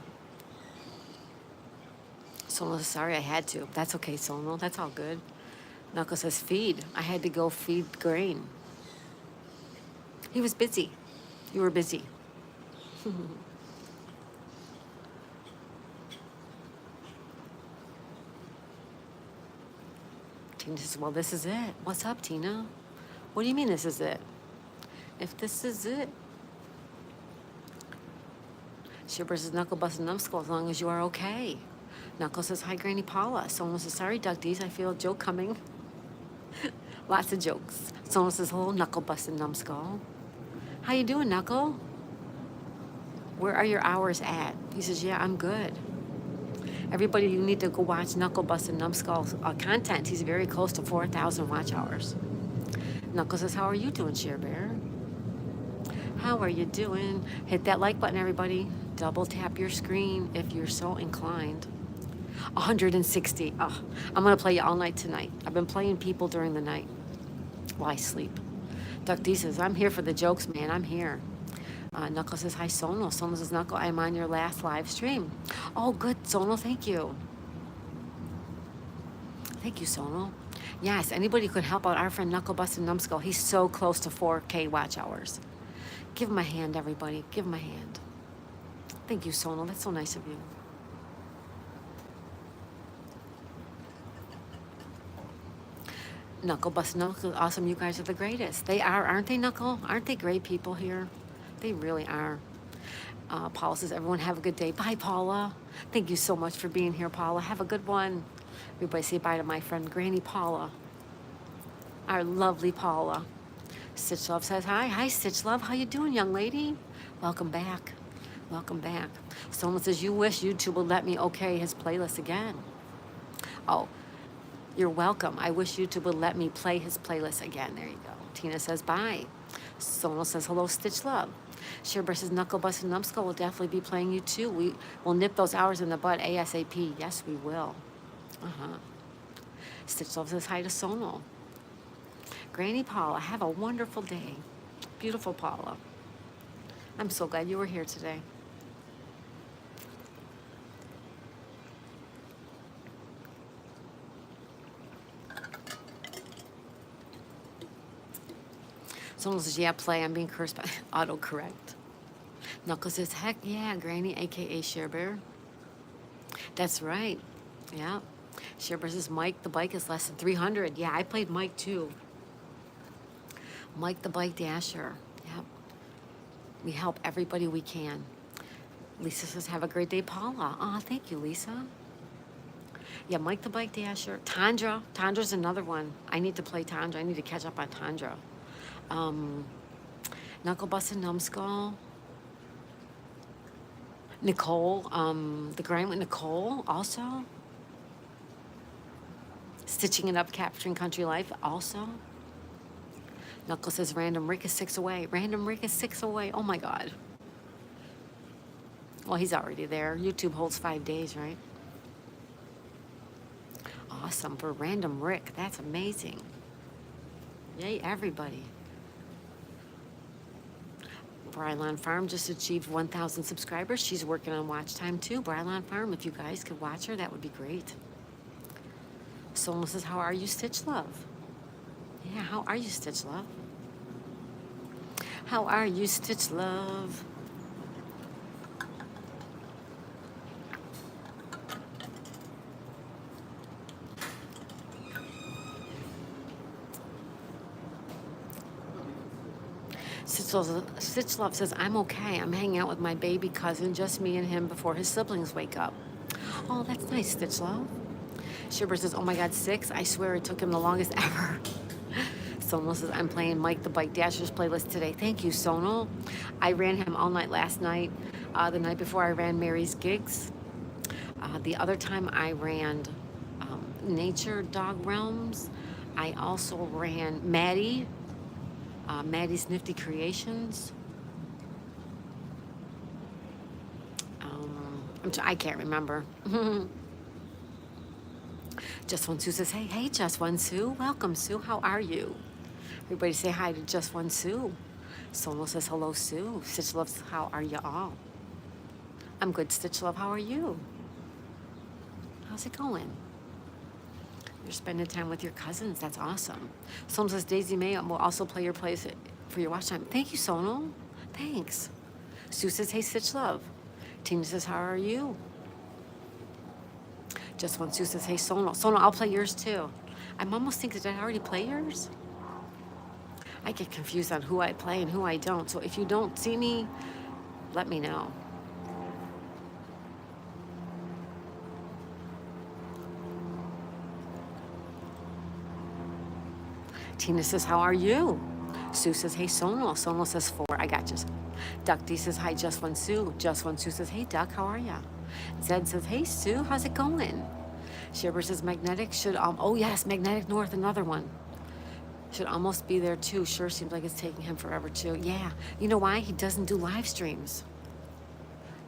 Sonal says, sorry, I had to. That's okay, Sonal. That's all good. Knuckle says, feed. I had to go feed Grain. He was busy. You were busy. Tina says, well, this is it. What's up, Tina? What do you mean this is it? If this is it. Shivers says, Knuckle Bust and Numbskull, as long as you are okay. Knuckle says, hi, Granny Paula. Someone says, sorry, Duck D's, I feel a joke coming. Lots of jokes. Someone says, hello, Knuckle Bust and Numbskull. How you doing, Knuckle? Where are your hours at? He says, yeah, I'm good. Everybody, you need to go watch Knuckle Bust and Numbskull's content. He's very close to 4,000 watch hours. Knuckle says, how are you doing, Share Bear? How are you doing? Hit that like button, everybody. Double tap your screen if you're so inclined. 160. Oh, I'm going to play you all night tonight. I've been playing people during the night while I sleep. Duck D says, I'm here for the jokes, man. I'm here. Knuckle says, hi, Sonal. Sonal says, Knuckle, I'm on your last live stream. Oh, good, Sonal. Thank you. Thank you, Sonal. Yes, anybody could help out our friend Knuckle Bust and Numbskull. He's so close to 4K watch hours. Give him a hand, everybody. Give him a hand. Thank you, Sonal. That's so nice of you. Knuckle Bust and Numbskull, awesome. You guys are the greatest. They are, aren't they, Knuckle? Aren't they great people here? They really are. Paula says, everyone have a good day. Bye, Paula. Thank you so much for being here, Paula. Have a good one. Everybody say bye to my friend Granny Paula. Our lovely Paula. Stitch Love says, hi. Hi, Stitch Love. How you doing, young lady? Welcome back. Welcome back. Someone says, you wish YouTube would let me okay his playlist again. Oh, you're welcome. I wish YouTube would let me play his playlist again. There you go. Tina says, bye. Sonal says, hello, Stitch Love. Sherbert says, Knuckle Bust and Numbskull will definitely be playing you too. We will nip those hours in the bud ASAP. Yes, we will. Stitch Love says, hi to Sonal. Granny Paula, have a wonderful day. Beautiful Paula. I'm so glad you were here today. Someone says, yeah, play. I'm being cursed by autocorrect. Knuckles says, heck yeah, Granny, aka Share Bear. That's right. Yeah. Share Bear says, Mike, the bike is less than 300. Yeah, I played Mike too. Mike the Bike Dasher. Yep. We help everybody we can. Lisa says, have a great day, Paula. Aw, thank you, Lisa. Yeah, Mike the Bike Dasher. Tandra. Tandra's another one. I need to play Tandra. I need to catch up on Tandra. Knuckle Bustin' Numbskull. Nicole. The Grind with Nicole also. Stitching It Up, Capturing Country Life also. Knuckle says, Random Rick is 6 away. Random Rick is 6 away. Oh my God. Well, he's already there. YouTube holds 5 days, right? Awesome for Random Rick. That's amazing. Yay, everybody. Brylon Farm just achieved 1,000 subscribers. She's working on watch time too. Brylon Farm, if you guys could watch her, that would be great. Someone says, how are you, Stitch Love? Yeah, how are you, Stitch Love? How are you, Stitch Love? Stitch Love says, I'm okay. I'm hanging out with my baby cousin, just me and him before his siblings wake up. Oh, that's nice, Stitch Love. Shiver says, oh my God, 6? I swear it took him the longest ever. Sonal says, I'm playing Mike the Bike Dashers playlist today. Thank you, Sonal. I ran him all night last night. The night before I ran Mary's Gigs. The other time I ran Nature Dog Realms. I also ran Maddie. Maddie's Nifty Creations. I can't remember. Just One Sue says, hey, Just One Sue. Welcome, Sue. How are you? Everybody say hi to Just One Sue. Solo says, hello, Sue. Stitch Love, how are you all? I'm good, Stitch Love. How are you? How's it going? You're spending time with your cousins. That's awesome. Someone says, Daisy May will also play your plays for your watch time. Thank you, Sonal. Thanks. Sue says, hey, Stitch Love. Tina says, how are you? Just One Sue says, hey, Sonal. Sonal, I'll play yours too. I'm almost thinking, did I already play yours? I get confused on who I play and who I don't. So if you don't see me, let me know. Tina says, how are you? Sue says, hey, Sonal. Sonal says, 4. I got you. Duck D says, hi, Just One Sue. Just One Sue says, hey, Duck, how are ya? Zed says, hey, Sue, how's it going? Shiver says, Magnetic should, oh, yes, Magnetic North, another one. Should almost be there, too. Sure seems like it's taking him forever, too. Yeah. You know why? He doesn't do live streams.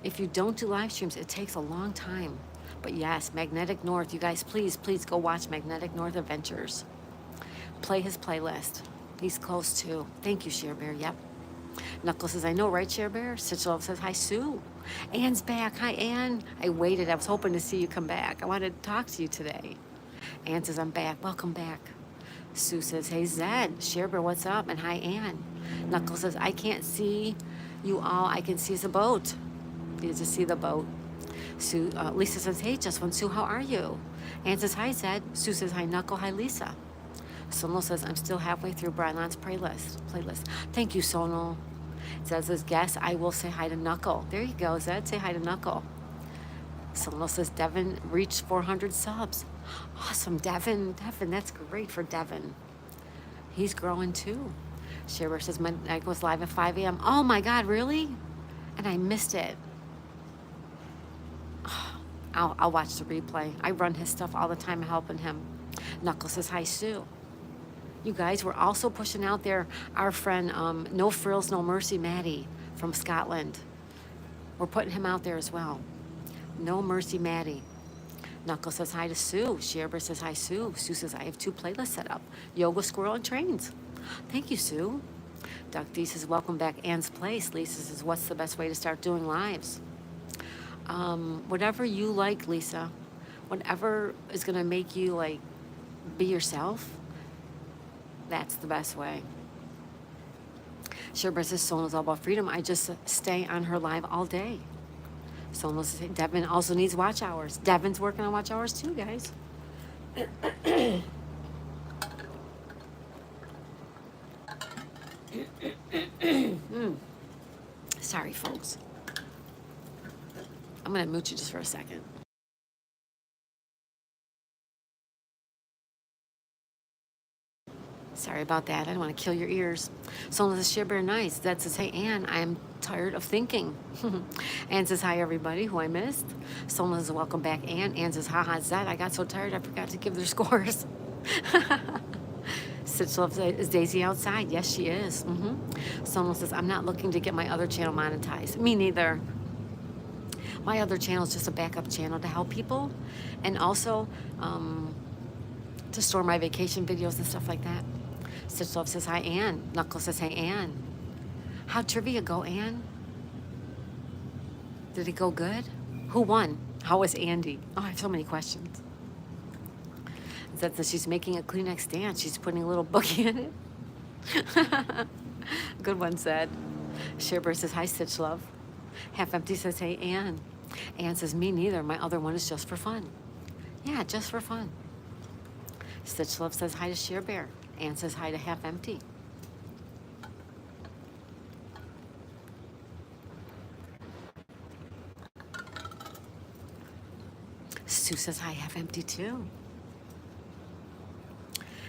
If you don't do live streams, it takes a long time. But yes, Magnetic North, you guys, please go watch Magnetic North Adventures. Play his playlist. He's close too. Thank you, Share Bear. Yep. Knuckles says, I know, right, Share Bear? Stitch Love says, hi, Sue. Anne's back. Hi, Anne. I waited. I was hoping to see you come back. I wanted to talk to you today. Anne says, I'm back. Welcome back. Sue says, hey, Zed. Share Bear, what's up? And hi, Anne. Knuckles says, I can't see you all. I can see the boat. You just see the boat. Sue, Lisa says, hey, Just One Sue, how are you? Anne says, hi, Zed. Sue says, hi, Knuckle. Hi, Lisa. Sonal says, I'm still halfway through Brylon's playlist. Thank you, Sonal. Zed says, guess I will say hi to Knuckle. There you go, Zed. Say hi to Knuckle. Sonal says, Devin reached 400 subs. Awesome, Devin. That's great for Devin. He's growing too. Shearer says, my night was live at 5 a.m. Oh my God, really? And I missed it. I'll watch the replay. I run his stuff all the time, helping him. Knuckle says, hi, Sue. You guys, we're also pushing out there our friend, No Frills, No Mercy, Maddie from Scotland. We're putting him out there as well. No Mercy, Maddie. Knuckle says hi to Sue. Shearber says hi, Sue. Sue says, I have 2 playlists set up. Yoga, Squirrel, and Trains. Thank you, Sue. Duck D says, welcome back, Anne's Place. Lisa says, what's the best way to start doing lives? Whatever you like, Lisa. Whatever is going to make you, like, be yourself. That's the best way. Sherbert says Sona's all about freedom. I just stay on her live all day. Sona says Devin also needs watch hours. Devin's working on watch hours too, guys. Sorry, folks. I'm gonna mute you just for a second. Sorry about that. I don't want to kill your ears. Sona says, Sherbert, nice. That says, hey, Ann, I'm tired of thinking. Ann says, hi, everybody, who I missed. Sona says, welcome back, Ann. Ann says, haha, Zed, I got so tired I forgot to give their scores. Stitch Love says, is Daisy outside? Yes, she is. Sona says, I'm not looking to get my other channel monetized. Me neither. My other channel is just a backup channel to help people. And also to store my vacation videos and stuff like that. Stitch Love says, hi, Ann. Knuckles says, hey, Ann. How'd trivia go, Ann? Did it go good? Who won? How was Andy? Oh, I have so many questions. Zed says she's making a Kleenex dance. She's putting a little boogie in it. Good one, Zed. Sherbert says, hi, Stitch Love. Half Empty says, hey, Ann. Ann says, me neither. My other one is just for fun. Yeah, just for fun. Stitch Love says, hi to Sheer Bear. Ann says, hi to Half Empty. Sue says, hi, Half Empty too.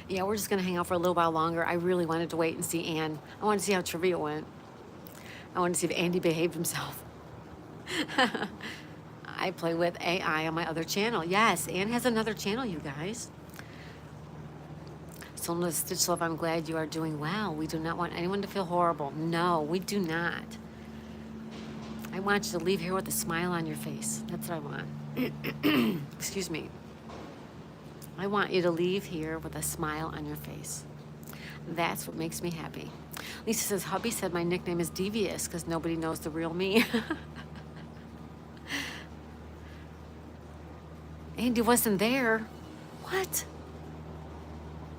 Yeah, we're just going to hang out for a little while longer. I really wanted to wait and see Ann. I wanted to see how trivia went. I wanted to see if Andy behaved himself. I play with AI on my other channel. Yes, Ann has another channel, you guys. So, Stitch Love, I'm glad you are doing well. We do not want anyone to feel horrible. No, we do not. I want you to leave here with a smile on your face. That's what I want. Excuse me. I want you to leave here with a smile on your face. That's what makes me happy. Lisa says, hubby said my nickname is Devious because nobody knows the real me. Andy wasn't there. What?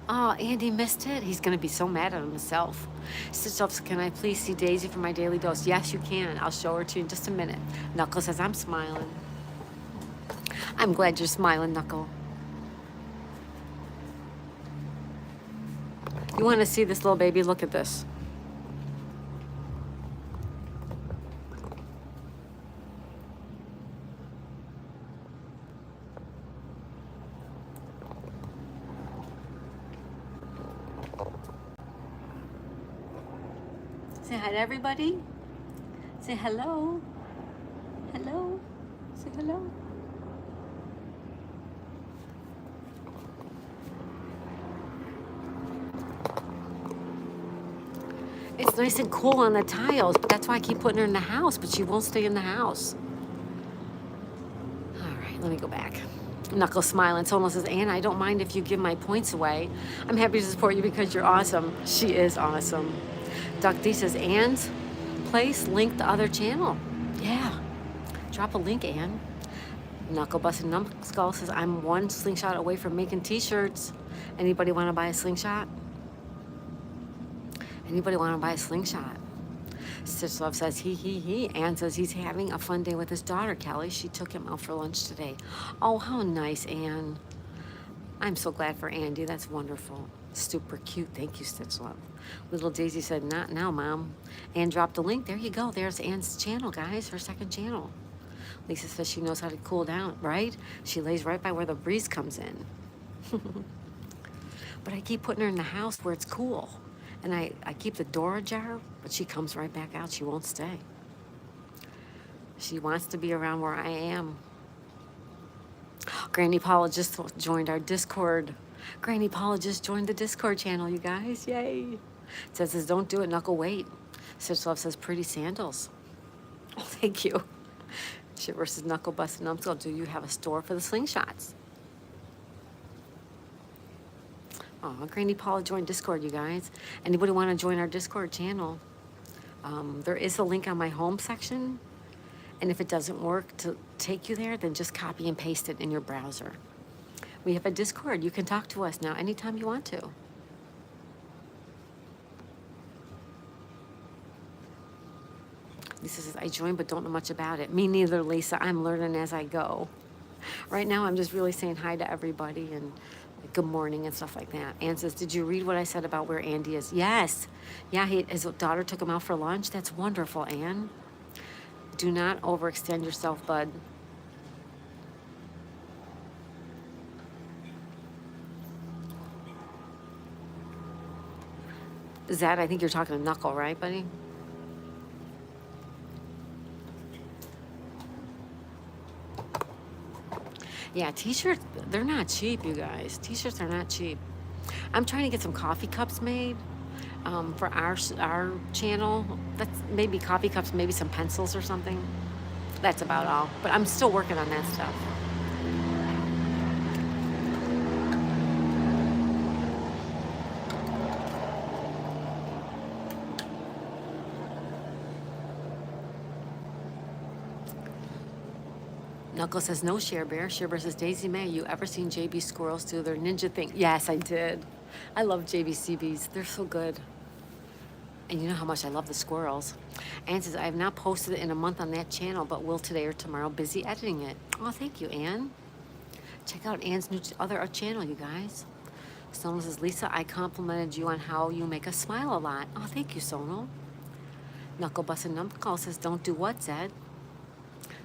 Oh, Andy missed it. He's going to be so mad at himself. Stitch Love, can I please see Daisy for my daily dose? Yes, you can. I'll show her to you in just a minute. Knuckle says, I'm smiling. I'm glad you're smiling, Knuckle. You want to see this little baby? Look at this. Say hi to everybody. Say hello. Hello. Say hello. It's nice and cool on the tiles. That's why I keep putting her in the house, but she won't stay in the house. All right, let me go back. Knuckles smiling. Someone says, Ann, I don't mind if you give my points away. I'm happy to support you because you're awesome. She is awesome. Duck D says, Ann's place, link the other channel. Yeah. Drop a link, Ann. Knuckle Busted Numbskull says, I'm one slingshot away from making t-shirts. Anybody want to buy a slingshot? Anybody want to buy a slingshot? Stitch Love says, he. Ann says he's having a fun day with his daughter, Kelly. She took him out for lunch today. Oh, how nice, Ann. I'm so glad for Andy. That's wonderful. Super cute. Thank you, Stitch Love. Little Daisy said, not now, Mom. Ann dropped a link. There you go. There's Ann's channel, guys. Her second channel. Lisa says she knows how to cool down, right? She lays right by where the breeze comes in. But I keep putting her in the house where it's cool. And I keep the door ajar, but she comes right back out. She won't stay. She wants to be around where I am. Granny Paula just joined our Discord. Granny Paula just joined the Discord channel, you guys. Yay. It says, don't do it, Knuckle, wait. Stitch Love says, pretty sandals. Oh, thank you. Shit versus Knuckle Busted Numbskull. Do you have a store for the slingshots? Oh, Granny Paula joined Discord, you guys. Anybody want to join our Discord channel? There is a link on my home section. And if it doesn't work to take you there, then just copy and paste it in your browser. We have a Discord. You can talk to us now anytime you want to. Lisa says, I joined but don't know much about it. Me neither, Lisa. I'm learning as I go. Right now, I'm just really saying hi to everybody and good morning and stuff like that. Ann says, did you read what I said about where Andy is? Yes. Yeah, his daughter took him out for lunch. That's wonderful, Ann. Do not overextend yourself, bud. Zad, I think you're talking to Knuckle, right, buddy? Yeah, t-shirts, they're not cheap, you guys. T-shirts are not cheap. I'm trying to get some coffee cups made for our channel. That's maybe coffee cups, maybe some pencils or something. That's about all. But I'm still working on that stuff. Knuckles says, no, Share Bear. Share Bear says, Daisy May, you ever seen JB squirrels do their ninja thing? Yes, I did. I love JBCBs. They're so good. And you know how much I love the squirrels. Ann says, I have not posted it in a month on that channel, but will today or tomorrow. Busy editing it. Oh, thank you, Ann. Check out Ann's new other channel, you guys. Sonal says, Lisa, I complimented you on how you make us smile a lot. Oh, thank you, Sonal. Knuckle Bus and Knuckle says, don't do what, Zed?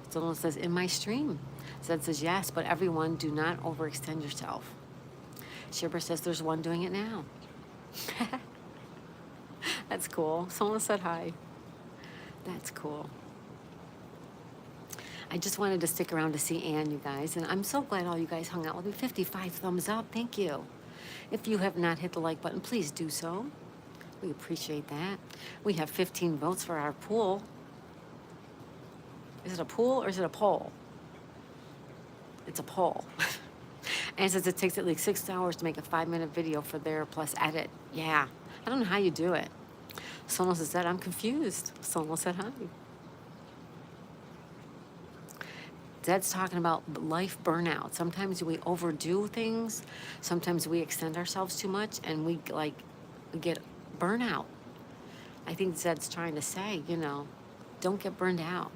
Sonal says, in my stream. Zed says, yes, but everyone, do not overextend yourself. Shibber says, there's one doing it now. That's cool. Someone said hi. That's cool. I just wanted to stick around to see Ann, you guys, and I'm so glad all you guys hung out with me. 55 thumbs up. Thank you. If you have not hit the like button, please do so. We appreciate that. We have 15 votes for our pool. Is it a pool or is it a poll? It's a poll. And it says it takes at least 6 hours to make a 5-minute video for there plus edit. Yeah. I don't know how you do it. Sonal said, I'm confused. Sonal said hi. Zed's talking about life burnout. Sometimes we overdo things. Sometimes we extend ourselves too much and we get burnout. I think Zed's trying to say, don't get burned out.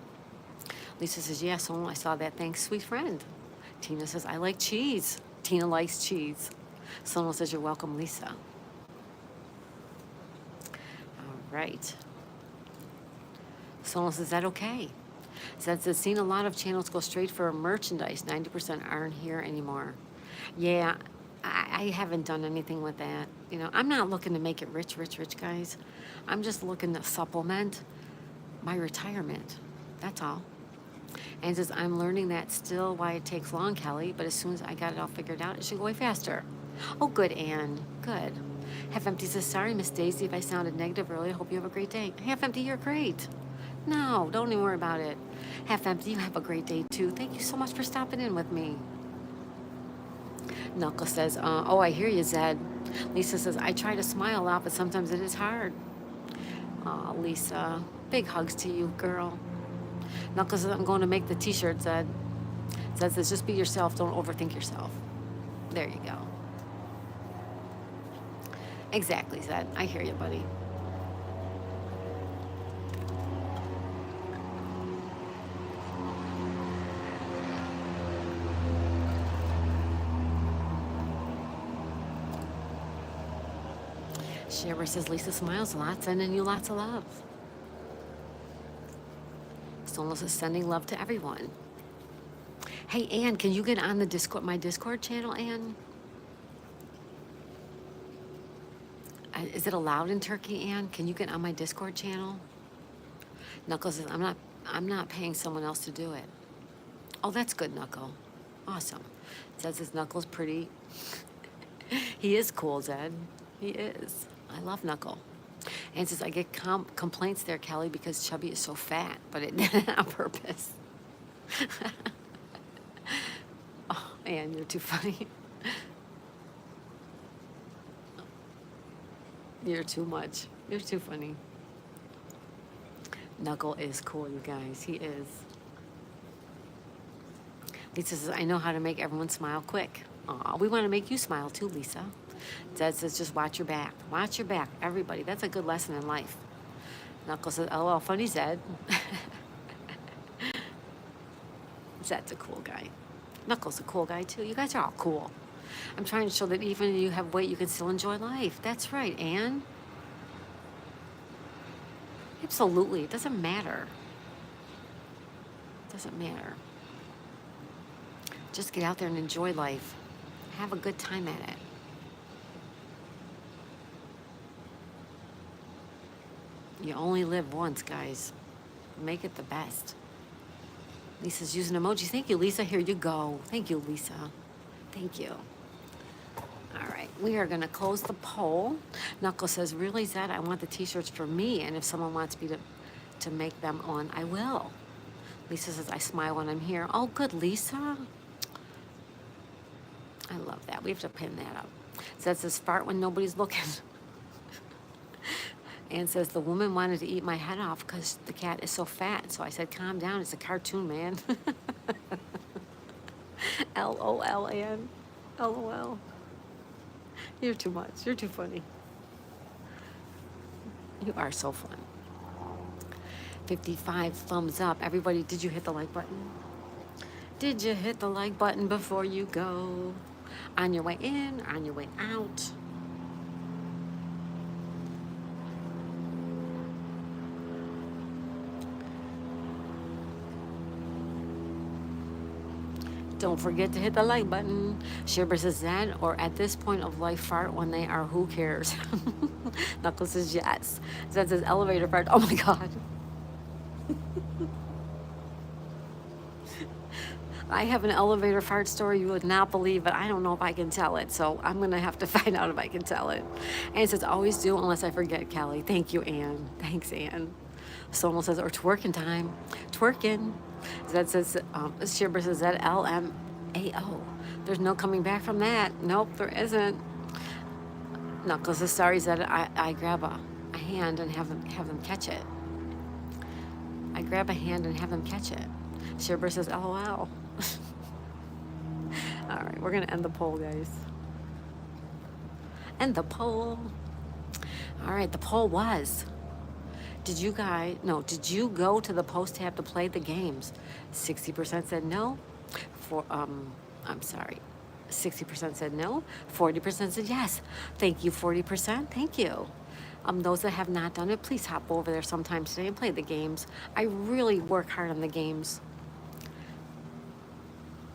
Lisa says, yeah, Sonal, I saw that. Thanks, sweet friend. Tina says, I like cheese. Tina likes cheese. Sonal says, you're welcome, Lisa. Right. Sonal says, is that okay? Zed says, seen a lot of channels go straight for merchandise. 90% aren't here anymore. Yeah, I haven't done anything with that. I'm not looking to make it rich, guys. I'm just looking to supplement my retirement. That's all. And says, I'm learning that still why it takes long, Kelly, but as soon as I got it all figured out, it should go way faster. Oh, good, Ann. Good. Half Empty says, sorry, Miss Daisy, if I sounded negative earlier. Hope you have a great day. Half Empty, you're great. No, don't even worry about it. Half Empty, you have a great day, too. Thank you so much for stopping in with me. Knuckle says, oh, I hear you, Zed. Lisa says, I try to smile a lot, but sometimes it is hard. Aw, Lisa, big hugs to you, girl. Knuckle says, I'm going to make the t-shirt, Zed. Zed says, just be yourself. Don't overthink yourself. There you go. Exactly, Zed. I hear you, buddy. Shiver says, Lisa smiles a lot, sending you lots of love. Sonal says, sending love to everyone. Hey, Ann, can you get on the Discord, my Discord channel, Ann? Is it allowed in Turkey, Ann? Can you get on my Discord channel? Knuckles says, I'm not paying someone else to do it. Oh, that's good, Knuckle. Awesome. Zed says, Knuckle's pretty. He is cool, Zed. He is. I love Knuckle. And says, I get complaints there, Kelly, because Chubby is so fat, but it did it on purpose. Oh, Ann, you're too funny. You're too much. You're too funny. Knuckle is cool, you guys. He is. Lisa says, I know how to make everyone smile quick. Aw, we want to make you smile too, Lisa. Zed says, just watch your back. Watch your back, everybody. That's a good lesson in life. Knuckle says, oh, well, funny, Zed. Zed's a cool guy. Knuckles a cool guy too. You guys are all cool. I'm trying to show that even if you have weight, you can still enjoy life. That's right, Anne. Absolutely. It doesn't matter. It doesn't matter. Just get out there and enjoy life. Have a good time at it. You only live once, guys. Make it the best. Lisa's using emojis. Thank you, Lisa. Here you go. Thank you, Lisa. Thank you. All right, we are going to close the poll. Knuckles says, really, Zed, I want the t-shirts for me, and if someone wants me to make them on, I will. Lisa says, I smile when I'm here. Oh, good, Lisa. I love that. We have to pin that up. Zed says, fart when nobody's looking. Ann says, the woman wanted to eat my head off because the cat is so fat. So I said, calm down. It's a cartoon, man. LOL, Ann. LOL. You're too much. You're too funny. You are so fun. 55 thumbs up. Everybody, did you hit the like button? Did you hit the like button before you go? On your way in, on your way out. Don't forget to hit the like button. Shibber says Zed, or at this point of life, fart when they are, who cares? Knuckles says yes. Zed says elevator fart. Oh my God. I have an elevator fart story you would not believe, but I don't know if I can tell it. So I'm going to have to find out if I can tell it. And it says, always do unless I forget, Kelly. Thank you, Ann. Thanks, Ann. Someone says, or twerking time. Twerking. Zed says, Shibber says ZLMAO. There's no coming back from that. Nope, there isn't. Knuckles says, sorry, Zed, I grab a hand and have them catch it. I grab a hand and have them catch it. Shibber says, LOL. All right, we're going to end the poll, guys. End the poll. All right, the poll was, did you go to the post tab to play the games? 60% said no. 60% said no. 40% said yes. Thank you, 40%. Thank you. Those that have not done it, please hop over there sometime today and play the games. I really work hard on the games.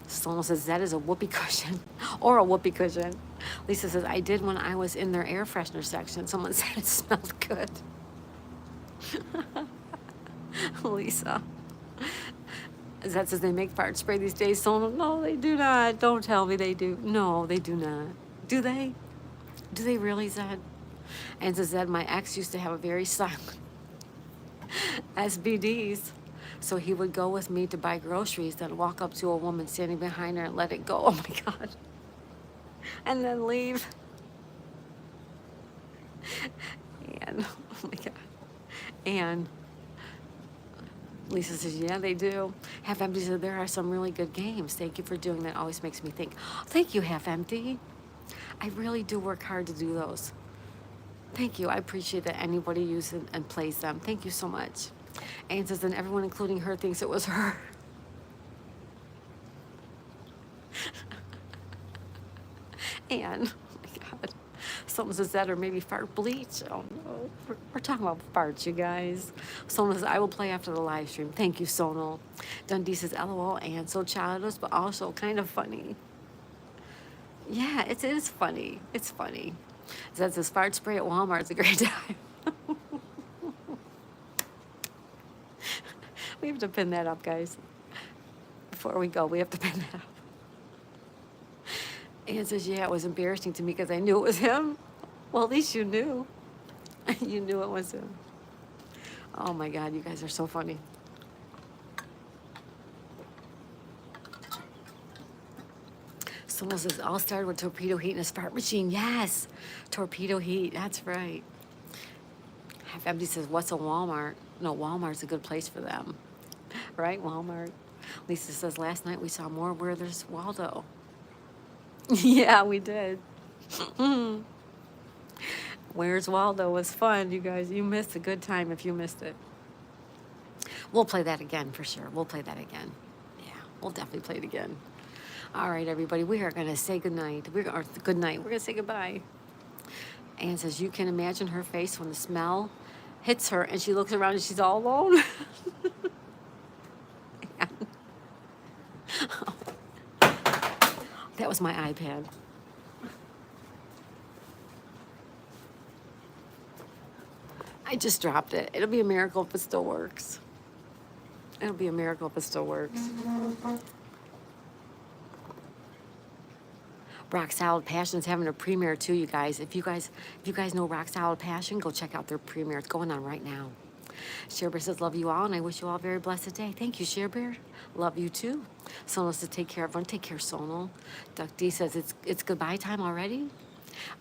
Someone says that is a whoopee cushion or a whoopee cushion. Lisa says, I did when I was in their air freshener section. Someone said it smelled good. Lisa. That says they make fart spray these days. So no, they do not. Don't tell me they do. No, they do not. Do they? Do they really, Zed? And says Zed, my ex used to have a very silent SBDs. So he would go with me to buy groceries, then walk up to a woman standing behind her and let it go. Oh my God. And then leave. And, oh my God. And Lisa says, yeah, they do. Half Empty said, there are some really good games. Thank you for doing that. Always makes me think. Thank you, Half Empty. I really do work hard to do those. Thank you. I appreciate that anybody uses and plays them. Thank you so much. Anne says, and everyone, including her, thinks it was her. Anne, oh my God. Someone says that, or maybe fart bleach. Oh no, we're talking about farts, you guys. Someone says, I will play after the live stream. Thank you, Sonal. Dundee says, LOL, and so childish, but also kind of funny. Yeah, it is funny. It's funny. Zed says, fart spray at Walmart is a great time. We have to pin that up, guys. Before we go, we have to pin that up. Anne says, yeah, it was embarrassing to me because I knew it was him. Well, at least you knew. You knew it was him. Oh my God, you guys are so funny. Someone says, all started with Torpedo Heat and his fart machine. Yes, Torpedo Heat, that's right. Half Empty says, what's a Walmart? No, Walmart's a good place for them. Right, Walmart. Lisa says, last night we saw more Where There's Waldo. Yeah, we did. Where's Waldo was fun, you guys. You missed a good time if you missed it. We'll play that again for sure. We'll play that again. Yeah. We'll definitely play it again. All right, everybody, we are going to say goodnight. Or good night. We're going to say goodbye. Anne says, you can imagine her face when the smell hits her and she looks around and she's all alone. That was my iPad. I just dropped it. It'll be a miracle if it still works. It'll be a miracle if it still works. Rock Solid Passion's having a premiere too, you guys. If you guys know Rock Solid Passion, go check out their premiere. It's going on right now. Sharebear says, love you all, and I wish you all a very blessed day. Thank you, Sharebear. Love you too. Sonal says, take care, everyone. Take care, Sonal. Duck D says, it's goodbye time already?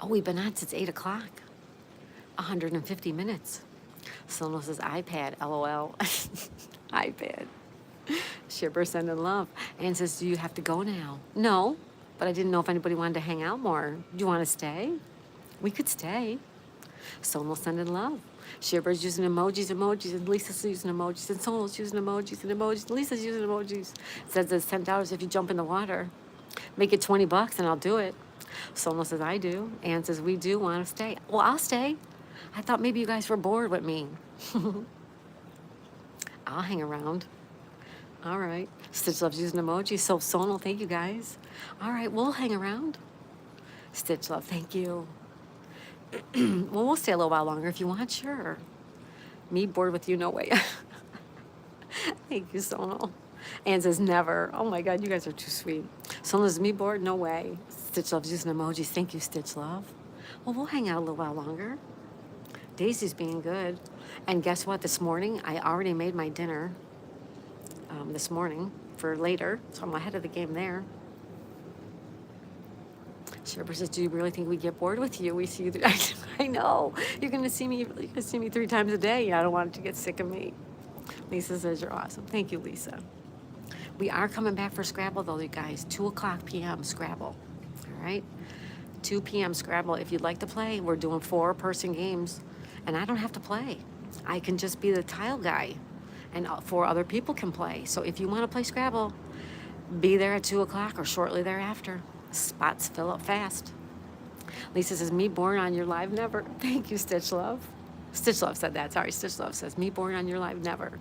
Oh, we've been on since 8 o'clock. 150 minutes. Sonal says, iPad, LOL. iPad. Sharebear sending love. Anne says, do you have to go now? No, but I didn't know if anybody wanted to hang out more. Do you want to stay? We could stay. Sonal sending love. Sharebear's using emojis, and Lisa's using emojis, and Sonal's using emojis, and Lisa's using emojis. It says it's $10 if you jump in the water. Make it $20 and I'll do it. Sonal says, I do. Anne says, we do want to stay. Well, I'll stay. I thought maybe you guys were bored with me. I'll hang around. All right. Stitch loves using emojis. So Sonal, thank you guys. All right, we'll hang around. Stitch love, thank you. Well, we'll stay a little while longer if you want, sure. Me bored with you, no way. Thank you, Sonal. Anne says, never. Oh my God, you guys are too sweet. Sonal says, me bored, no way. Stitch loves using emojis. Thank you, Stitch love. Well, we'll hang out a little while longer. Daisy's being good. And guess what? This morning, I already made my dinner this morning for later, so I'm ahead of the game there. Sharebear says, do you really think we get bored with you? We see you. I know. You're going to see me 3 times a day. I don't want it to get sick of me. Lisa says, you're awesome. Thank you, Lisa. We are coming back for Scrabble, though, you guys. 2 o'clock p.m. Scrabble. All right? 2 p.m. Scrabble. If you'd like to play, we're doing 4-person games. And I don't have to play. I can just be the tile guy. And 4 other people can play. So if you want to play Scrabble, be there at 2 o'clock or shortly thereafter. Spots fill up fast. Lisa says, me born on your live never. Thank you, Stitch Love. Stitch Love said that. Sorry, Stitch Love says, me born on your live never.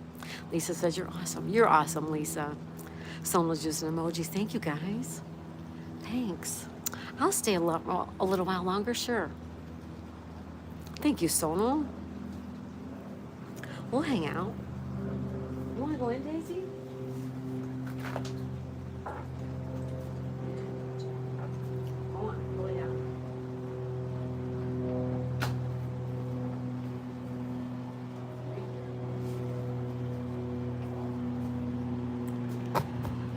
Lisa says, you're awesome. You're awesome, Lisa. Sonal's using emojis. Thank you, guys. Thanks. I'll stay a little while longer, sure. Thank you, Sonal. We'll hang out. You want to go in, Daisy?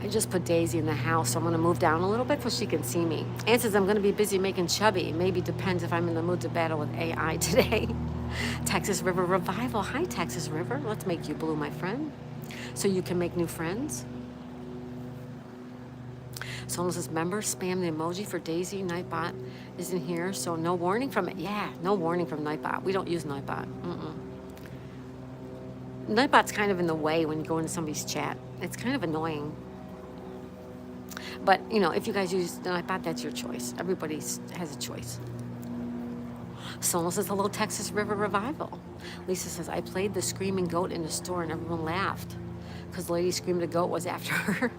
I just put Daisy in the house, so I'm going to move down a little bit so she can see me. Anne says, I'm going to be busy making chubby. Maybe depends if I'm in the mood to battle with AI today. Texas River Revival. Hi, Texas River. Let's make you blue, my friend, so you can make new friends. Someone says, members spam the emoji for Daisy. Nightbot isn't here, so no warning from it. Yeah, no warning from Nightbot. We don't use Nightbot. Nightbot's kind of in the way when you go into somebody's chat. It's kind of annoying. But, you know, if you guys use the Nightbot, that's your choice. Everybody has a choice. Someone says, hello, Texas River Revival. Lisa says, I played the screaming goat in the store and everyone laughed because the lady screamed the goat was after her.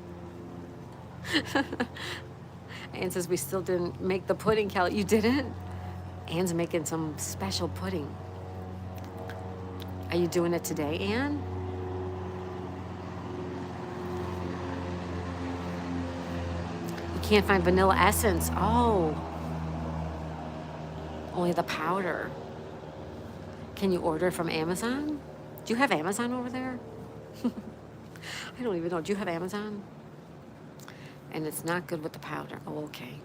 Anne says, we still didn't make the pudding, Kelly. You didn't? Anne's making some special pudding. Are you doing it today, Anne? You can't find vanilla essence. Oh. Only the powder. Can you order it from Amazon? Do you have Amazon over there? I don't even know. Do you have Amazon? And it's not good with the powder. Oh, okay.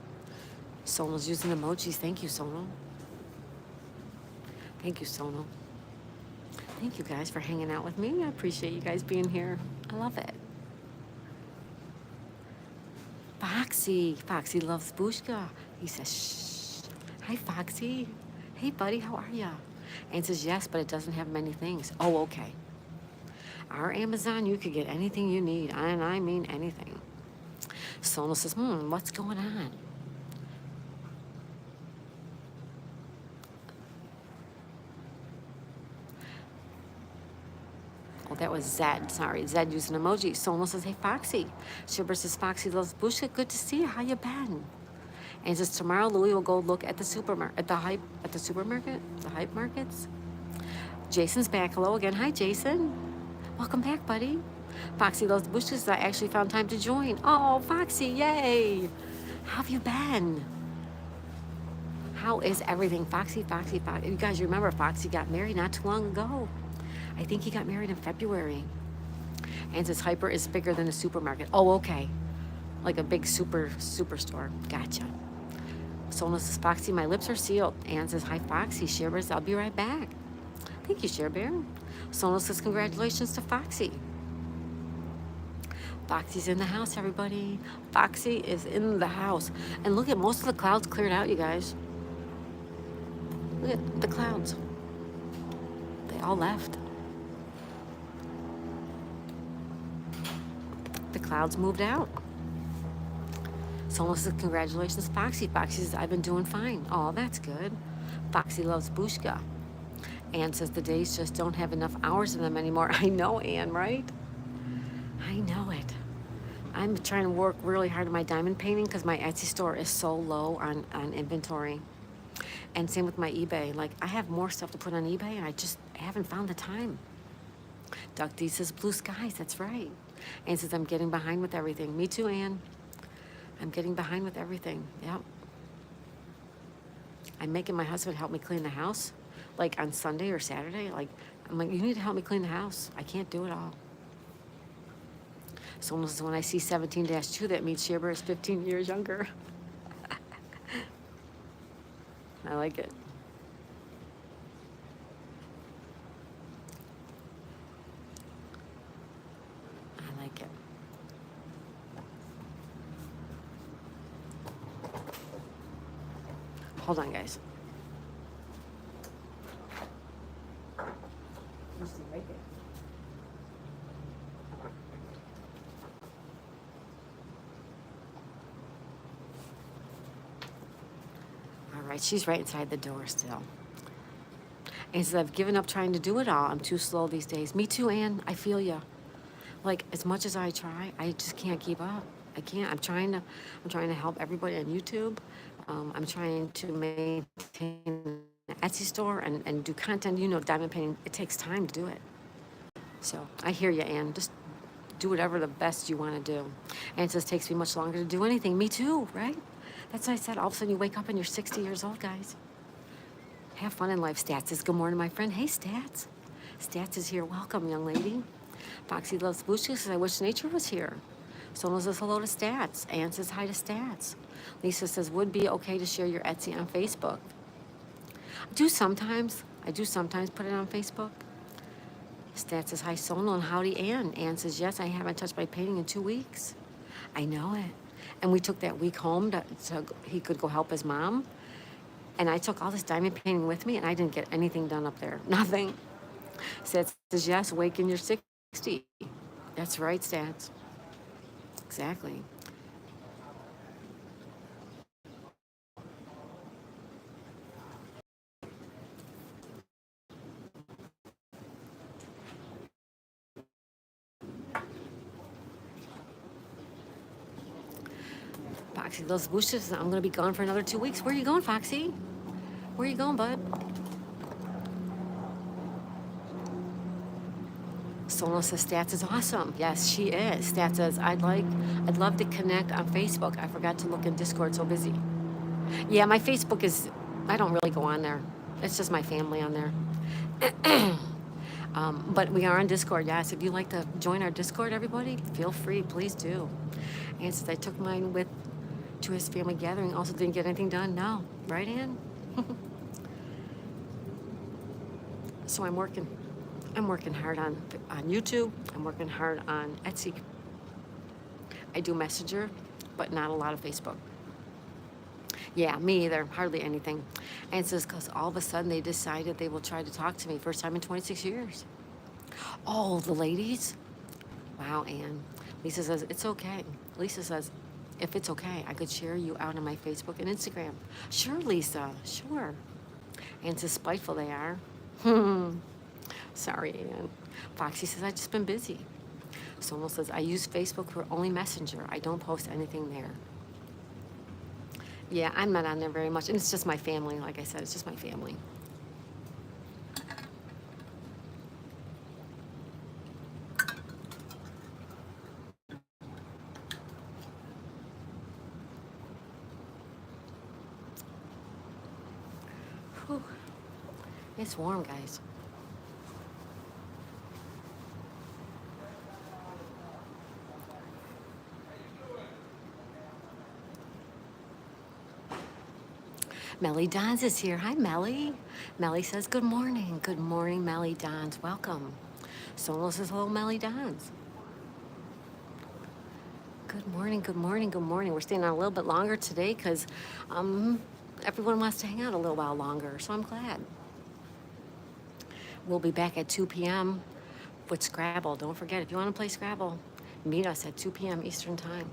Sonal's using emojis. Thank you, Sonal. Thank you, Sonal. Thank you guys for hanging out with me. I appreciate you guys being here. I love it. Foxy. Foxy loves Bushka. He says, shh. Hi, Foxy. Hey, buddy, how are ya? Anne says, yes, but it doesn't have many things. Oh, okay. Our Amazon, you could get anything you need, and I mean anything. Sonal says, what's going on? Oh, that was Zed. Sorry, Zed used an emoji. Sonal says, hey, Foxy. Shibber says, Foxy loves Bushka. Good to see you. How you been? And he says, tomorrow Louie will go look at the supermarket, at the supermarket, the hype markets. Jason's back. Hello again. Hi, Jason. Welcome back, buddy. Foxy loves the bushes. I actually found time to join. Oh, Foxy, yay. How have you been? How is everything? Foxy, Foxy, Foxy. You guys remember Foxy got married not too long ago. I think he got married in February. And says Hyper is bigger than a supermarket. Oh, okay. Like a big superstore. Gotcha. Sona says, Foxy, my lips are sealed. Anne says, hi, Foxy. Sherbers, I'll be right back. Thank you, Share Bear. Sona says, congratulations to Foxy. Foxy's in the house, everybody. Foxy is in the house. And look at most of the clouds cleared out, you guys. Look at the clouds. They all left. The clouds moved out. Someone says, congratulations, Foxy. Foxy says, I've been doing fine. Oh, that's good. Foxy loves Bushka. Anne says, the days just don't have enough hours in them anymore. I know, Anne, right? I know it. I'm trying to work really hard on my diamond painting because my Etsy store is so low on inventory. And same with my eBay. Like, I have more stuff to put on eBay, and I just haven't found the time. Duck D says, blue skies. That's right. Anne says, I'm getting behind with everything. Me too, Anne. I'm getting behind with everything. Yep. I'm making my husband help me clean the house, like on Sunday or Saturday. Like, I'm like, you need to help me clean the house. I can't do it all. So almost when I see 17-2, that means Sheber is 15 years younger. I like it. I like it. Hold on, guys. All right, she's right inside the door still. And says, I've given up trying to do it all. I'm too slow these days. Me too, Anne. I feel you. Like, as much as I try, I just can't keep up. I can't. I'm trying to help everybody on YouTube. I'm trying to maintain an Etsy store and do content. You know, diamond painting, it takes time to do it. So I hear you, Anne. Just do whatever the best you want to do. And it says, takes me much longer to do anything. Me too, right? That's what I said. All of a sudden you wake up and you're 60 years old, guys. Have fun in life. Stats says, good morning, my friend. Hey, Stats. Stats is here. Welcome, young lady. Foxy loves Bushka says, I wish nature was here. Someone says hello to Stats. Anne says hi to Stats. Lisa says, would be okay to share your Etsy on Facebook. I do sometimes put it on Facebook. Stats says, hi, Sonal, and howdy, Anne. Anne says, yes, I haven't touched my painting in 2 weeks. I know it. And we took that week home so he could go help his mom. And I took all this diamond painting with me, and I didn't get anything done up there. Nothing. Stats says, yes, wake in your 60. That's right, Stats. Exactly. Foxy loves bushes. I'm going to be gone for another 2 weeks. Where are you going, Foxy? Where are you going, bud? Sonal says Stats is awesome. Yes, she is. Stats says, I'd love to connect on Facebook. I forgot to look in Discord, so busy. Yeah, my Facebook is, I don't really go on there. It's just my family on there. But we are on Discord, yes. If you'd like to join our Discord, everybody, feel free, please do. And since I took mine to his family gathering, also didn't get anything done. No, right, Ann? So I'm working hard on YouTube. I'm working hard on Etsy. I do Messenger, but not a lot of Facebook. Yeah, me either. Hardly anything. And it says, because all of a sudden they decided they will try to talk to me. First time in 26 years. Oh, the ladies? Wow, Ann. Lisa says, it's okay. Lisa says, if it's okay, I could share you out on my Facebook and Instagram. Sure, Lisa, sure. Ann says, spiteful they are. Sorry, Ann. Foxy says, I've just been busy. Sonal says, I use Facebook for only Messenger. I don't post anything there. Yeah, I'm not on there very much. And it's just my family. Like I said, it's just my family. Whew. It's warm, guys. Melly Dons is here. Hi, Melly. Melly says, good morning. Good morning, Melly Dons. Welcome. Sonal says, hello, Melly Dons. Good morning, good morning, good morning. We're staying on a little bit longer today because everyone wants to hang out a little while longer, so I'm glad. We'll be back at 2 p.m. with Scrabble. Don't forget, if you want to play Scrabble, meet us at 2 p.m. Eastern Time.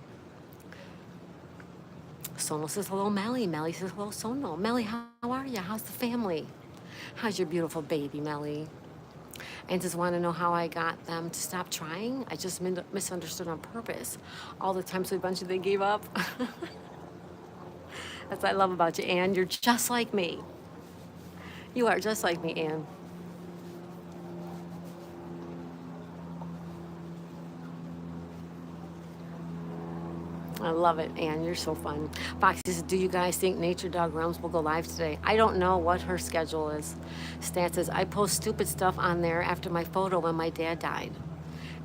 Sonal says, hello, Melly. Melly says, hello, Sonal. Melly, how are you? How's the family? How's your beautiful baby, Melly? And just want to know how I got them to stop trying. I just misunderstood on purpose. All the time, so eventually they gave up. That's what I love about you, Ann. You're just like me. You are just like me, Ann. I love it, Ann. You're so fun. Foxy says, do you guys think Nature Dog Realms will go live today? I don't know what her schedule is. Stan says, I post stupid stuff on there after my photo when my dad died.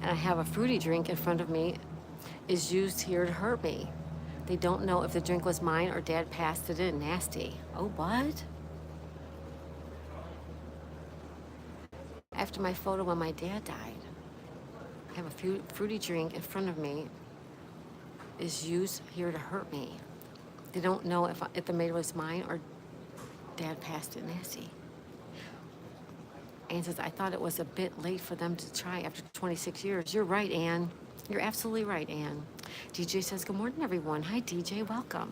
And I have a fruity drink in front of me is used here to hurt me. They don't know if the drink was mine or dad passed it in. Nasty. Oh, what? After my photo when my dad died, I have a fruity drink in front of me is used here to hurt me. They don't know if the tomato was mine or dad passed it. Nasty. Ann says, I thought it was a bit late for them to try after 26 years. You're right, Ann. You're absolutely right, Ann. DJ says, good morning, everyone. Hi, DJ. Welcome.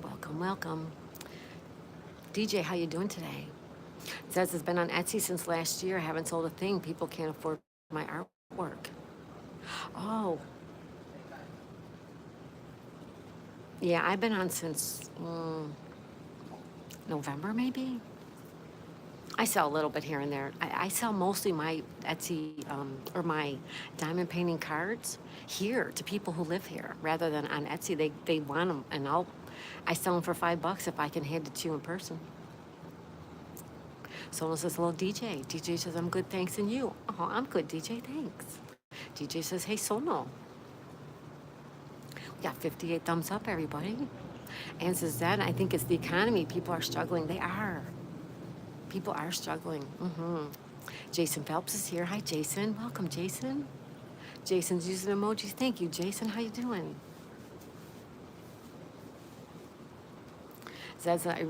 Welcome, welcome. DJ, how you doing today? Says it's been on Etsy since last year. I haven't sold a thing. People can't afford my artwork. Oh, yeah, I've been on since November, maybe. I sell a little bit here and there. I sell mostly my Etsy or my diamond painting cards here to people who live here rather than on Etsy. They want them, and I sell them for $5 if I can hand it to you in person. Someone says, hello, DJ. DJ says, I'm good, thanks, and you? Oh, I'm good, DJ, thanks. DJ says, hey, Sono. We got 58 thumbs up, everybody. Ann says that, I think it's the economy. People are struggling. They are. People are struggling. Jason Phelps is here. Hi, Jason. Welcome, Jason. Jason's using emojis. Thank you, Jason. How you doing? Says I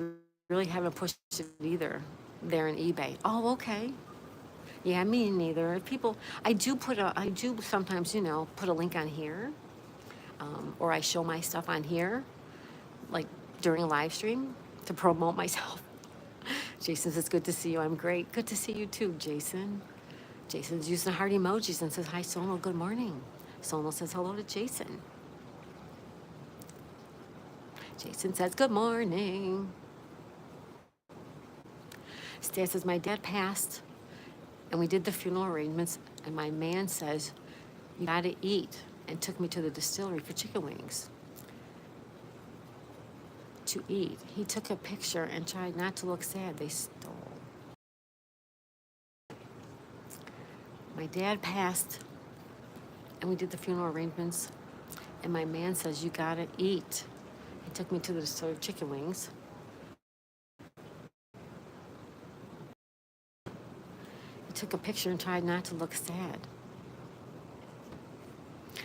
really haven't pushed it either. They're in eBay. Oh, okay. Yeah, me neither. If people, I do sometimes, put a link on here, or I show my stuff on here, like during a live stream to promote myself. Jason says, good to see you. I'm great. Good to see you too, Jason. Jason's using heart emojis and says, hi, Sono, good morning. Sono says hello to Jason. Jason says, good morning. Stan says, my dad passed and we did the funeral arrangements and my man says, you gotta eat, and took me to the distillery for chicken wings to eat. He took a picture and tried not to look sad. They stole. My dad passed and we did the funeral arrangements and my man says, you gotta eat. He took me to the distillery of chicken wings. He took a picture and tried not to look sad.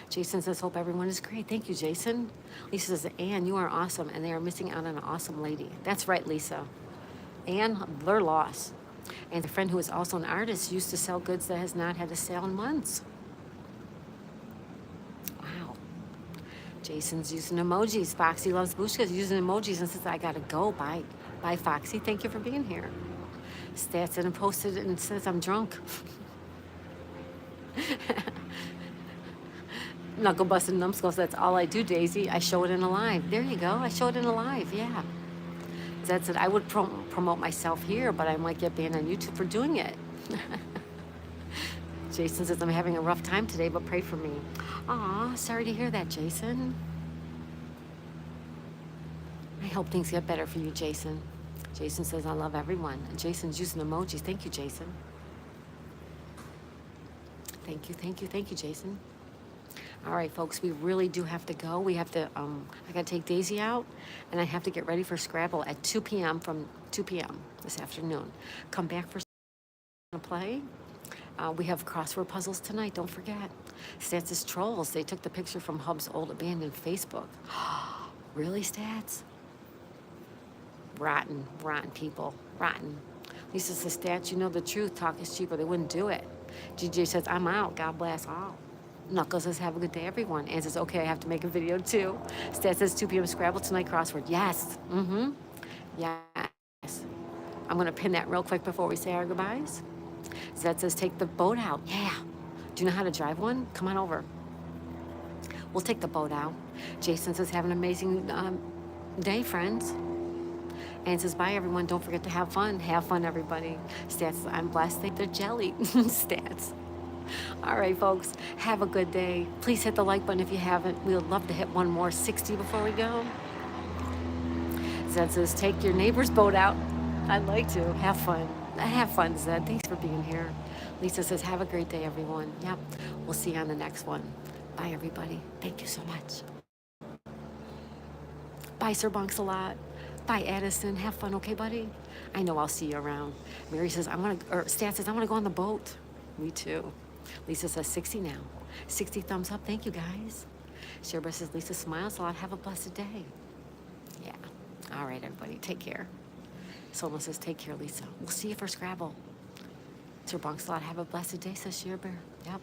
Jason says, hope everyone is great. Thank you, Jason. Lisa says, Anne, you are awesome, and they are missing out on an awesome lady. That's right, Lisa. Anne, their loss. And a friend who is also an artist used to sell goods that has not had a sale in months. Wow. Jason's using emojis. Foxy loves Bushka's using emojis and says, I gotta go. Bye. Bye, Foxy. Thank you for being here. Stats and posted it and says, I'm drunk. Knuckle busting numbskulls, that's all I do, Daisy. I show it in a live. There you go. I show it in a live, yeah. That's it. I would promote myself here, but I might get banned on YouTube for doing it. Jason says, I'm having a rough time today, but pray for me. Aw, sorry to hear that, Jason. I hope things get better for you, Jason. Jason says, I love everyone. And Jason's using emojis. Thank you, Jason. Thank you, thank you, thank you, Jason. All right, folks, we really do have to go. We have to, I got to take Daisy out, and I have to get ready for Scrabble at 2 p.m. from 2 p.m. this afternoon. Come back for play. We have crossword puzzles tonight, don't forget. Stats' Trolls, they took the picture from Hub's old abandoned Facebook. Really, Stats? Rotten, rotten people, rotten. Lisa says, Stats, you know the truth, talk is cheaper, they wouldn't do it. GJ says, I'm out, God bless all. Knuckles says, have a good day, everyone. Ann says, okay, I have to make a video too. Stat says, 2 p.m. Scrabble tonight, crossword. Yes, yes. I'm gonna pin that real quick before we say our goodbyes. Zed says, take the boat out. Yeah. Do you know how to drive one? Come on over. We'll take the boat out. Jason says, have an amazing day, friends. And says, bye, everyone. Don't forget to have fun. Have fun, everybody. Stats, I'm blessed. They're jelly. Stats. All right, folks. Have a good day. Please hit the like button if you haven't. We would love to hit one more 60 before we go. Zed says, take your neighbor's boat out. I'd like to. Have fun. Have fun, Zed. Thanks for being here. Lisa says, have a great day, everyone. Yep. We'll see you on the next one. Bye, everybody. Thank you so much. Bye, Sir Bunks a lot. Bye, Addison. Have fun, okay, buddy? I know I'll see you around. Mary says, Stat says, I want to go on the boat. Me too. Lisa says, 60 now. 60 thumbs up. Thank you, guys. Sherba says, Lisa smiles a lot. Have a blessed day. Yeah. All right, everybody. Take care. Solo says, take care, Lisa. We'll see you for Scrabble. Sir Bunks a lot. Have a blessed day, says Sheer Bear. Yep.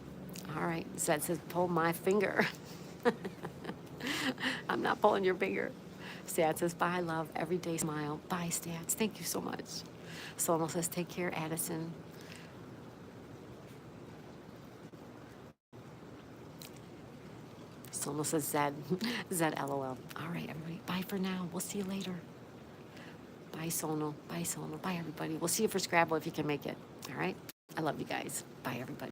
All right. Zed says, pull my finger. I'm not pulling your finger. Stats says, bye, love. Everyday smile. Bye, Stats. Thank you so much. Solo says, take care, Addison. Solo says, Zed. Zed, LOL. All right, everybody. Bye for now. We'll see you later. Bye, Sono. Bye, Sono. Bye, everybody. We'll see you for Scrabble if you can make it. All right? I love you guys. Bye, everybody.